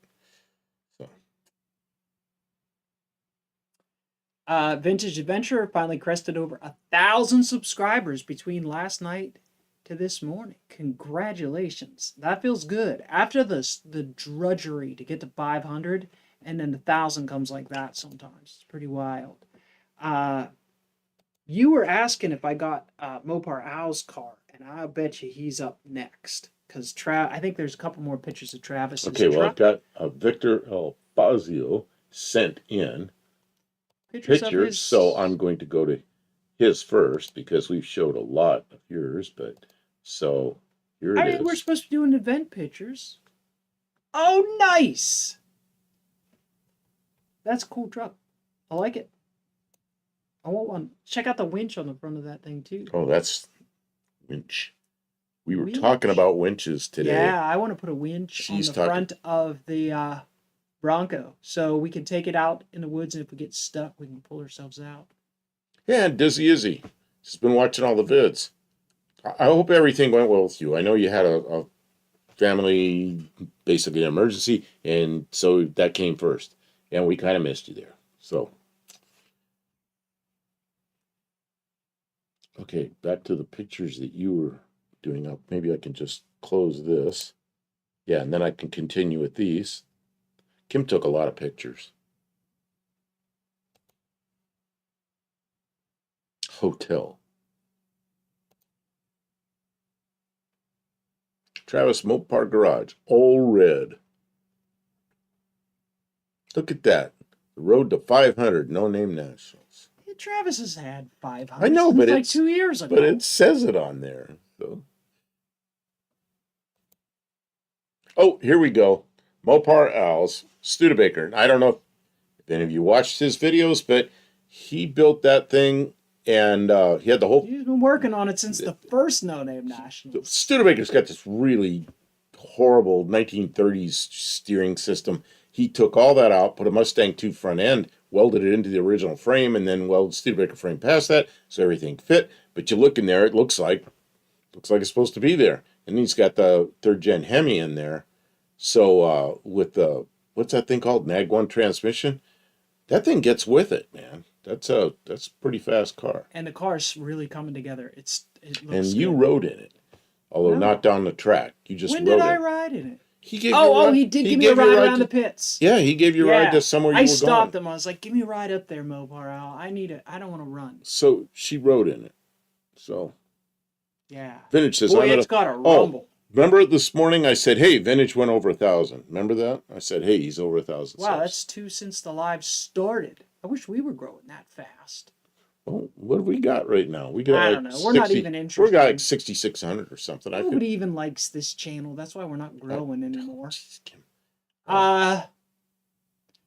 So. Vintage Adventure finally crested over 1,000 subscribers between last night to this morning. Congratulations. That feels good. After the drudgery to get to 500, and then 1,000 comes like that sometimes. It's pretty wild. You were asking if I got Mopar Al's car, and I bet you he's up next. Because I think there's a couple more pictures of Travis's Okay, well, truck. I've got Victor El Fazio sent in pictures, so I'm going to go to his first because we've showed a lot of yours, but so here it is. We're supposed to be doing event pictures. Oh, nice! That's a cool truck. I like it. I want one. Check out the winch on the front of that thing, too. Oh, that's winch. We were talking about winches today. Yeah, I want to put a winch on the front of the Bronco so we can take it out in the woods, and if we get stuck, we can pull ourselves out. Yeah, and Dizzy Izzy. She's been watching all the vids. I hope everything went well with you. I know you had a family, basically an emergency, and so that came first. And we kind of missed you there. So, okay, back to the pictures that you were doing up. Maybe I can just close this. Yeah, and then I can continue with these. Kim took a lot of pictures. Hotel. Travis Mopar Garage, all red. Look at that. The road to 500, no name nationals. Yeah, Travis has had 500. I know, but like it's 2 years ago. But it says it on there. So. Oh, here we go. Mopar Al's Studebaker. I don't know if any of you watched his videos, but he built that thing, and he had the whole. He's been working on it since the first No Name National. Studebaker's got this really horrible 1930s steering system. He took all that out, put a Mustang 2 front end, welded it into the original frame, and then welded Studebaker frame past that, so everything fit. But you look in there, it looks like it's supposed to be there. And he's got the third gen Hemi in there. So with the what's that thing called? Nag 1 transmission. That thing gets with it, man. That's a pretty fast car. And the car's really coming together. It looks and you good. rode in it, although not down the track. You just when rode did I it. ride in it? He gave he did give me a ride around the pits. Yeah, he gave you a ride to somewhere you were going. I stopped him. I was like, "Give me a ride up there, Mopar Al. I need it. I don't want to run." So she rode in it. So yeah, Vintage says, "Boy, it's got a rumble." Remember this morning I said, "Hey, Vintage went over 1,000." Remember that? I said, "Hey, he's over 1,000." Wow, that's 2 since the live started. I wish we were growing that fast. Well, what have we got right now? We got I don't know. We're not even interested. We got like 6,600 or something. Nobody even likes this channel. That's why we're not growing anymore.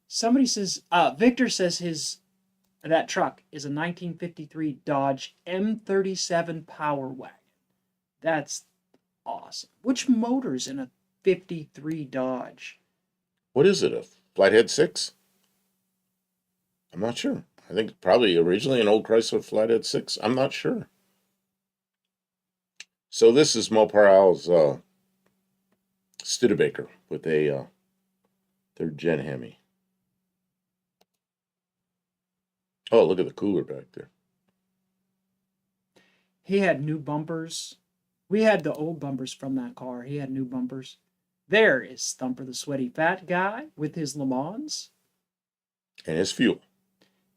Somebody says, Victor says that truck is a 1953 Dodge M37 Power Wagon. That's awesome. Which motor's in a 53 Dodge? What is it? A Flathead 6? I'm not sure. I think probably originally an old Chrysler Flathead 6. I'm not sure. So this is Mopar Al's Studebaker with a third gen Hemi. Oh, look at the cooler back there. He had new bumpers. We had the old bumpers from that car. He had new bumpers. There is Thumper the Sweaty Fat Guy with his Le Mans. And his fuel.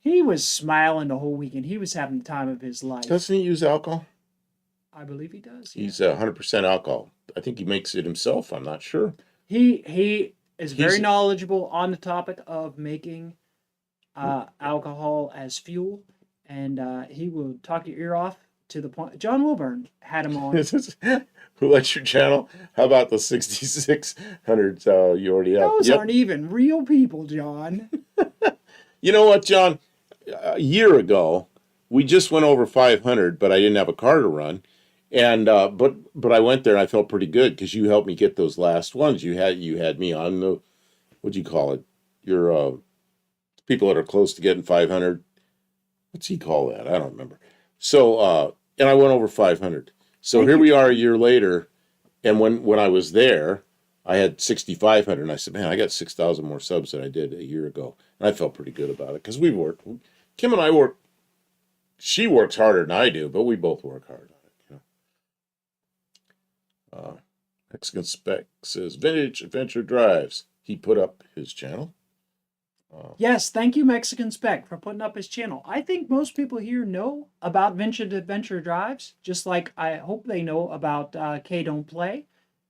He was smiling the whole weekend. He was having the time of his life. Doesn't he use alcohol? I believe he does. He's Yeah. 100% alcohol. I think he makes it himself. I'm not sure. He is very He's knowledgeable on the topic of making alcohol as fuel, and he will talk your ear off to the point. John Wilburn had him on. Who likes your channel? How about the 6600s you already have? Those Yep. aren't even real people, John. You know what, John? A year ago, we just went over 500, but I didn't have a car to run. And but I went there and I felt pretty good because you helped me get those last ones. You had me on the, what'd you call it? Your people that are close to getting 500. What's he call that? I don't remember. So and I went over 500. So Thank here you, we are John. a year later, and when I was there, I had 6,500, and I said, man, I got 6,000 more subs than I did a year ago, and I felt pretty good about it because we worked. Kim and I work. She works harder than I do, but we both work hard on it. Mexican Spec says Vintage Adventure Drives. He put up his channel. Yes, thank you, Mexican Spec, for putting up his channel. I think most people here know about Vintage Adventure Drives, just like I hope they know about K Don't Play,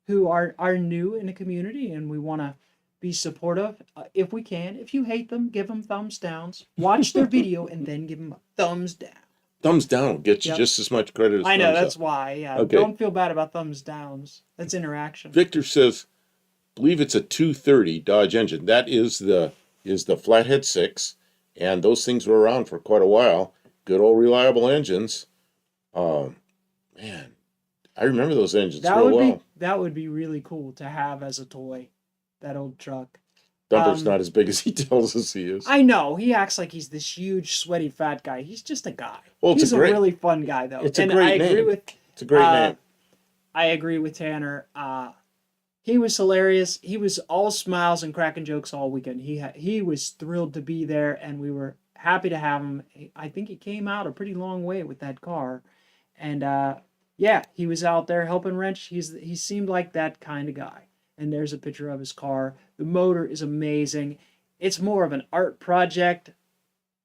who are new in the community, and we want to be supportive if we can. If you hate them, give them thumbs downs. Watch their video and then give them a thumbs down. Thumbs down will get you Yep. just as much credit as I know, thumbs that's up. why. Yeah, Okay. don't feel bad about thumbs downs. That's interaction. Victor says, believe it's a 230 Dodge engine. That is the Flathead 6, and those things were around for quite a while. Good old reliable engines. Man, I remember those engines real well. That would be really cool to have as a toy. That old truck. Dumper's not as big as he tells us he is. I know he acts like he's this huge, sweaty, fat guy. He's just a guy. Well, it's he's a great- really fun guy, though. It's a and great I agree name. with. It's a great name. I agree with Tanner. He was hilarious. He was all smiles and cracking jokes all weekend. He was thrilled to be there, and we were happy to have him. I think he came out a pretty long way with that car, and yeah, he was out there helping wrench. He seemed like that kind of guy. And there's a picture of his car. The motor is amazing. It's more of an art project,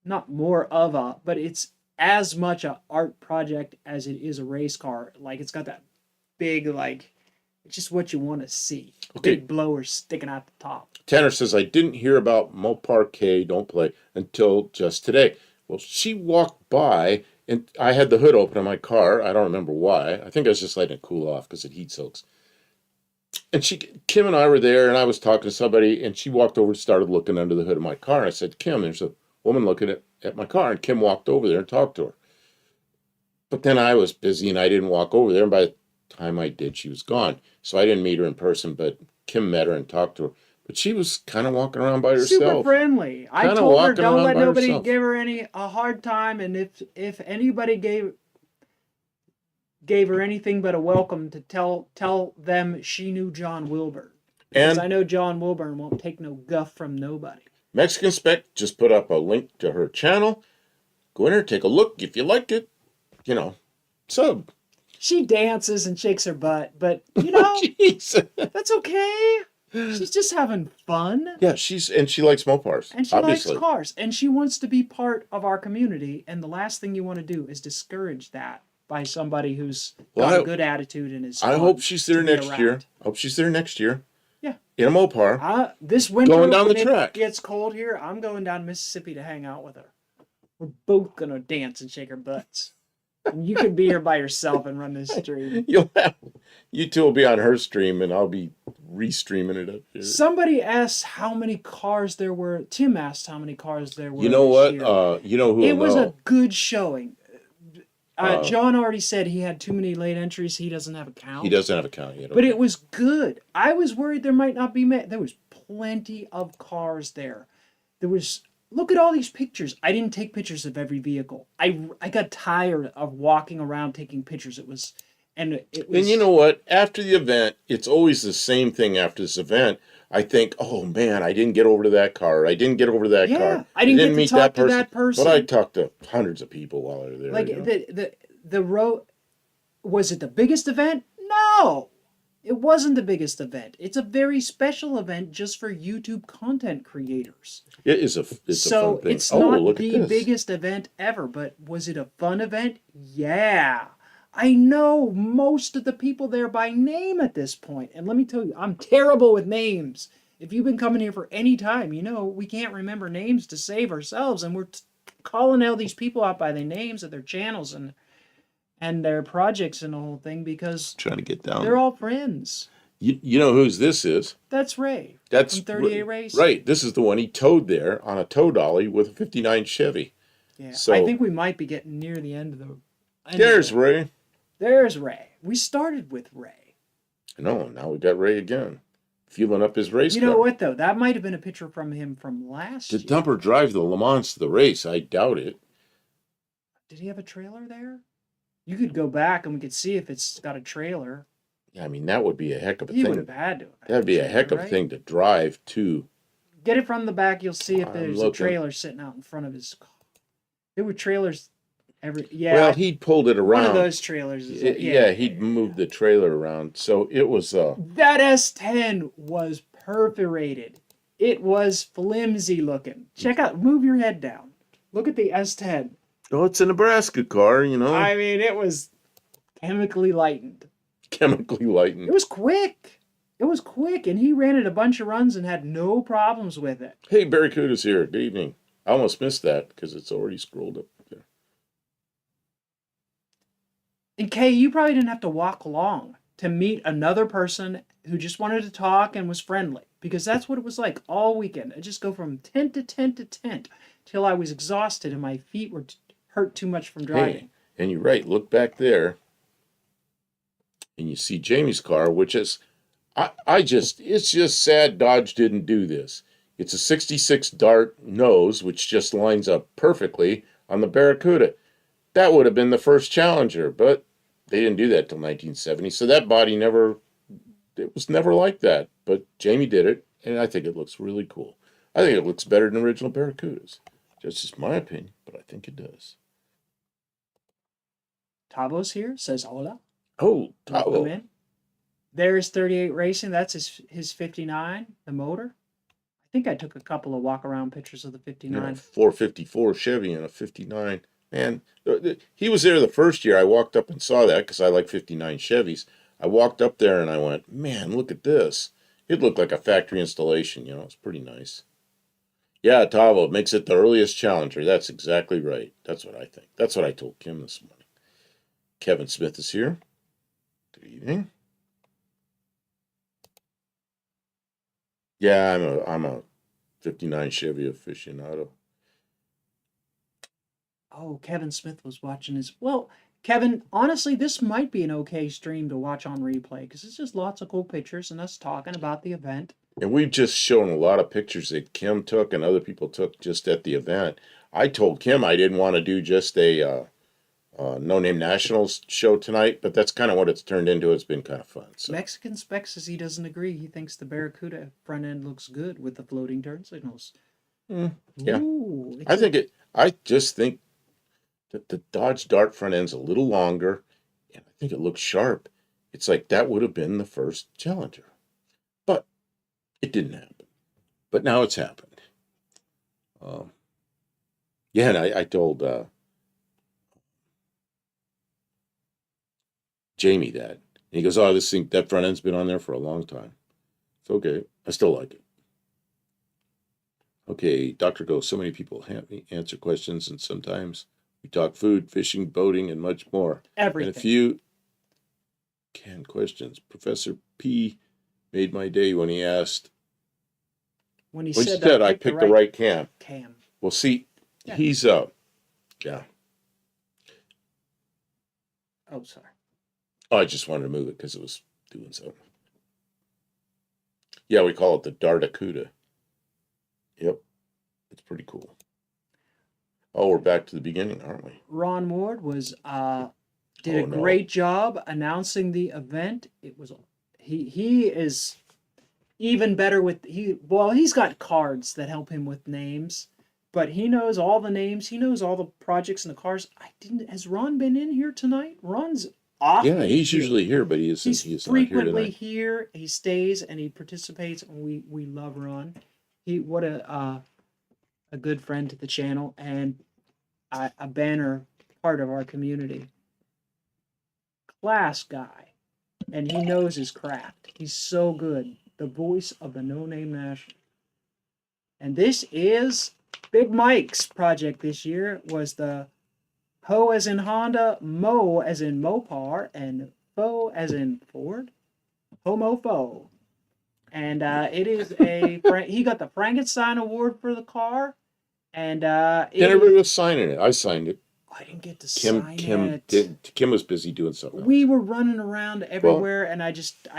not more of a, but it's as much an art project as it is a race car. Like it's got that big, like, it's just what you want to see. Okay. Big blower sticking out the top. Tanner says, I didn't hear about Mopar K Don't Play until just today. Well, she walked by, and I had the hood open on my car. I don't remember why. I think I was just letting it cool off because it heat soaks. And Kim and I were there, and I was talking to somebody, and she walked over and started looking under the hood of my car. And I said, Kim, there's a woman looking at my car. And Kim walked over there and talked to her. But then I was busy, and I didn't walk over there. And by the time I did, she was gone. So I didn't meet her in person, but Kim met her and talked to her. But she was kind of walking around by herself. Super friendly. I Kinda told her, walking don't around let by nobody herself. give her a hard time. And if anybody gave her anything but a welcome, to tell them she knew John Wilburn. Because And I know John Wilburn won't take no guff from nobody. Mexican Spec just put up a link to her channel. Go in there, take a look. If you liked it, sub. She dances and shakes her butt, but you know, Jeez. that's okay. She's just having fun. Yeah, she likes Mopars. And she obviously. likes cars. And she wants to be part of our community. And the last thing you want to do is discourage that by somebody who's got a good attitude and is I fun hope she's there to be next year. around. Hope she's there next year. Yeah. In a Mopar. This winter, Going down when the track. it gets cold here, I'm going down to Mississippi to hang out with her. We're both going to dance and shake our butts. And you could be here by yourself and run this stream. You two will be on her stream, and I'll be restreaming it up here. Somebody asked how many cars there were. Tim asked how many cars there were. You know this what? year. You know who It will was know. a good showing. John already said he had too many late entries. He doesn't have a count. He doesn't have a count yet. But it was good. I was worried there might not be there was plenty of cars there. Look at all these pictures. I didn't take pictures of every vehicle. I got tired of walking around taking pictures. And you know what? After the event, it's always the same thing after this event. I think, oh man, I didn't get over to that car. I didn't get over to that car. I didn't get to talk to that person. But I talked to hundreds of people while I was there. Like the road, was it the biggest event? No. It wasn't the biggest event. It's a very special event just for YouTube content creators. It's a fun So thing. it's Oh, not look at the this. biggest event ever, but was it a fun event? Yeah. I know most of the people there by name at this point. And let me tell you, I'm terrible with names. If you've been coming here for any time, you know we can't remember names to save ourselves, and we're calling all these people out by their names of their channels and their projects and the whole thing because Trying to get down. they're all friends. You know whose this is? That's Ray. That's from 38 Race. Right. This is the one he towed there on a tow dolly with a '59 Chevy. Yeah. So I think we might be getting near the end of the. There's Ray. There's Ray. We started with Ray. I know. Now we got Ray again, fueling up his race You car. know what though? That might have been a picture from him from last year. Did Dumper drive the Le Mans to the race? I doubt it. Did he have a trailer there? You could go back and we could see if it's got a trailer. Yeah, I mean that would be a heck of a He thing. would have had to. That'd be a heck of a thing to drive to. Get it from the back. You'll see if there's a looking. trailer sitting out in front of his car. There were trailers yeah. Well, he'd pulled it around. One of those trailers. He'd moved the trailer around, so it was. That S10 was perforated. It was flimsy looking. Check out. Move your head down. Look at the S10. Oh, it's a Nebraska car, you know. I mean, it was chemically lightened. Chemically lightened. It was quick. It was quick, and he ran it a bunch of runs and had no problems with it. Hey, Barracuda's here. Good evening. I almost missed that because it's already scrolled up there. And Kay, you probably didn't have to walk long to meet another person who just wanted to talk and was friendly, because that's what it was like all weekend. I just go from tent to tent to tent till I was exhausted and my feet were hurt too much from driving. Hey, and you're right. Look back there, and you see Jamie's car, which is, it's just sad Dodge didn't do this. It's a 66 Dart nose, which just lines up perfectly on the Barracuda. That would have been the first Challenger, but they didn't do that till 1970. So that body it was never like that. But Jamie did it, and I think it looks really cool. I think it looks better than original Barracudas. Just my opinion, but I think it does. Tavo's here, says hola. Oh, Welcome Tavo. in. There's 38 Racing. That's his 59, the motor. I think I took a couple of walk-around pictures of the 59. 454 Chevy and a 59. Man, he was there the first year. I walked up and saw that because I like 59 Chevys. I walked up there and I went, man, look at this. It looked like a factory installation, you know. It's pretty nice. Yeah, Tavo makes it the earliest Challenger. That's exactly right. That's what I think. That's what I told Kim this morning. Kevin Smith is here. Good evening. Yeah, I'm a 59 Chevy aficionado. Oh, Kevin Smith was watching his. Well, Kevin, honestly, this might be an okay stream to watch on replay because it's just lots of cool pictures and us talking about the event. And we've just shown a lot of pictures that Kim took and other people took just at the event. I told Kim I didn't want to do just a No Name Nationals show tonight, but that's kind of what it's turned into. It's been kind of fun. So. Mexican Spec says he doesn't agree. He thinks the Barracuda front end looks good with the floating turn signals. Yeah. Ooh, I just think that the Dodge Dart front end's a little longer, and I think it looks sharp. It's like that would have been the first Challenger. But it didn't happen. But now it's happened. Yeah, and I told Jamie that. And he goes, oh, that front end's been on there for a long time. It's okay. I still like it. Okay, Dr. Go, so many people have me answer questions, and sometimes we talk food, fishing, boating, and much more. everything. And a few canned questions. Professor P made my day when he asked, When he well, he said said I picked the right cam. Well, see, Yeah. he's, yeah. Oh, sorry. Oh, I just wanted to move it because it was doing something. Yeah, we call it the Dartacuda. Yep. It's pretty cool. Oh, we're back to the beginning, aren't we? Ron Ward was did a great job announcing the event. It was he is even better with he's got cards that help him with names, but he knows all the names. He knows all the projects and the cars. Has Ron been in here tonight? Ron's often Yeah, he's here. usually here, but He's he's not here frequently tonight. here. He stays and he participates, and we love Ron. He what a good friend to the channel and a banner part of our community. Class guy, and he knows his craft. He's so good. The voice of the No Name National. And this is Big Mike's project this year was the Ho as in Honda, Mo as in Mopar, and Fo as in Ford. Homo Fo. And it is he got the Frankenstein Award for the car. And Everybody was signing it. I signed it. I didn't get to Kim sign Kim it. did. Kim was busy doing something We else. were running around everywhere, and I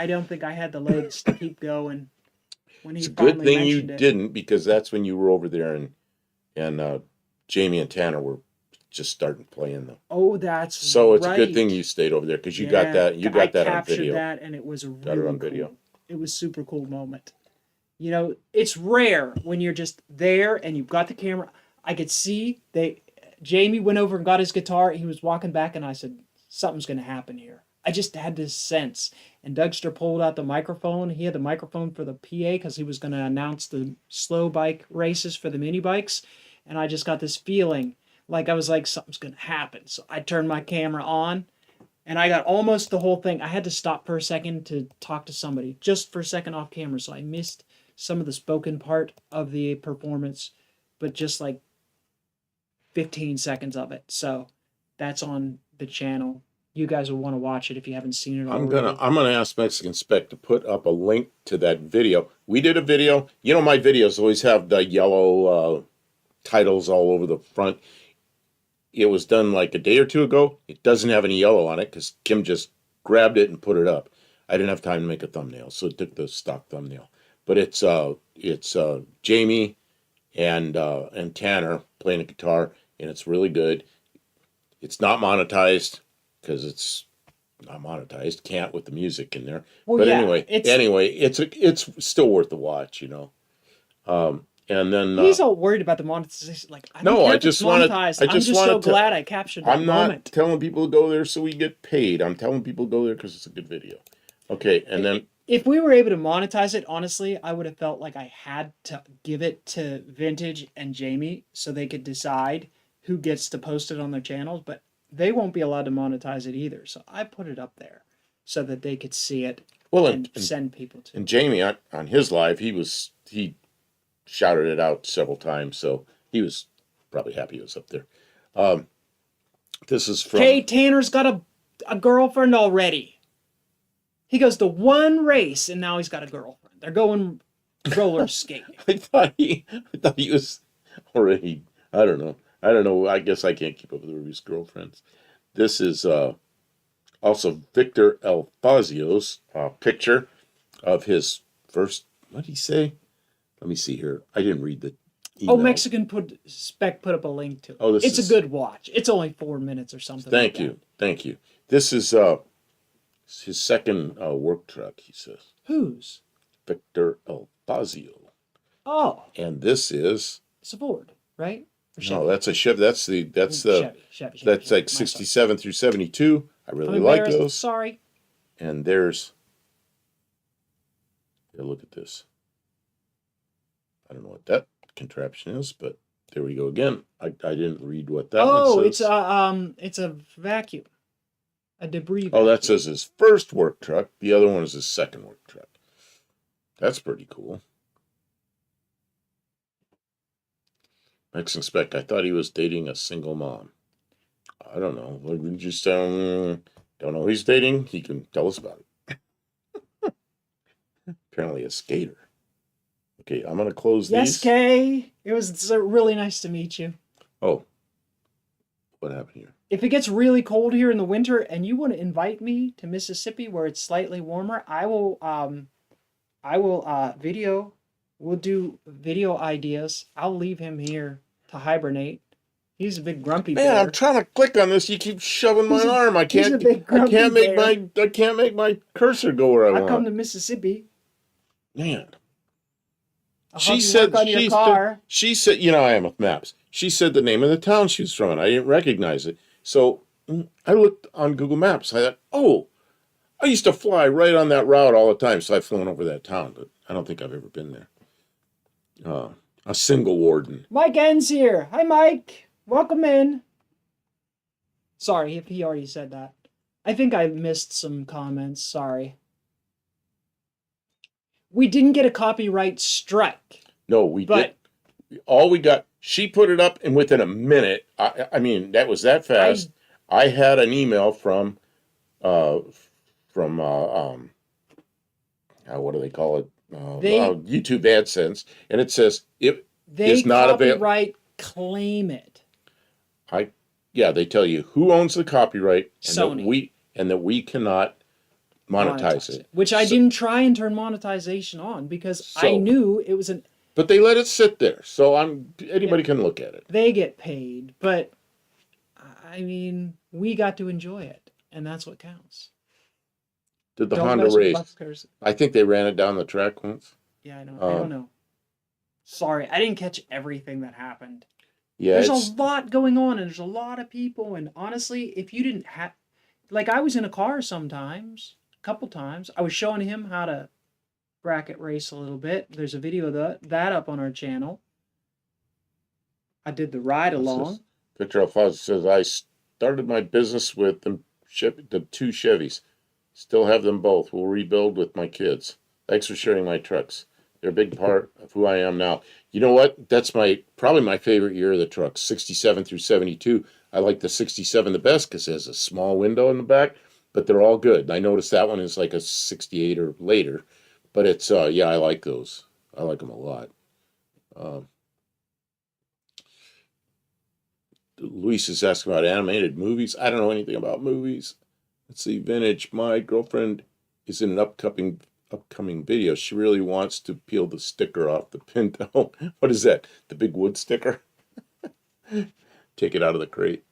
don't think I had the legs to keep going when he It's a good finally thing you mentioned it. didn't, because that's when you were over there and Jamie and Tanner were just starting playing them. Oh, that's So it's right. a good thing you stayed over there, because you got that. You I got that on captured video. that, and it was a Got it really on video. cool. It was super cool moment. You know, it's rare when you're just there and you've got the camera. I could see Jamie went over and got his guitar. He was walking back, and I said, something's going to happen here. I just had this sense. And Dougster pulled out the microphone. He had the microphone for the PA because he was going to announce the slow bike races for the mini bikes. And I just got this feeling like I was like, something's going to happen. So I turned my camera on, and I got almost the whole thing. I had to stop for a second to talk to somebody, just for a second off camera. So I missed some of the spoken part of the performance, but just like 15 seconds of it. So that's on the channel. You guys will want to watch it if you haven't seen it already. I'm gonna ask Mexican Spec to put up a link to that video. We did a video. You know, my videos always have the yellow titles all over the front. It was done like a day or two ago. It doesn't have any yellow on it because Kim just grabbed it and put it up. I didn't have time to make a thumbnail, so it took the stock thumbnail. But it's Jamie and Tanner playing a guitar, and it's really good. It's not monetized because it's not monetized. Can't with the music in there. Well, But yeah, anyway, it's still worth the watch, you know. And then he's all worried about the monetization. Like, I don't no, care I if just it's wanted. monetized. I I'm just just so wanted to. glad I captured that I'm not moment. telling people to go there so we get paid. I'm telling people to go there because it's a good video. Okay, and then If we were able to monetize it, honestly, I would have felt like I had to give it to Vintage and Jamie so they could decide who gets to post it on their channels, but they won't be allowed to monetize it either. So I put it up there so that they could see it and send people to. And Jamie on his live, he shouted it out several times, so he was probably happy it was up there. This is from Kay Tanner's got a girlfriend already. He goes to one race and now he's got a girlfriend. They're going roller skating. I thought he was already. I don't know. I guess I can't keep up with Ruby's girlfriends. This is also Victor Elfazio's picture of his first. What did he say? Let me see here. I didn't read the email. Oh, Mexican Spec put up a link to it. Oh, it's a good watch. It's only 4 minutes or something. Thank you. This is his second work truck, he says. Whose? Victor Elfazio. Oh. And this is. It's a Ford, right? No, that's a Chevy. That's Chevy. That's like 67 through 72. I really like those. Sorry. And there's. Yeah, look at this. I don't know what that contraption is, but there we go again. I didn't read what that one says. It's a vacuum. A debris vacuum. Oh, that says his first work truck. The other one is his second work truck. That's pretty cool. Mexican Spec, I thought he was dating a single mom. I don't know. We just don't know who he's dating. He can tell us about it. Apparently a skater. Okay, I'm going to close these. Yes, Kay. It was really nice to meet you. Oh, what happened here? If it gets really cold here in the winter and you want to invite me to Mississippi where it's slightly warmer, I will video. We'll do video ideas. I'll leave him here to hibernate. He's a big grumpy bear. Man, I'm trying to click on this. You keep shoving my arm. I can't make my cursor go where I want. I come to Mississippi. Man. She said, you know, I am with maps. She said the name of the town she was from, and I didn't recognize it. So I looked on Google Maps. I thought, oh, I used to fly right on that route all the time, so I've flown over that town, but I don't think I've ever been there. Uh, a single warden. Mike N's here. Hi, Mike. Welcome in. Sorry if he already said that. I think I missed some comments. Sorry. We didn't get a copyright strike. No, we but did. All we got, she put it up, and within a minute, I mean, that was that fast. I had an email from what do they call it? YouTube AdSense, and it says it is not available. Copyright claim it. They tell you who owns the copyright, and Sony. that we cannot monetize it. Which I didn't try and turn monetization on because I knew it was an. But they let it sit there, so anybody can look at it. They get paid, but I mean, we got to enjoy it, and that's what counts. Did the Honda race? I think they ran it down the track once. Yeah, I know. I don't know. Sorry, I didn't catch everything that happened. Yeah, there's a lot going on, and there's a lot of people, and honestly, if you didn't have, like, I was in a car sometimes, a couple times. I was showing him how to bracket race a little bit. There's a video of that up on our channel. I did the ride along. Picture of Fuzz says, I started my business with the two Chevys. Still have them both. We'll rebuild with my kids. Thanks for sharing my trucks. They're a big part of who I am now. You know what? That's probably my favorite year of the trucks, 67 through 72. I like the 67 the best because it has a small window in the back, but they're all good. I noticed that one is like a 68 or later. But it's, I like those. I like them a lot. Luis is asking about animated movies. I don't know anything about movies. Let's see, vintage. My girlfriend is in an upcoming video. She really wants to peel the sticker off the Pinto. What is that? The big wood sticker? Take it out of the crate.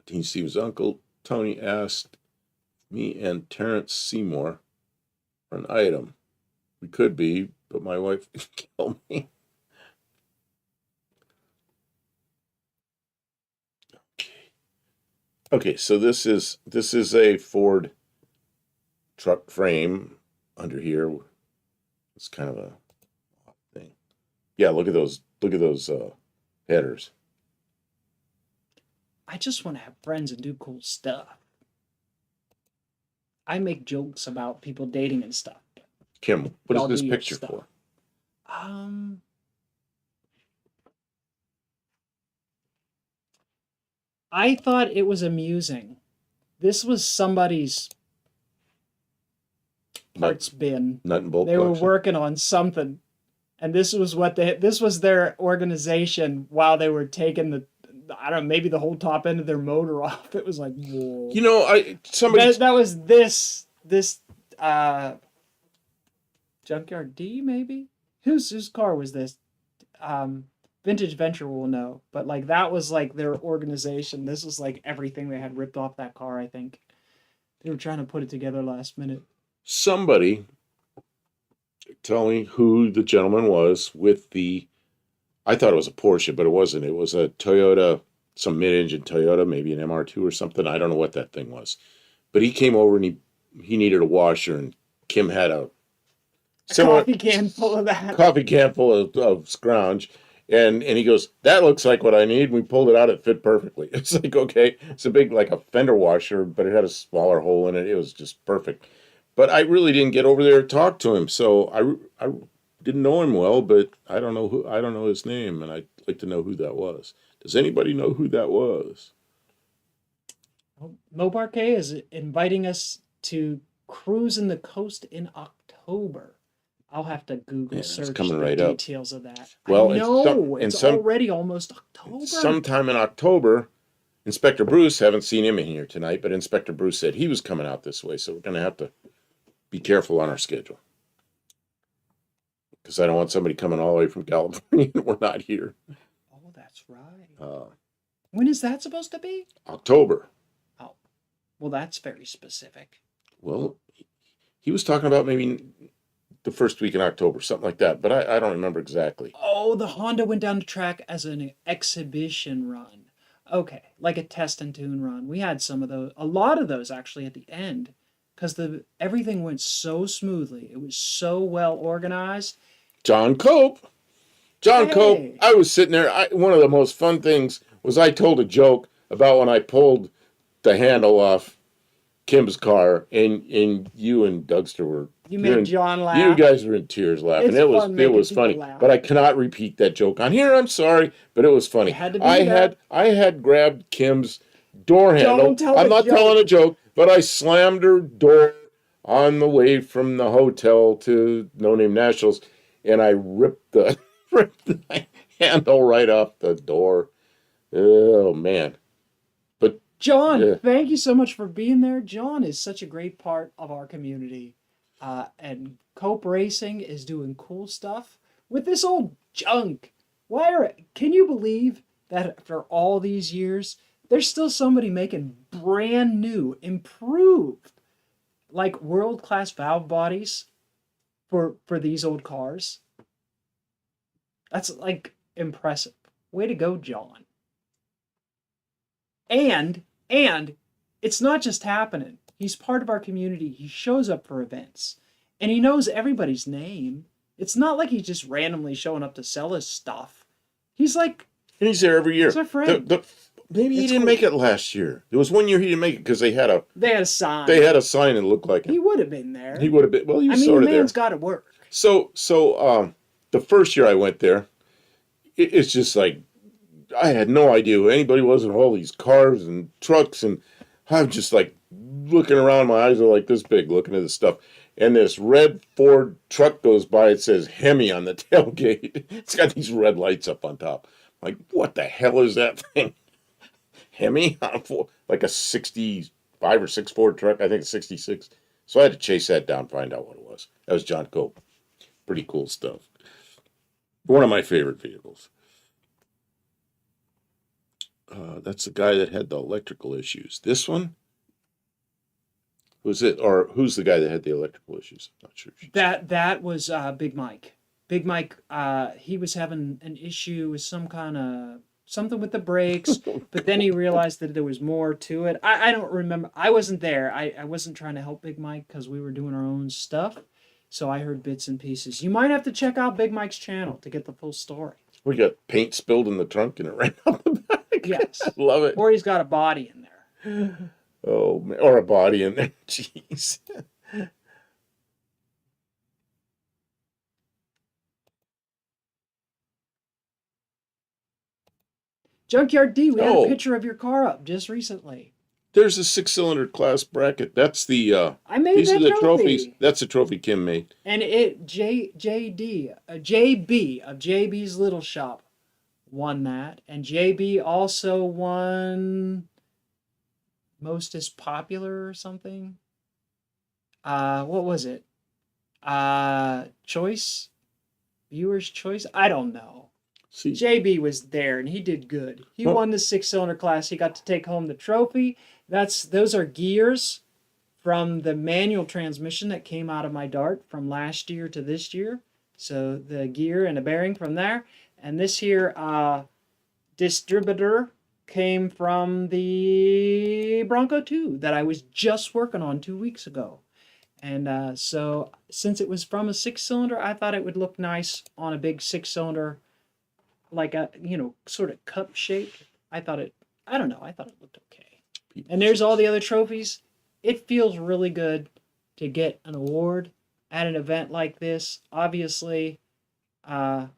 Dean Steve's uncle, Tony, asked me and Terrence Seymour for an item. We could be, but my wife killed me. Okay, so this is a Ford truck frame under here. It's kind of a thing. Yeah, look at those headers. I just want to have friends and do cool stuff. I make jokes about people dating and stuff. Kim, what is this picture for? I thought it was amusing. This was somebody's parts bin. Nut and bolt. They were working on something, and this was this was their organization while they were taking maybe the whole top end of their motor off. It was like, whoa. You know, that was this Junkyard D, maybe? Whose car was this? Vintage Venture will know, but like that was like their organization. This was like everything they had ripped off that car. I think they were trying to put it together last minute. Somebody tell me who the gentleman was with I thought it was a Porsche, but it wasn't. It was a Toyota, some mid-engine Toyota, maybe an MR2 or something. I don't know what that thing was, but he came over and he needed a washer, and Kim had a coffee can full of that. Coffee can full of scrounge. And he goes, that looks like what I need. We pulled it out. It fit perfectly. It's like, okay, it's a big, like a fender washer, but it had a smaller hole in it. It was just perfect. But I really didn't get over there and talk to him. So I didn't know him well, but I don't know his name. And I'd like to know who that was. Does anybody know who that was? Mo Parquet is inviting us to cruise in the coast in October. I'll have to Google search the details of that. Well, it's already almost October. Sometime in October, Inspector Bruce, haven't seen him in here tonight, but Inspector Bruce said he was coming out this way, so we're going to have to be careful on our schedule. Because I don't want somebody coming all the way from California and we're not here. Oh, that's right. When is that supposed to be? October. Oh, well, that's very specific. Well, he was talking about maybe the first week in October, something like that. But I don't remember exactly. Oh, the Honda went down the track as an exhibition run. Okay, like a test and tune run. We had some of those, a lot of those actually at the end, because the everything went so smoothly. It was so well organized. John Cope. John Cope. Hey, I was sitting there. One of the most fun things was I told a joke about when I pulled the handle off Kim's car, and you and Dougster were you you're made in, John you laugh. guys were in tears laughing. It's It was fun it making was people funny, laugh. but I cannot repeat that joke on here. I'm sorry, but it was You funny. had to be I there. had grabbed Kim's door handle. Don't tell I'm the not telling a joke. joke, but I slammed her door on the way from the hotel to No Name Nationals, and I ripped the ripped the handle right off the door. Oh man! But John, yeah. thank you so much for being there. John is such a great part of our community. And Cope Racing is doing cool stuff with this old junk. Can you believe that after all these years, there's still somebody making brand new, improved, like world-class valve bodies for these old cars? That's like impressive. Way to go, John. And it's not just happening. He's part of our community. He shows up for events. And he knows everybody's name. It's not like he's just randomly showing up to sell his stuff. He's like, And he's there every year. he's our friend. Maybe he It's didn't cool. make it last year. There was one year he didn't make it because they had They had a sign. a sign that looked like He him. would have been there. He would have been. Well, he I was mean, sort the of there. man's got to work. So the first year I went there, it's just like I had no idea who anybody was in all these cars and trucks, and I'm just like looking around. My eyes are like this big, looking at this stuff. And this red Ford truck goes by. It says Hemi on the tailgate. It's got these red lights up on top. I'm like, what the hell is that thing? Hemi on like a 65 or 6 Ford truck. I think it's 66. So I had to chase that down, find out what it was. That was John Cope. Pretty cool stuff. One of my favorite vehicles. That's the guy that had the electrical issues. This one was it, or who's the guy that had the electrical issues? I'm not sure. That was Big Mike. Big Mike, he was having an issue with some kind of something with the brakes, but then he realized that there was more to it. I don't remember. I wasn't there. I wasn't trying to help Big Mike because we were doing our own stuff. So I heard bits and pieces. You might have to check out Big Mike's channel to get the full story. We got paint spilled in the trunk and it ran out the back. Yes. Love it. Or he's got a body in there. Oh, man. Or a body in there. Jeez. Junkyard D, we had a Oh. picture of your car up just recently. There's a 6-cylinder class bracket. That's the I made these that are the trophy. trophies. That's the trophy Kim made. And it JB of JB's Little Shop won that, and JB also won most is popular or something. What was it? Choice, viewers choice. I don't know. See, JB was there and he did good. He Well- won the 6-cylinder class. He got to take home the trophy. Those are gears from the manual transmission that came out of my Dart from last year to this year. So the gear and a bearing from there. And this here distributor came from the Bronco II that I was just working on 2 weeks ago. And so since it was from a 6-cylinder, I thought it would look nice on a big 6-cylinder, like a, sort of cup shaped. I thought it looked okay. And there's all the other trophies. It feels really good to get an award at an event like this. Obviously, it's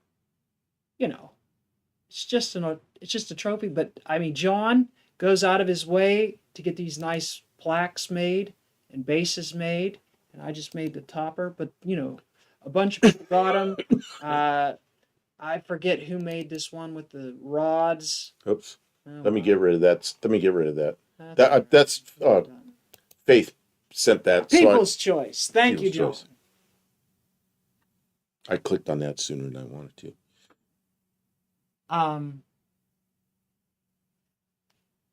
just a trophy. But I mean, John goes out of his way to get these nice plaques made and bases made, and I just made the topper. But a bunch of people got them. I forget who made this one with the rods. oops. Oh, Let me wow. get rid of that. Let me get rid of that. That's That's well done. Faith sent that. People's choice. Thank you, John. People's choice. I clicked on that sooner than I wanted to.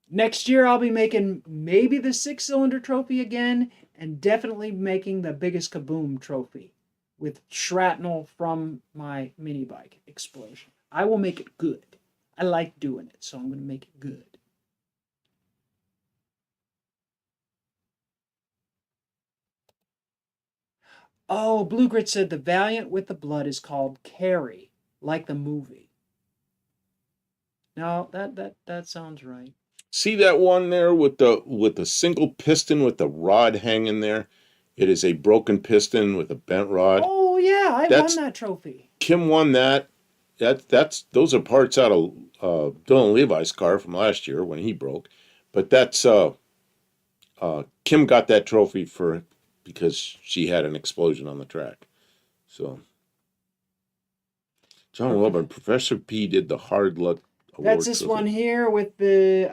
Next year I'll be making maybe the 6-cylinder trophy again, and definitely making the biggest kaboom trophy. with shrapnel from my mini bike explosion. I will make it good. I like doing it, so I'm going to make it good. Oh, Blue Grit said the Valiant with the blood is called Carrie, like the movie. No, that sounds right. See that one there with the single piston with the rod hanging there? It is a broken piston with a bent rod. Oh yeah, I won That's that trophy. Kim won that. That's those are parts out of Dylan Levi's car from last year when he broke. But that's Kim got that trophy for because she had an explosion on the track. So John Wilburn, Professor P did the hard luck award. That's this trophy. one here with the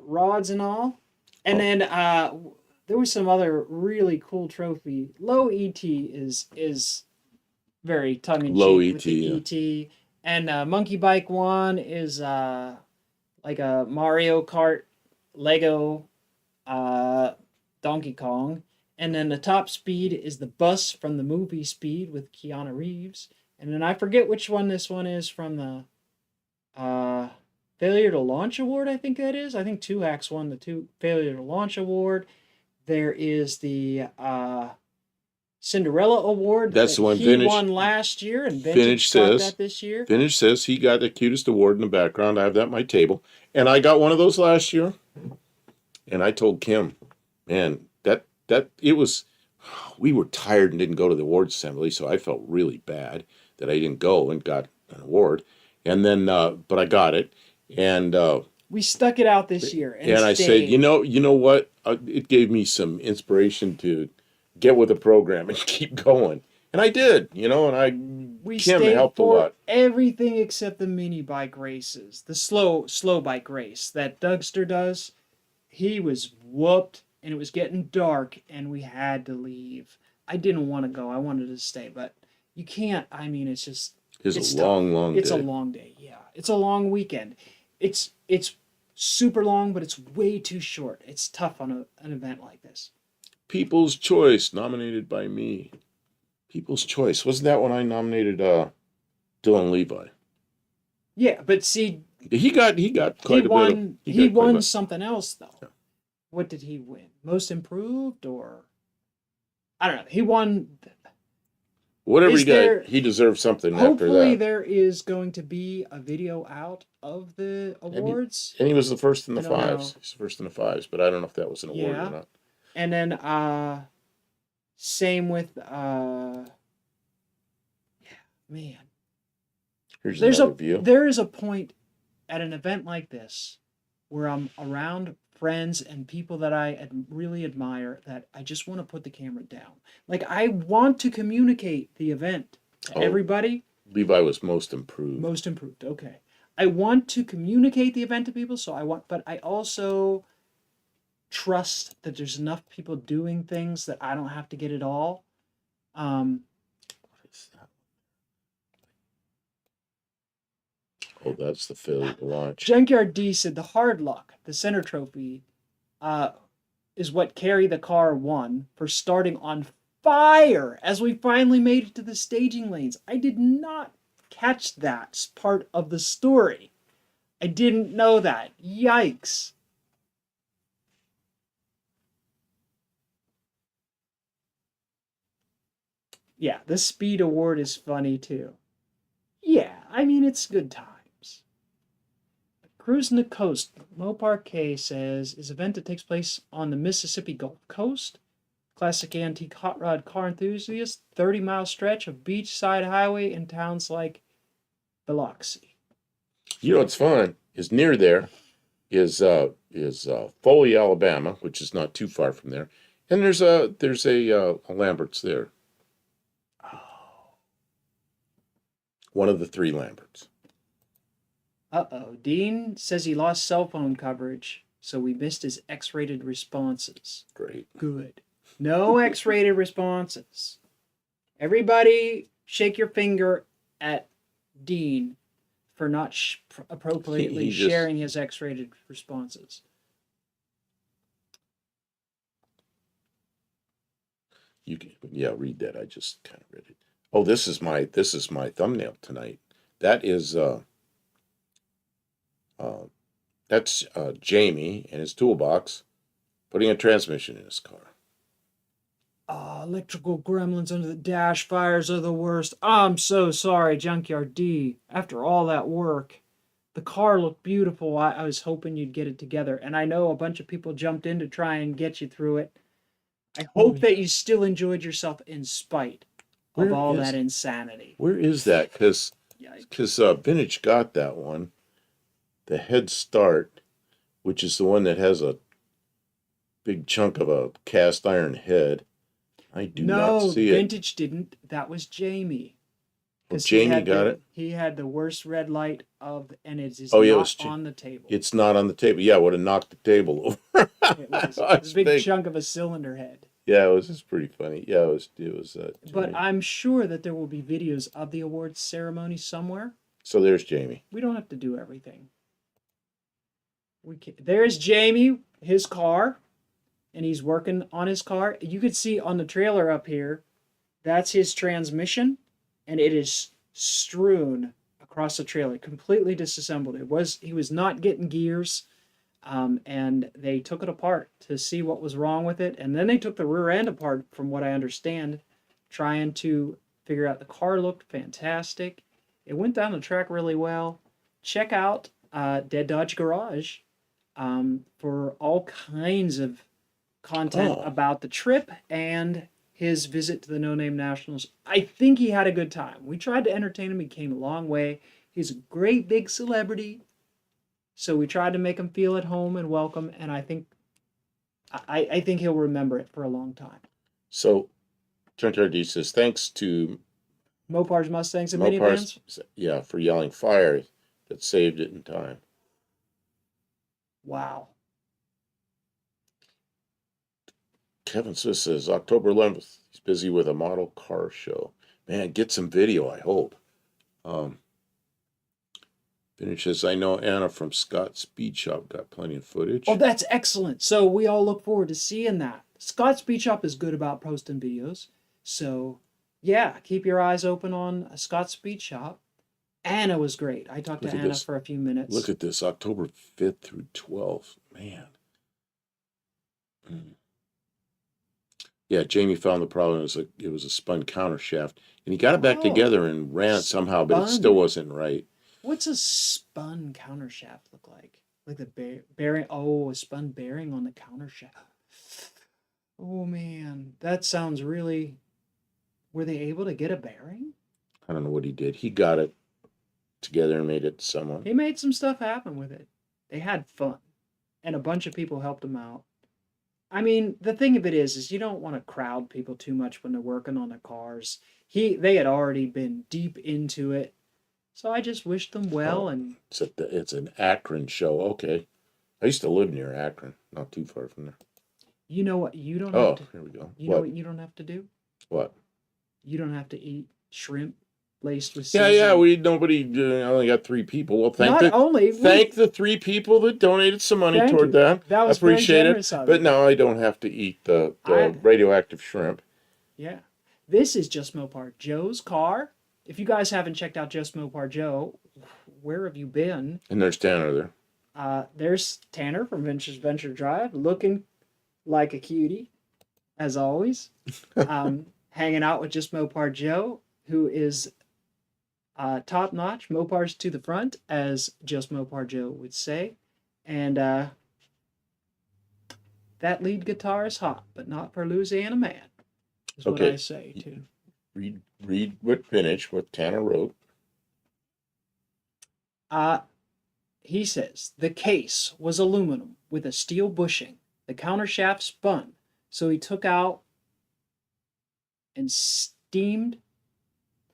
rods and all. And then there was some other really cool trophy. Low ET is very tongue in cheek Low with the ET, ET. And Monkey Bike one is like a Mario Kart Lego Donkey Kong. And then the top speed is the bus from the movie Speed with Keanu Reeves. And then I forget which one this one is from the Failure to Launch Award, I think that is. I think Two Hacks won the Failure to Launch Award. There is the Cinderella Award That's that the one he Vintage won last year, and Vintage got says that this year. Vintage says he got the cutest award in the background. I have that at my table, and I got one of those last year. And I told Kim, man, that it was. We were tired and didn't go to the awards assembly, so I felt really bad that I didn't go and got an award. And then, but I got it, and we stuck it out this year, and I said, you know what? It gave me some inspiration to get with the program and keep going, and I did. And Kim helped a lot. Everything except the mini bike races, the slow bike race that Dougster does. He was whooped, and it was getting dark, and we had to leave. I didn't want to go. I wanted to stay, but you can't. I mean, it's just It's a long It's day. a long day. Yeah, it's a long weekend. It's super long, but it's way too short. It's tough on an event like this. People's Choice, nominated by me. People's Choice. Wasn't that when I nominated Dylan Levi? Yeah, but see, He got quite a bit of. He won something else though. Yeah. What did he win? Most improved, or I don't know. He won. Whatever he got, he deserves something after that. Hopefully, there is going to be a video out of the awards. And he was the first in the fives. He's the first in the fives, but I don't know if that was an award or not. And then, same with, man. Here's another view. There is a point at an event like this where I'm around friends and people that I really admire that I just want to put the camera down. Like, I want to communicate the event to everybody. Levi was most improved. Most improved, okay. I want to communicate the event to people, but I also trust that there's enough people doing things that I don't have to get it all. What is that? Oh, that's the failure to launch. Junkyard D said the hard luck, the center trophy, is what Carrie the car won for starting on fire as we finally made it to the staging lanes. I did not catch that part of the story. I didn't know that. Yikes. Yeah, the speed award is funny too. Yeah, I mean, it's good times. Cruising the Coast. Mopar K says, is an event that takes place on the Mississippi Gulf Coast. Classic antique hot rod car enthusiast. 30-mile stretch of beachside highway in towns like Biloxi. You know what's fun is near there is Foley, Alabama, which is not too far from there, and there's a Lambert's there. Oh. One of the three Lamberts. Uh-oh. Dean says he lost cell phone coverage, so we missed his X-rated responses. Great. Good. No X-rated responses. Everybody shake your finger at Dean for not appropriately sharing his X-rated responses. You can, yeah, read that. I just kind of read it. Oh, this is my thumbnail tonight. That is uh, that's Jamie and his toolbox putting a transmission in his car. Electrical gremlins under the dash fires are the worst. I'm so sorry, Junkyard D. After all that work, the car looked beautiful. I was hoping you'd get it together, and I know a bunch of people jumped in to try and get you through it. I hope that you still enjoyed yourself in spite of Where all is that insanity. where is that? Because Yikes. Vintage got that one, the Head Start, which is the one that has a big chunk of a cast iron head. I do not No, see it. Vintage didn't. That was Jamie. Oh, Because Jamie got it. He had the worst red light and it is Oh yeah, it not was. on the table. It's not on the table. Yeah, I would have knocked the table over. It was It's a big big. chunk of a cylinder head. Yeah, it was just pretty funny. Yeah, it was. But Jamie. I'm sure that there will be videos of the awards ceremony somewhere. So there's Jamie. We don't have to do everything. There's Jamie, his car, and he's working on his car. You could see on the trailer up here, that's his transmission, and it is strewn across the trailer, completely disassembled. He was not getting gears, and they took it apart to see what was wrong with it, and then they took the rear end apart, from what I understand, trying to figure out. The car looked fantastic. It went down the track really well. Check out Dead Dodge Garage for all kinds of content about the trip and his visit to the No Name Nationals. I think he had a good time. We tried to entertain him. He came a long way. He's a great big celebrity, so we tried to make him feel at home and welcome. And I think he'll remember it for a long time. So, Junkyard D says thanks to Mopar's Mustangs and Minivans. Yeah, for yelling fire that saved it in time. Wow. Kevin Smith says October 11th. He's busy with a model car show. Man, get some video, I hope. Vintage says, I know Anna from Scott's Speed Shop got plenty of footage. Oh, that's excellent. So we all look forward to seeing that. Scott's Speed Shop is good about posting videos. So, yeah, keep your eyes open on Scott's Speed Shop. Anna was great. I talked to Anna for a few minutes. Look at this, October 5th through 12th. Man. Yeah, Jamie found the problem. It was a spun counter shaft, and he got it back together and ran it somehow, but it still wasn't right. What's a spun counter shaft look like? Like the bearing? Oh, a spun bearing on the counter shaft. Oh man, that sounds really. Were they able to get a bearing? I don't know what he did. He got it together and made it somewhat. He made some stuff happen with it. They had fun, and a bunch of people helped him out. I mean, the thing of it is you don't want to crowd people too much when they're working on their cars. They had already been deep into it, so I just wished them well. And it's an Akron show. Okay, I used to live near Akron, not too far from there. You know what? You don't. Oh, here we go. You know what you don't have to do? What? You don't have to eat shrimp laced with seasoning. Yeah. I only got 3 people. Well, thank the 3 people that donated some money toward that. That was appreciate very generous it. of But you. no, I don't have to eat the radioactive shrimp. Yeah, this is Just Mopar Joe's car. If you guys haven't checked out Just Mopar Joe, where have you been? And there's Tanner there. There's Tanner from Ventures Venture Drive, looking like a cutie, as always. Hanging out with Just Mopar Joe, who is top notch. Mopars to the front, as Just Mopar Joe would say. And that lead guitar is hot, but not for Louisiana man, is what I say too. Read what Tanner wrote. He says, the case was aluminum with a steel bushing. The counter shaft spun, so he took out and steamed.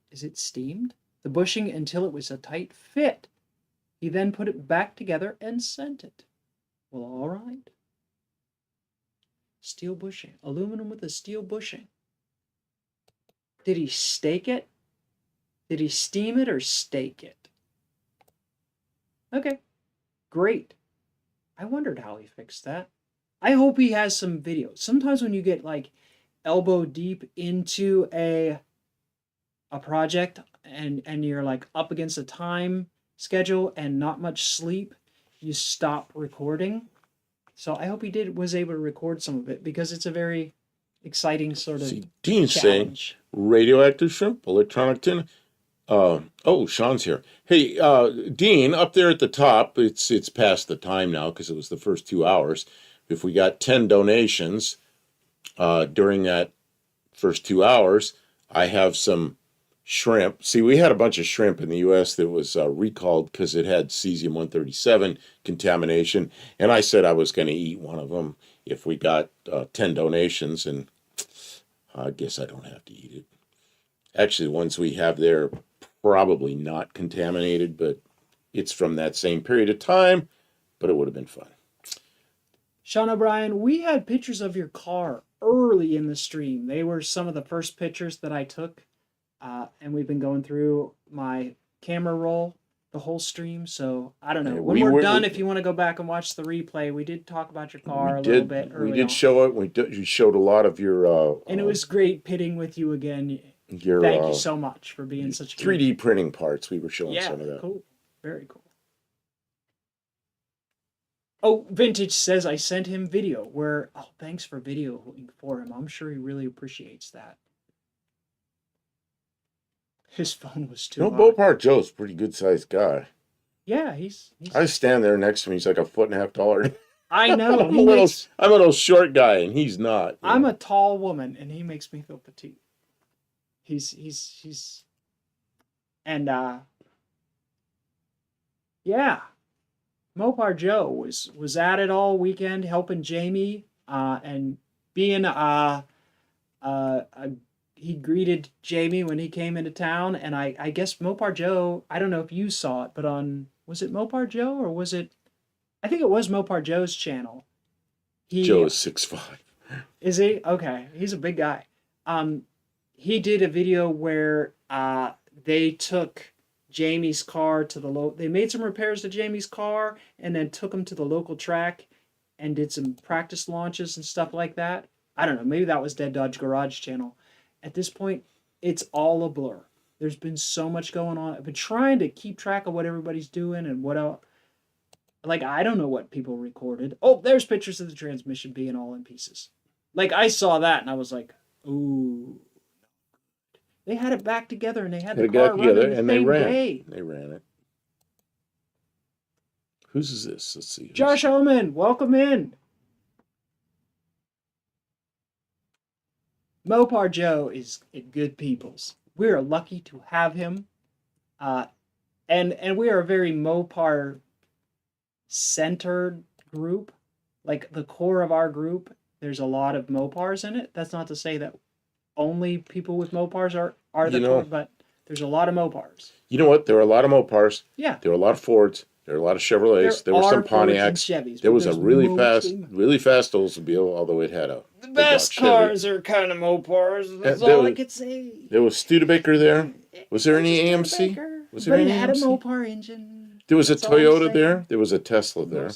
Is it steamed? The bushing until it was a tight fit. He then put it back together and sent it. Well, all right. Steel bushing. Aluminum with a steel bushing. Did he stake it? Did he steam it or stake it? Okay. Great. I wondered how he fixed that. I hope he has some videos. Sometimes when you get like elbow deep into a project and you're like up against a time schedule and not much sleep, you stop recording. So I hope he was able to record some of it because it's a very exciting sort of See, Dean's saying challenge. radioactive shrimp, electronic tin. Oh, Sean's here. Hey, Dean, up there at the top, it's past the time now because it was the first 2 hours. If we got 10 donations during that first 2 hours, I have some shrimp. See, we had a bunch of shrimp in the U.S. that was recalled because it had cesium-137 contamination, and I said I was going to eat one of them if we got 10 donations, and I guess I don't have to eat it. Actually, the ones we have there probably not contaminated, but it's from that same period of time, but it would have been fun. Sean O'Brien, we had pictures of your car early in the stream. They were some of the first pictures that I took, and we've been going through my camera roll the whole stream. So I don't know. Yeah, when we're done, if you want to go back and watch the replay, we did talk about your car a little bit early We did on. show it. You showed a lot of your. And it was great pitting with you again. Your, Thank you so much for being such a 3D printing parts. We were showing some of that. Cool. Very cool. Oh, Vintage says I sent him video where, oh, thanks for videoing for him. I'm sure he really appreciates that. His phone was too high. Bopar Joe's a pretty good sized guy. Yeah, he's I stand there next to him. He's like 1.5 feet taller. I know. I'm a little short guy, and he's not. I'm a tall woman, and he makes me feel petite. He's and yeah. Mopar Joe was at it all weekend helping Jamie and being he greeted Jamie when he came into town, and I guess Mopar Joe, I don't know if you saw it, but was it Mopar Joe or was it, I think it was Mopar Joe's channel. Joe is 6'5". Is he? Okay, he's a big guy. He did a video where they took Jamie's car to they made some repairs to Jamie's car and then took him to the local track and did some practice launches and stuff like that. I don't know, maybe that was Dead Dodge Garage channel. At this point, it's all a blur. There's been so much going on. I've been trying to keep track of what everybody's doing and what else. Like, I don't know what people recorded. Oh, there's pictures of the transmission being all in pieces. Like, I saw that and I was like, ooh. They had it back together, and they had the car running the same day. They ran it. Whose is this? Let's see. Josh Oman, welcome in. Mopar Joe is good peoples. We are lucky to have him, and we are a very Mopar centered group. Like the core of our group, there's a lot of Mopars in it. That's not to say that only people with Mopars are the core, but there's a lot of Mopars. You know what? There were a lot of Mopars. Yeah. There were a lot of Fords. There were a lot of Chevrolets. There were some Pontiacs. There was a really fast Oldsmobile, although it had a the best cars are kind of Mopars. That's all I could say. There was Studebaker there. Was there any AMC? Was there any AMC? But it had a Mopar engine. There was a Toyota there. There was a Tesla there.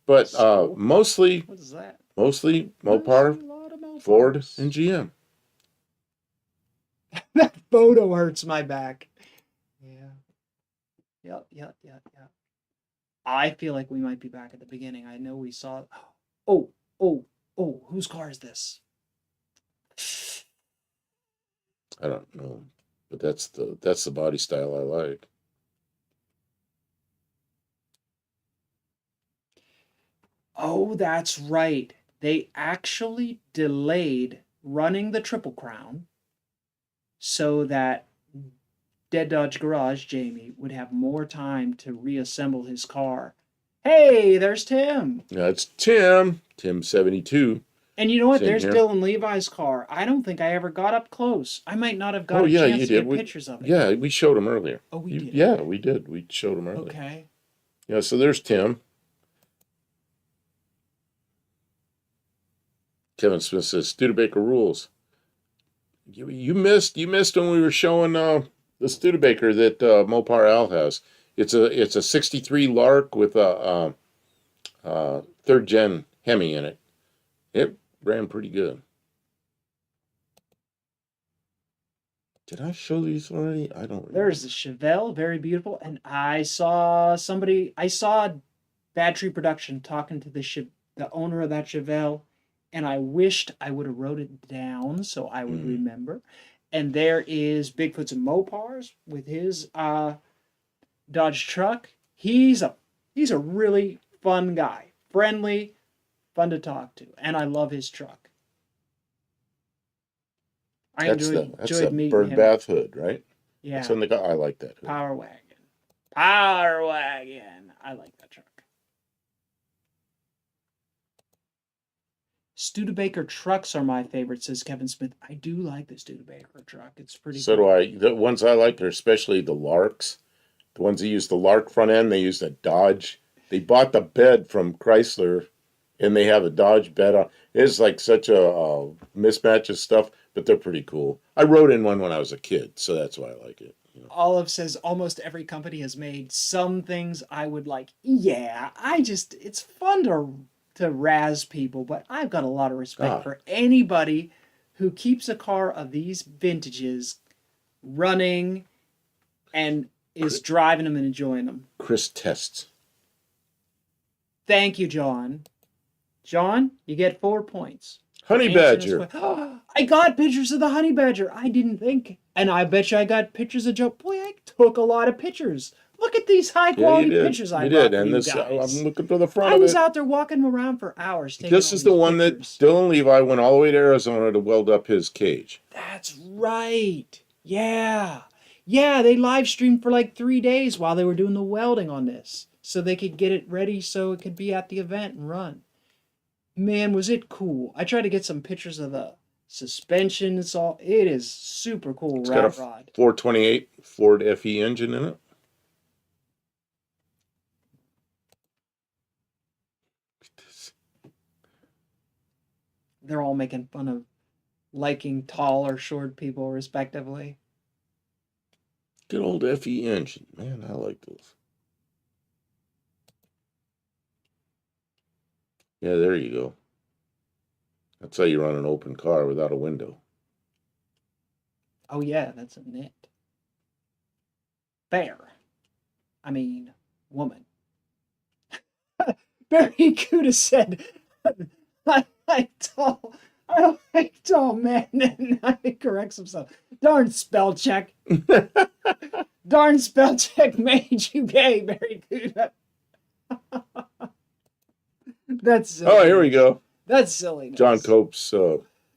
But mostly, what is that? Mostly Mopar, Ford, and GM. That photo hurts my back. Yeah. Yep. I feel like we might be back at the beginning. I know we saw. Oh! Whose car is this? I don't know, but that's the body style I like. Oh, that's right. They actually delayed running the Triple Crown so that Dead Dodge Garage Jamie would have more time to reassemble his car. Hey, there's Tim. That's Tim. Tim 72. And you know what? There's Dylan Levi's car. I don't think I ever got up close. I might not have got a chance to get pictures of it. Yeah, we showed him earlier. Oh, we did? Yeah, we did. We showed him earlier. Okay. Yeah, so there's Tim. Kevin Smith says, Studebaker rules. You missed when we were showing the Studebaker that Mopar Al has. It's a 63 Lark with a third gen Hemi in it. It ran pretty good. Did I show these already? I don't remember. There's the Chevelle, very beautiful. And I saw Battery Production talking to the owner of that Chevelle, and I wished I would have wrote it down so I would remember. And there is Bigfoots and Mopars with his Dodge truck. He's a really fun guy, friendly, fun to talk to, and I love his truck. I That's enjoyed the meeting bird him. bath hood, right? Yeah, That's on the I like that hood. Power Wagon. Power Wagon. I like that truck. Studebaker trucks are my favorite, says Kevin Smith. I do like the Studebaker truck. It's pretty So cool. do I. The ones I like are especially the Larks. The ones that use the Lark front end, they use the Dodge. They bought the bed from Chrysler, and they have a Dodge bed on. It's like such a mismatch of stuff, but they're pretty cool. I rode in one when I was a kid, so that's why I like it. You know? Olive says almost every company has made some things I would like. Yeah, it's fun to razz people, but I've got a lot of respect for anybody who keeps a car of these vintages running and is driving them and enjoying them. Chris Tests. Thank you, John. John, you get 4 points. Honey Badger. I got pictures of the Honey Badger. I didn't think. And I bet you I got pictures of Joe. Boy, I took a lot of pictures. Look at these high quality pictures I brought for you guys. I'm looking for the front I of was it. out there walking around for hours taking This is the one that Dylan Levi went all the way to Arizona to weld up his cage. That's right. Yeah. Yeah, they live streamed for like 3 days while they were doing the welding on this. So they could get it ready so it could be at the event and run. Man, was it cool. I tried to get some pictures of the suspension. It is super cool. It's got a 428 Ford FE engine in it. They're all making fun of liking tall or short people, respectively. Good old FE engine. Man, I like those. Yeah, there you go. That's how you run an open car without a window. Oh, yeah, that's a nit. Bear. I mean, woman. Barry Kuda said, I like tall men, and he corrects himself. Darn spell check. Darn spell check made you gay, Barry Kuda. That's silly. Oh, here we go. That's silly. John Cope's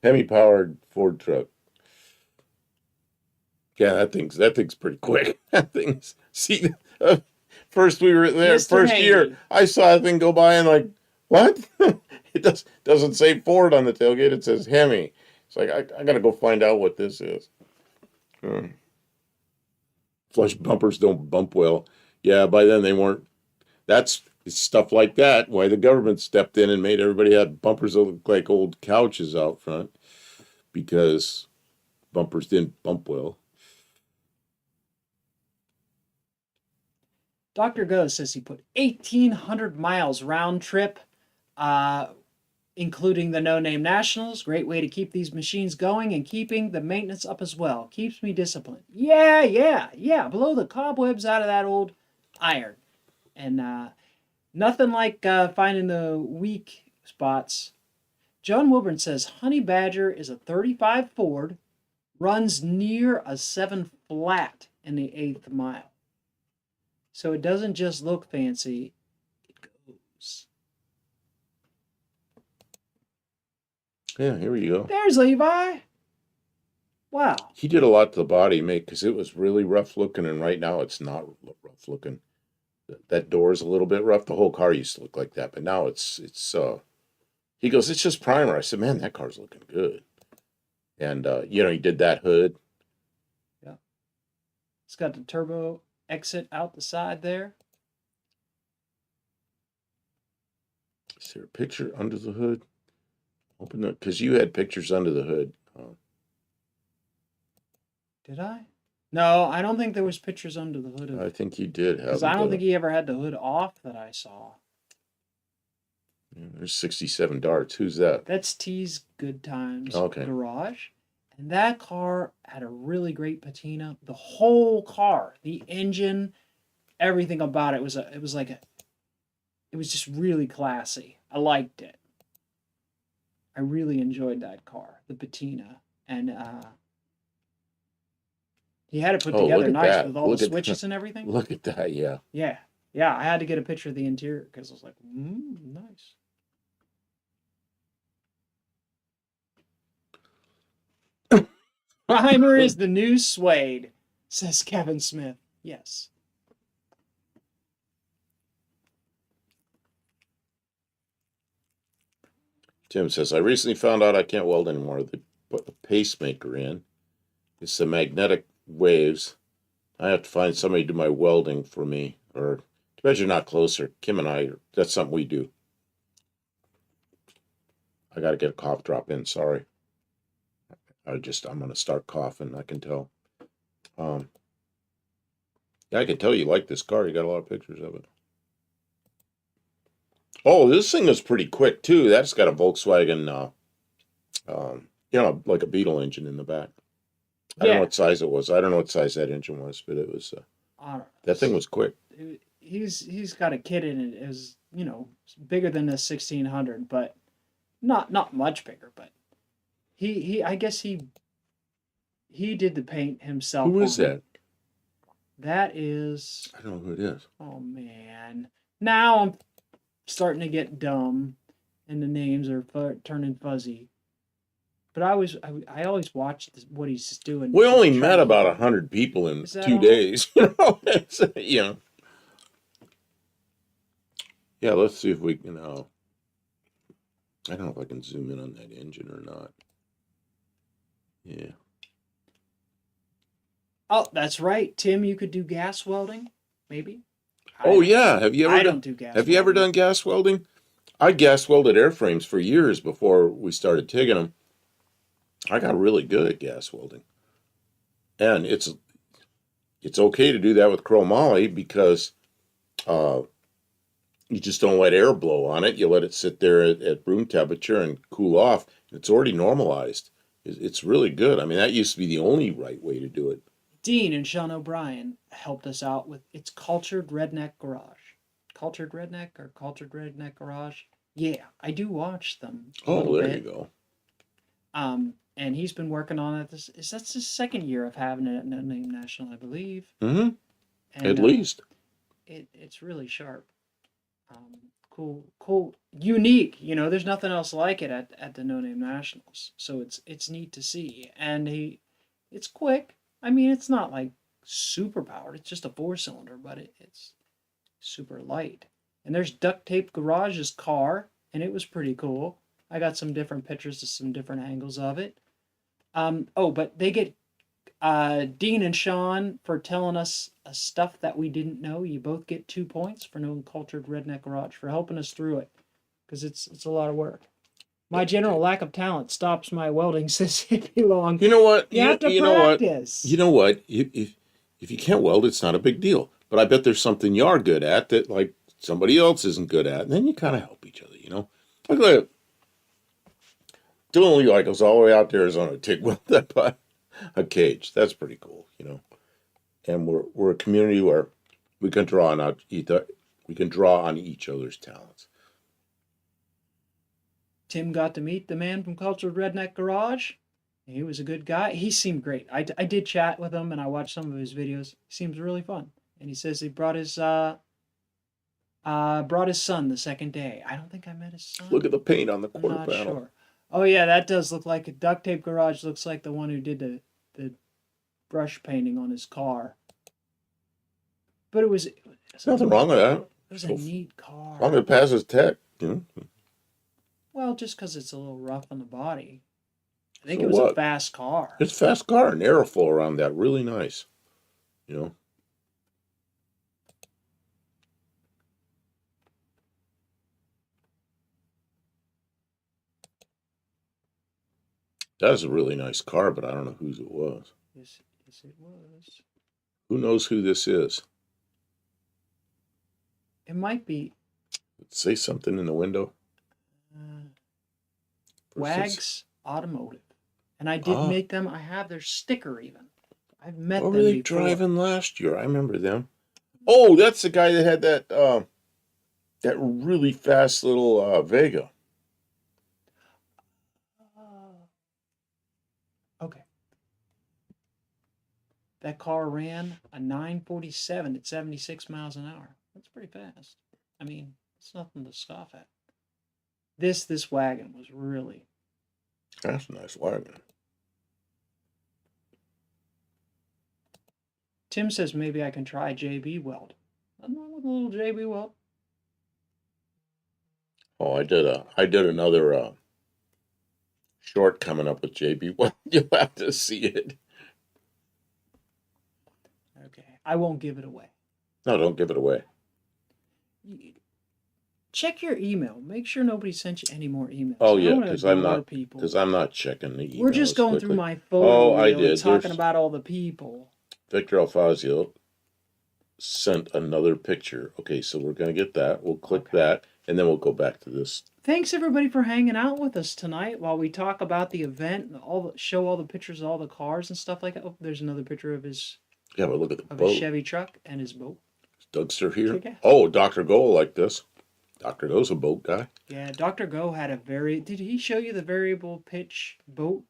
Hemi-powered Ford truck. Yeah, that thing's pretty quick. That thing's first we were there, Mr. first Haney. year, I saw that thing go by and like, what? It doesn't say Ford on the tailgate. It says Hemi. It's like I gotta go find out what this is. Flush bumpers don't bump well. Yeah, by then they weren't. That's stuff like that. Why the government stepped in and made everybody have bumpers that look like old couches out front, because bumpers didn't bump well. Dr. Go says he put 1,800 miles round trip, including the No Name Nationals. Great way to keep these machines going and keeping the maintenance up as well. Keeps me disciplined. Yeah. Blow the cobwebs out of that old iron. And nothing like finding the weak spots. John Wilburn says Honey Badger is a 35 Ford, runs near a 7 flat in the 8th mile. So it doesn't just look fancy, it goes. Yeah, here we go. There's Levi. Wow. He did a lot to the body, mate, because it was really rough looking, and right now it's not rough looking. That door is a little bit rough. The whole car used to look like that, but now it's he goes, it's just primer. I said, man, that car's looking good. And he did that hood. Yeah. It's got the turbo exit out the side there. Is there a picture under the hood? Open up, because you had pictures under the hood. Did I? No, I don't think there was pictures under the hood. I think you did. Because I don't think he ever had the hood off that I saw. Yeah, there's 67 darts. Who's that? That's T's Good Times Okay. Garage. And that car had a really great patina. The whole car, the engine, everything about it it was just really classy. I liked it. I really enjoyed that car, the patina. And he had it put Oh, look together at nice that. with all the Look at that. switches and everything. Look at that. Yeah. Yeah. Yeah, I had to get a picture of the interior because I was like, nice. Primer is the new suede, says Kevin Smith. Yes. Tim says, I recently found out I can't weld anymore. They put the pacemaker in. It's the magnetic waves. I have to find somebody to do my welding for me. Or, because you're not closer, Kim and I, that's something we do. I got to get a cough drop in. Sorry. I'm going to start coughing. I can tell. Yeah, I can tell you like this car. You got a lot of pictures of it. Oh, this thing is pretty quick too. That's got a Volkswagen, like a Beetle engine in the back. I don't know Yeah. what size it was. I don't know what size that engine was, but it was. That thing was quick. He's got a kit in it. It was, bigger than the 1600, but not much bigger. But he I guess he did the paint himself. Who is that? That is. I don't know who it is. Oh man! Now I'm starting to get dumb, and the names are turning fuzzy. But I always watch what he's doing. We only met about 100 people in 2 days. Yeah. Yeah, let's see if we can. I don't know if I can zoom in on that engine or not. Yeah. Oh, that's right, Tim. You could do gas welding, maybe. Oh yeah. Have you ever? I don't do gas. Have you ever done gas welding? I gas welded airframes for years before we started TIGging them. I got really good at gas welding, and it's okay to do that with chromoly because you just don't let air blow on it. You let it sit there at room temperature and cool off. It's already normalized. It's really good. I mean, that used to be the only right way to do it. Dean and Sean O'Brien helped us out with It's Cultured Redneck Garage. Cultured Redneck or Cultured Redneck Garage? Yeah, I do watch them. Oh, there you go. And he's been working on it. That's his second year of having it at No Name National, I believe. Mm-hmm. And, at least. It's really sharp. Cool, unique. There's nothing else like it at the No Name Nationals. So it's neat to see. And it's quick. I mean, it's not like super powered. It's just a 4-cylinder, but it's super light. And there's Duct Tape Garage's car, and it was pretty cool. I got some different pictures of some different angles of it. But they get Dean and Sean for telling us stuff that we didn't know. You both get 2 points for knowing Cultured Redneck Garage for helping us through it, because it's a lot of work. My general lack of talent stops my welding, says Hippie Long. You know what? You have to practice. You know what? If you can't weld, it's not a big deal. But I bet there's something you're good at that like somebody else isn't good at, and then you kind of help each other. Look at that. Dylan Levi goes all the way out to Arizona to TIG weld a cage. That's pretty cool, And we're a community where we can draw on each other's talents. Tim got to meet the man from Cultured Redneck Garage. He was a good guy. He seemed great. I did chat with him and I watched some of his videos. He seems really fun. And he says he brought his son the second day. I don't think I met his son. Look at the paint on the quarter I'm not panel. sure. Oh yeah, that does look like a Duct Tape Garage. Looks like the one who did the brush painting on his car. But it was nothing wrong with that. It was a neat car. As long as it passes tech, Well, just because it's a little rough on the body. I think it was a fast car. It's a fast car, and airflow around that really nice. That is a really nice car, but I don't know whose it was. Yes, it was. Who knows who this is? It might be. Say something in the window. Wags Automotive. And I did Ah, make them. I have their sticker even. I've met what were them they before. driving last year? I remember them. Oh, that's the guy that had that really fast little Vega. Okay. That car ran a 947 at 76 miles an hour. That's pretty fast. I mean, it's nothing to scoff at. This wagon was really. That's a nice wagon. Tim says maybe I can try JB Weld. I'm not with a little JB Weld. Oh, I did another short coming up with JB. Well, you'll have to see it. Okay. I won't give it away. No, don't give it away. Check your email. Make sure nobody sent you any more emails. Oh I yeah, don't want to ignore people. because I'm not checking the emails We're just going quickly. through my photo Oh, I reel and did. talking There's about all the people. Victor Alfazio sent another picture. Okay, so we're gonna get that. We'll click that, and then we'll go back to this. Thanks everybody for hanging out with us tonight while we talk about the event and show all the pictures of all the cars and stuff like that. Oh, there's another picture of his Yeah, but look at the his boat. Chevy truck and his boat. Is Dougster here? Kick-ass. Oh, Dr. Go like this. Dr. Go's a boat guy. Yeah, Dr. Go had a did he show you the variable pitch boat?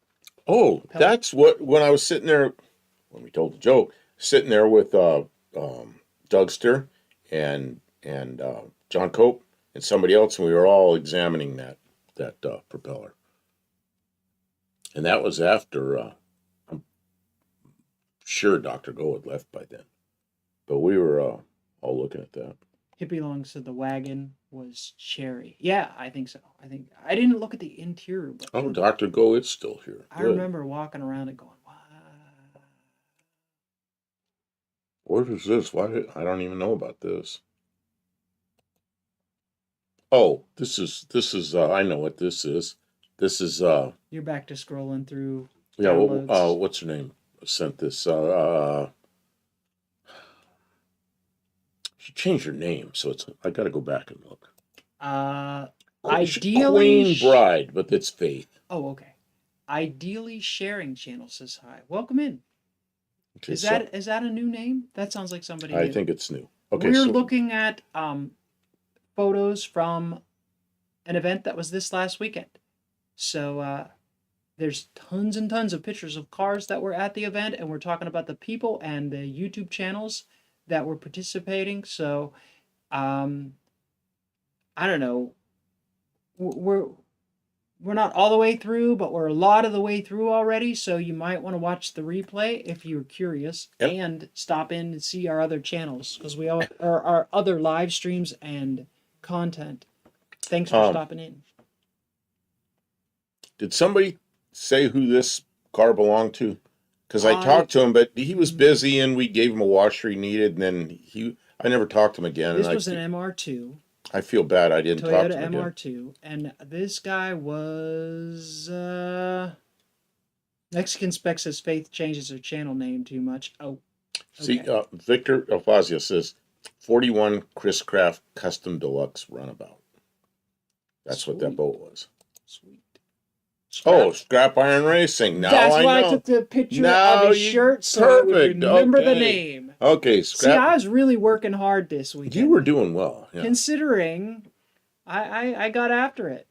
Oh, Pellet. that's what when I was sitting there when we told the joke, sitting there with Dougster and John Cope and somebody else, and we were all examining that propeller. And that was after I'm sure Dr. Go had left by then, but we were all looking at that. Hippie Long said the wagon was cherry. Yeah, I think so. I didn't look at the interior, but Oh, Dr. Go, it's still here. I remember walking around and going, "Wow." What is this? I don't even know about this. Oh, this is I know what this is. This is You're back to scrolling through yeah, downloads. what's her name? Sent this she changed her name, so I got to go back and look. Ideally Queen Bride, but it's Faith. Oh, okay. Ideally Sharing Channel says hi. Welcome in. Okay, Is that a new name? That sounds like somebody I new. think it's new. Okay, We're looking at photos from an event that was this last weekend. So there's tons and tons of pictures of cars that were at the event, and we're talking about the people and the YouTube channels that were participating. So I don't know. We're not all the way through, but we're a lot of the way through already. So you might want to watch the replay if you're curious, and stop in and see our other channels because we all our other live streams and content. Thanks for stopping in. Did somebody say who this car belonged to? Because I talked to him, but he was busy, and we gave him a washer he needed, and then I never talked to him again. This was an MR2. I feel bad I didn't talk to him again. Toyota MR2, and this guy was Mexican Spec says Faith changes her channel name too much. Oh, okay. See, Victor Alfazio says 41 Chris Craft Custom Deluxe Runabout. That's what that boat was. Sweet. Scrap Iron Racing. Now That's I why know. I took the picture of his shirt so I would remember the name. Okay, See, I was really working hard this weekend. You were doing well. Yeah. Considering I got after it.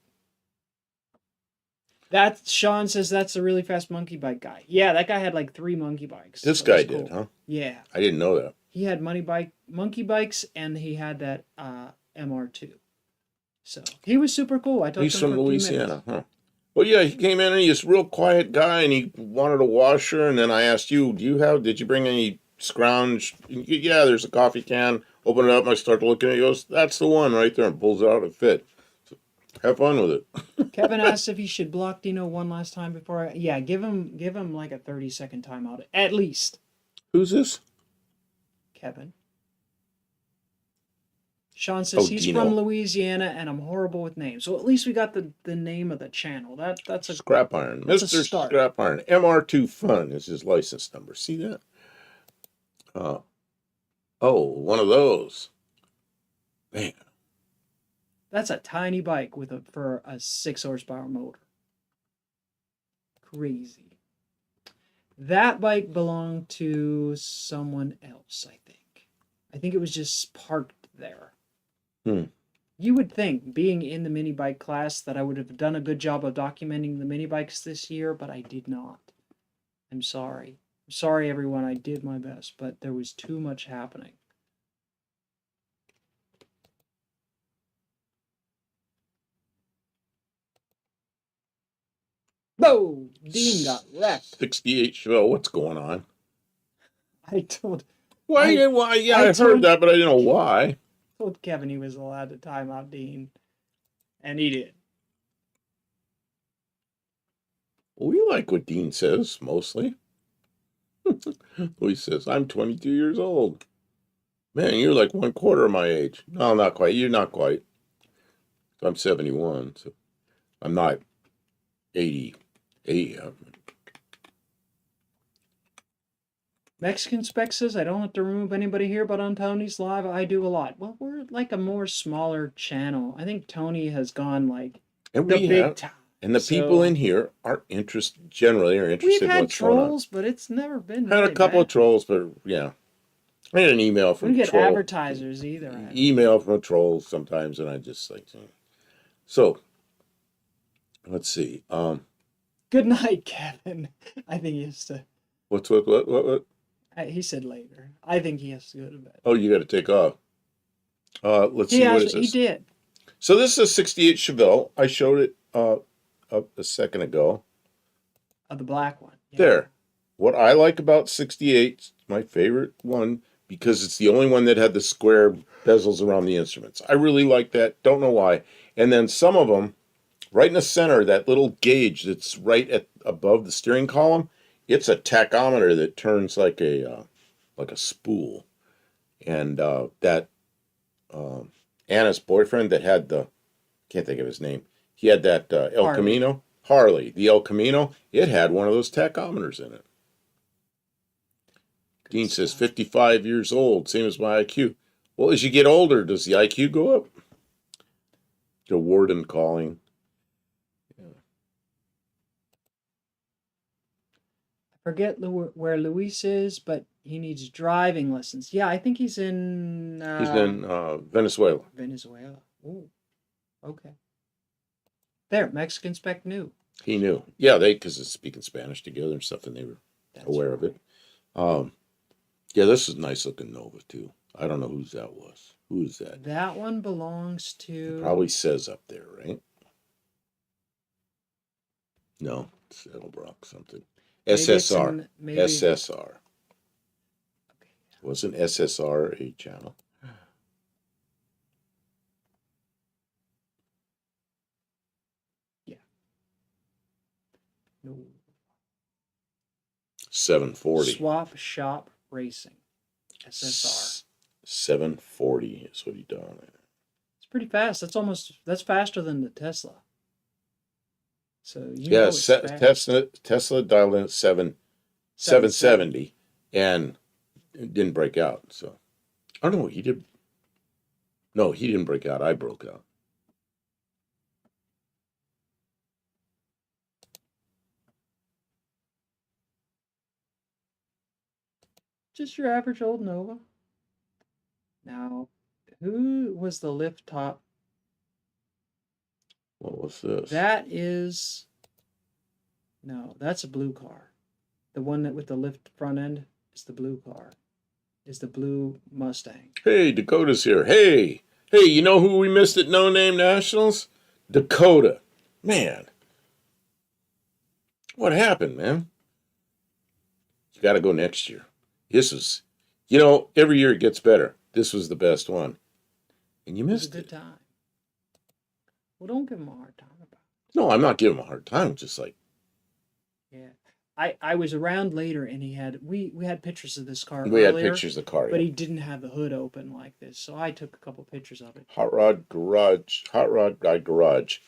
That Sean says that's a really fast monkey bike guy. Yeah, that guy had like 3 monkey bikes. This guy did, huh? Yeah. I didn't know that. He had monkey bikes, and he had that MR2. So he was super cool. I told him he's from for Louisiana, huh? Well, yeah, he came in and he's a real quiet guy, and he wanted a washer. And then I asked you, did you bring any scrounge? Yeah, there's a coffee can. Open it up, and I start looking at it. He goes, that's the one right there, and pulls it out and fit. So, have fun with it. Kevin asked if he should block Dino one last time before give him like a 30-second timeout at least. Who's this? Kevin. Sean says he's Dino. from Louisiana, and I'm horrible with names. So at least we got the name of the channel. That's a Scrap Iron. Mr. Scrap Iron. MR2 Fun is his license number. See that? One of those. Man. That's a tiny bike for a 6 horsepower motor. Crazy. That bike belonged to someone else, I think. I think it was just parked there. Hmm. You would think, being in the mini bike class, that I would have done a good job of documenting the mini bikes this year, but I did not. I'm sorry. I'm sorry, everyone. I did my best, but there was too much happening. Whoa! Dean got wrecked. 68 Chevelle. What's going on? I told Why? I- Why? Yeah, I I heard told- that, but I didn't know why. Kevin he was allowed to time out Dean, and he did. We like what Dean says mostly. He says, "I'm 22 years old." Man, you're like 1/4 of my age. No, not quite. You're not quite. I'm 71, so I'm not 88. Mexican Spec says, I don't have to remove anybody here, but on Tony's live, I do a lot. Well, we're like a more smaller channel. I think Tony has gone like And the we big have, time. and the people in here are generally We've interested in had what's going on. trolls, but it's never been I had really a couple bad. of trolls, but yeah. I had an email We from don't a get troll. advertisers either. I don't Email from a troll sometimes, and I just like, so let's see. Good night, Kevin. I think he has to. What? He said later. I think he has to go to bed. Oh, you got to take off. Let's see. What is He this? did. So this is a 68 Chevelle. I showed it a second ago. Oh, the black one. Yeah. There. What I like about 68, my favorite one, because it's the only one that had the square bezels around the instruments. I really like that. Don't know why. And then some of them, right in the center, that little gauge that's right above the steering column, it's a tachometer that turns like a spool. And that Anna's boyfriend that had can't think of his name. He had that El Harley. Camino. Harley, the El Camino, it had one of those tachometers in it. Dean says 55 years old, same as my IQ. Well, as you get older, does the IQ go up? The warden calling. I forget where Luis is, but he needs driving lessons. Yeah, I think he's in. He's in Venezuela. Venezuela. Ooh, okay. There, Mexican Spec knew. He knew. Yeah, because it's speaking Spanish together and stuff, and they were aware of it. Yeah, this is a nice looking Nova too. I don't know whose that was. Who is that? That one belongs to. It probably says up there, right? No, it's Edelbrock something. SSR. SSR. Okay. Wasn't SSR a channel? Yeah. No. 740. Swap Shop Racing. SSR. 740 is what he done. It's pretty fast. That's faster than the Tesla. So Yeah, Tesla dialed in at 770 and it didn't break out. So I don't know. He did. No, he didn't break out. I broke out. Just your average old Nova. Now, who was the lift top? What was this? No, that's a blue car. The one that with the lift front end is the blue car. Is the blue Mustang. Hey, Dakota's here. Hey, you know who we missed at No Name Nationals? Dakota. Man. What happened, man? You got to go next year. This was, every year it gets better. This was the best one. And you missed it. It was a good time. Well, don't give him a hard time about it. No, I'm not giving him a hard time. Just like. Yeah. I was around later and he had, we had pictures of this car We earlier. had pictures of the car. But Yeah. he didn't have the hood open like this. So I took a couple pictures of it. Hot Rod Guy Garage.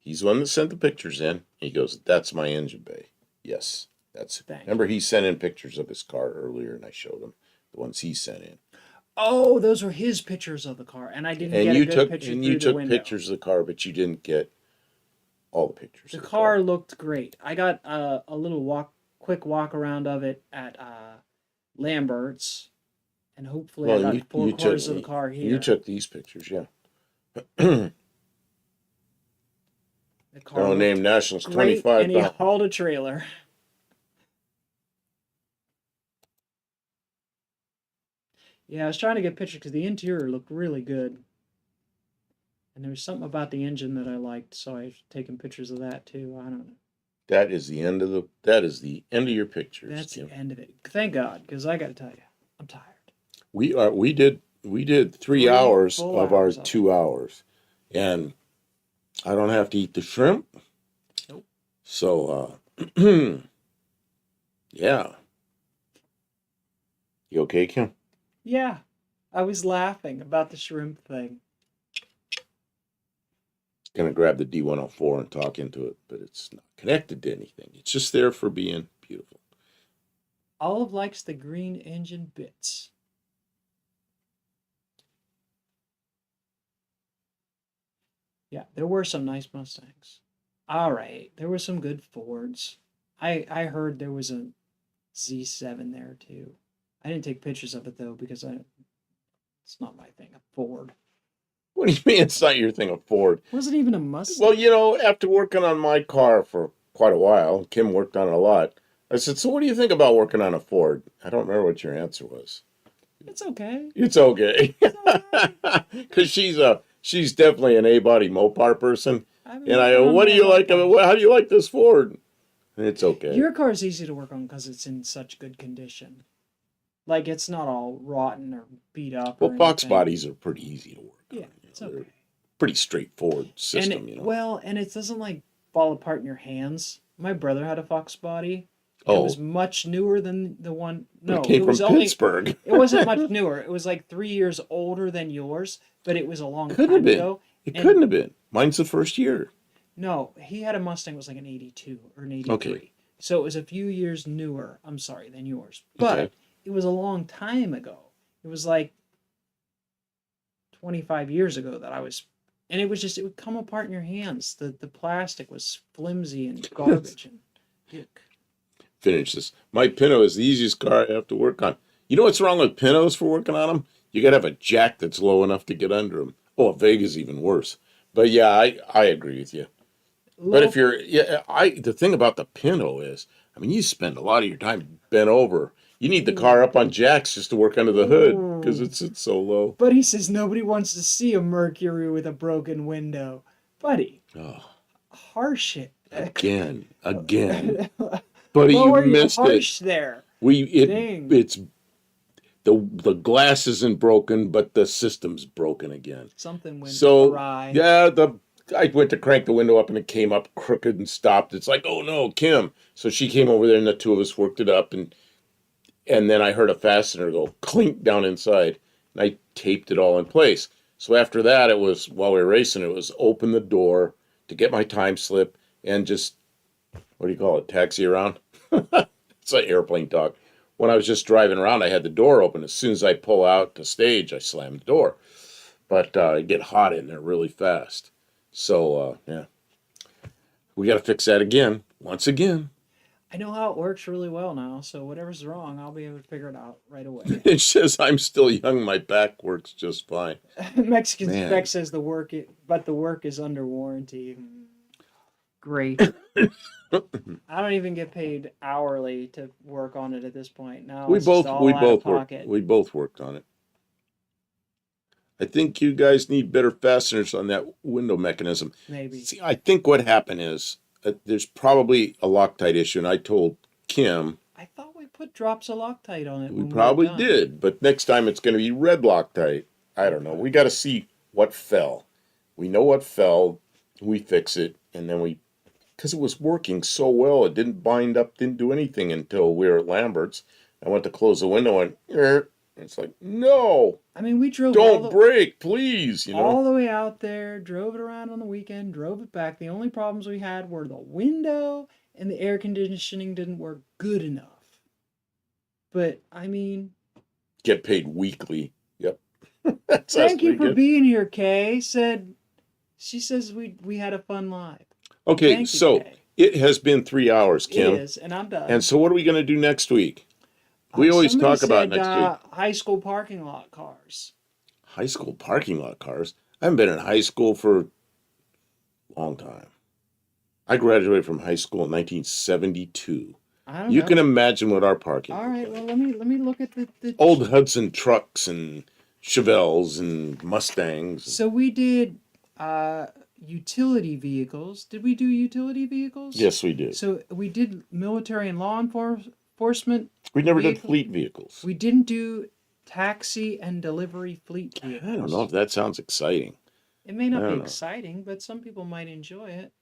He's the one that sent the pictures in. He goes, "That's my engine bay." Yes, that's. Thanks. Remember, he sent in pictures of his car earlier, and I showed him the ones he sent in. Oh, those were his pictures of the car, and I didn't get a good picture through the window. Pictures of the car, but you didn't get all the pictures. The of car looked great. I got a little quick walk around of it at Lambert's, and hopefully I Well, and got four quarters of the car you here. took these pictures, yeah. The car Now looked name Nationals great, 25 and he pounds. hauled a trailer. Yeah, I was trying to get pictures because the interior looked really good. And there was something about the engine that I liked, so I've taken pictures of that too. I don't know. That is the end of your pictures, That's Kim. the end of it. Thank God, because I got to tell you, I'm tired. We did 3 Three hours full of our hours of it. 2 hours, and I don't have to eat the shrimp. Nope. So, yeah. You okay, Kim? Yeah, I was laughing about the shrimp thing. Gonna grab the D104 and talk into it, but it's not connected to anything. It's just there for being beautiful. Olive likes the green engine bits. Yeah, there were some nice Mustangs. All right, there were some good Fords. I heard there was a Z7 there too. I didn't take pictures of it though because it's not my thing. A Ford. What do you mean it's not your thing, a Ford? It wasn't even a Mustang. Well, you know, after working on my car for quite a while, Kim worked on it a lot. I said, "So what do you think about working on a Ford?" I don't remember what your answer was. It's okay. It's okay. It's okay. Because she's definitely an A-body Mopar person. I've been And I working go, on "What do more you like of Mopars. it? How do you like this Ford?" And it's okay. Your car is easy to work on because it's in such good condition. Like it's not all rotten or beat up. Well, Or Fox anything. bodies are pretty easy to work on. Yeah, it's okay. Pretty straightforward system, and you know. Well, and it doesn't like fall apart in your hands. My brother had a Fox body. Oh. It was much newer than the one. No, it came was from only Pittsburgh. It wasn't much newer. It was like 3 years older than yours, but it was a long Couldn't time have been. ago. It And couldn't have been. Mine's the first year. no, he had a Mustang. It was like an '82 or an '83. Okay. So it was a few years newer. I'm sorry, than yours, but Okay. it was a long time ago. It was like 25 years ago that I was, and it was just, it would come apart in your hands. The plastic was flimsy and garbage and yuck. Finish this. My Pinto is the easiest car I have to work on. You know what's wrong with Pintos for working on them? You got to have a jack that's low enough to get under them. Oh, a Vega's even worse. But yeah, I agree with you. But if you're, the thing about the Pinto is, I mean, you spend a lot of your time bent over. You need the car up on jacks just to work under the hood because it sits so low. But he says nobody wants to see a Mercury with a broken window, buddy. Oh, Harsh it again. Buddy, Well, you were you missed harsh it. there? Dang. It's the glass isn't broken, but the system's broken again. Something went So awry. yeah, I went to crank the window up and it came up crooked and stopped. It's like, oh no, Kim. So she came over there and the two of us worked it up and then I heard a fastener go clink down inside and I taped it all in place. So after that, it was while we were racing, it was open the door to get my time slip and just what do you call it? Taxi around. It's like airplane talk. When I was just driving around, I had the door open. As soon as I pull out to stage, I slam the door. But it get hot in there really fast. So, yeah. We got to fix that again. Once again. I know how it works really well now, so whatever's wrong, I'll be able to figure it out right away. It says I'm still young. My back works just fine. Mexican Man. spec says the work is under warranty. Great. I don't even get paid hourly to work on it at this point. Now we it's just all out of worked. pocket. We both worked on it. I think you guys need better fasteners on that window mechanism. Maybe. See, I think what happened is there's probably a Loctite issue, and I told Kim I thought we put drops of Loctite on it. we when probably we were done. did, but next time it's going to be red Loctite. I don't know. We got to see what fell. We know what fell. We fix it, and then because it was working so well, it didn't bind up, didn't do anything until we were at Lambert's. I went to close the window and it's like, no, I mean, we drove don't break, please. all the way out there, drove it around on the weekend, drove it back. The only problems we had were the window and the air conditioning didn't work good enough. But I mean, get paid weekly. Yep. thank you for being here, Kay. She says we had a fun live. Okay, Thank you, so Kay. it has been 3 hours, It Kim. is, and I'm done. And so what are we going to do next week? We always Somebody talk about said next week. high school parking lot cars. High school parking lot cars. I haven't been in high school for a long time. I graduated from high school in 1972. I don't You know. can imagine what our parking All looked right, like. well let me look at the Old Hudson trucks and Chevelles and Mustangs. So we did utility vehicles. Did we do utility vehicles? Yes, we did. So we did military and law enforcement. We never did vehicles. fleet vehicles. We didn't do taxi and delivery fleet vehicles. I don't know if that sounds exciting. It may I not be don't know. exciting, but some people might enjoy it.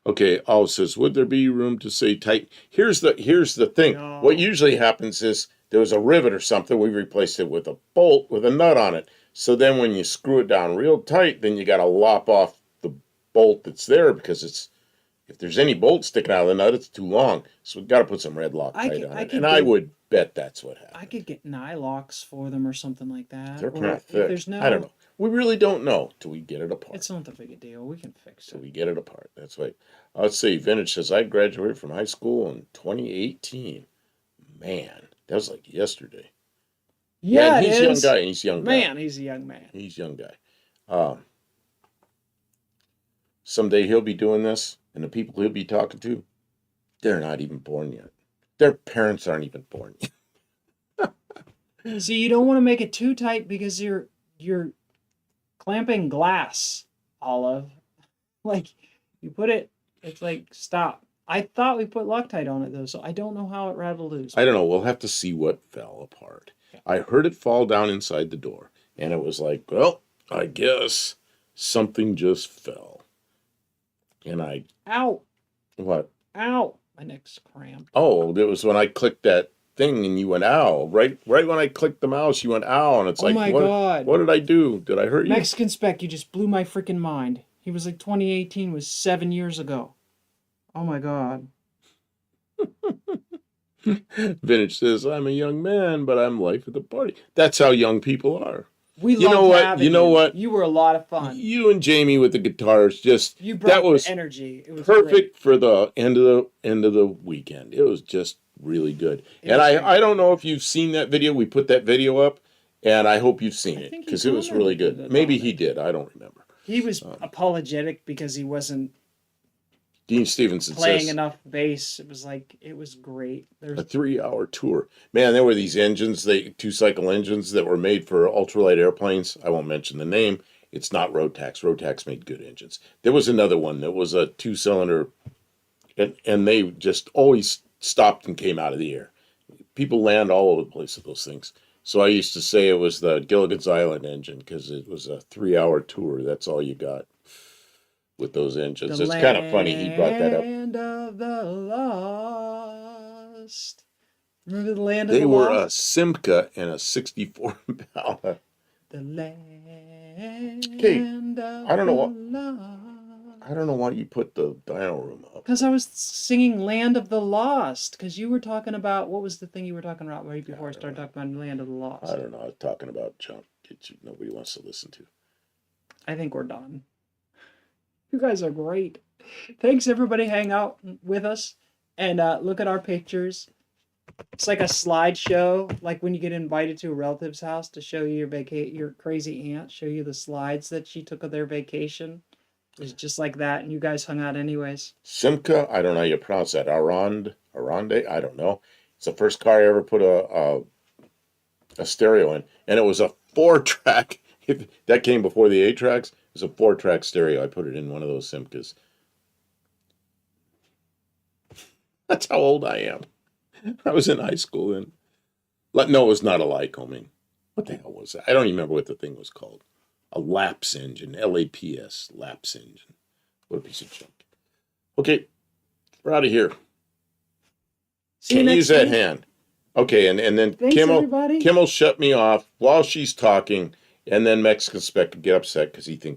Okay, it says, would there be room to say tight? Here's the thing. No. What usually happens is there was a rivet or something. We replaced it with a bolt with a nut on it. So then when you screw it down real tight, then you got to lop off the bolt that's there because if there's any bolt sticking out of the nut, it's too long. So we've got to put some red Loctite on it. And I would bet that's what happened. I could get nylocks for them or something like that. They're Or kind of if thick. there's no, I don't know. We really don't know till we get it apart. It's not that big a deal. We can fix Till it. we get it apart. That's right. Let's see. Vintage says, I graduated from high school in 2018. Man, that was like yesterday. Yeah, he's it a is. young guy. He's a young guy. Man, he's a young man. He's a young guy. Someday he'll be doing this, and the people he'll be talking to, they're not even born yet. Their parents aren't even born yet. See, you don't want to make it too tight because you're clamping glass, Olive. Like, you put it, it's like, stop. I thought we put Loctite on it, though, so I don't know how it rattled loose. I don't know. We'll have to see what fell apart. Yeah. I heard it fall down inside the door, and it was like, well, I guess something just fell. And Ow! What? Ow! My neck's cramped. Oh, it was when I clicked that thing and you went, ow. Right when I clicked the mouse, you went, ow. And it's like, my God. What did I do? Did I hurt you? Mexican Spec, you just blew my freaking mind. He was like 2018 was 7 years ago. Oh my God. Vintage says, I'm a young man, but I'm life of the party. That's how young people are. We You know loved what? having You know what? You were a lot of fun. You and Jamie with the guitars just You brought that was the energy. It was perfect great. for the end of the weekend. It was just really good. And I don't know if you've seen that video. We put that video up, and I hope you've seen it because it was really good. Maybe he did. I don't remember. He was apologetic because he wasn't Dean Stevenson playing says, enough bass. It was great. a 3-hour tour. Man, there were these engines, 2-cycle engines that were made for ultralight airplanes. I won't mention the name. It's not Rotax. Rotax made good engines. There was another one that was a 2-cylinder, and they just always stopped and came out of the air. People land all over the place with those things. So I used to say it was the Gilligan's Island engine because it was a 3-hour tour. That's all you got with those engines. It's kind of funny he brought that up. Land of the Lost. Remember the Land of the They were a Lost? Simca and a 64 Impala. The Land Okay, of I don't know the what- Lost. I don't know why you put the dyno room up. Because I was singing Land of the Lost. Because you were talking about, what was the thing you were talking about right before I started talking about Land of the Lost? I don't know. I was talking about junk that nobody wants to listen to. I think we're done. You guys are great. Thanks, everybody. Hang out with us and look at our pictures. It's like a slideshow, like when you get invited to a relative's house to show you your crazy aunt, show you the slides that she took of their vacation. It was just like that, and you guys hung out anyways. Simca, I don't know how you pronounce that. Aronde, I don't know. It's the first car I ever put a stereo in, and it was a 4-track. That came before the 8-tracks. It was a 4-track stereo. I put it in one of those Simcas. That's how old I am. I was in high school then. No, it was not a Lycoming. What the hell was that? I don't even remember what the thing was called. A lapse engine, LAPS, lapse engine. What a piece of junk. Okay, we're out of here. See you Can't next use that week. hand. Okay, and then Thanks, everybody. Kimmel shut me off while she's talking, and then Mexican Spec could get upset because he thinks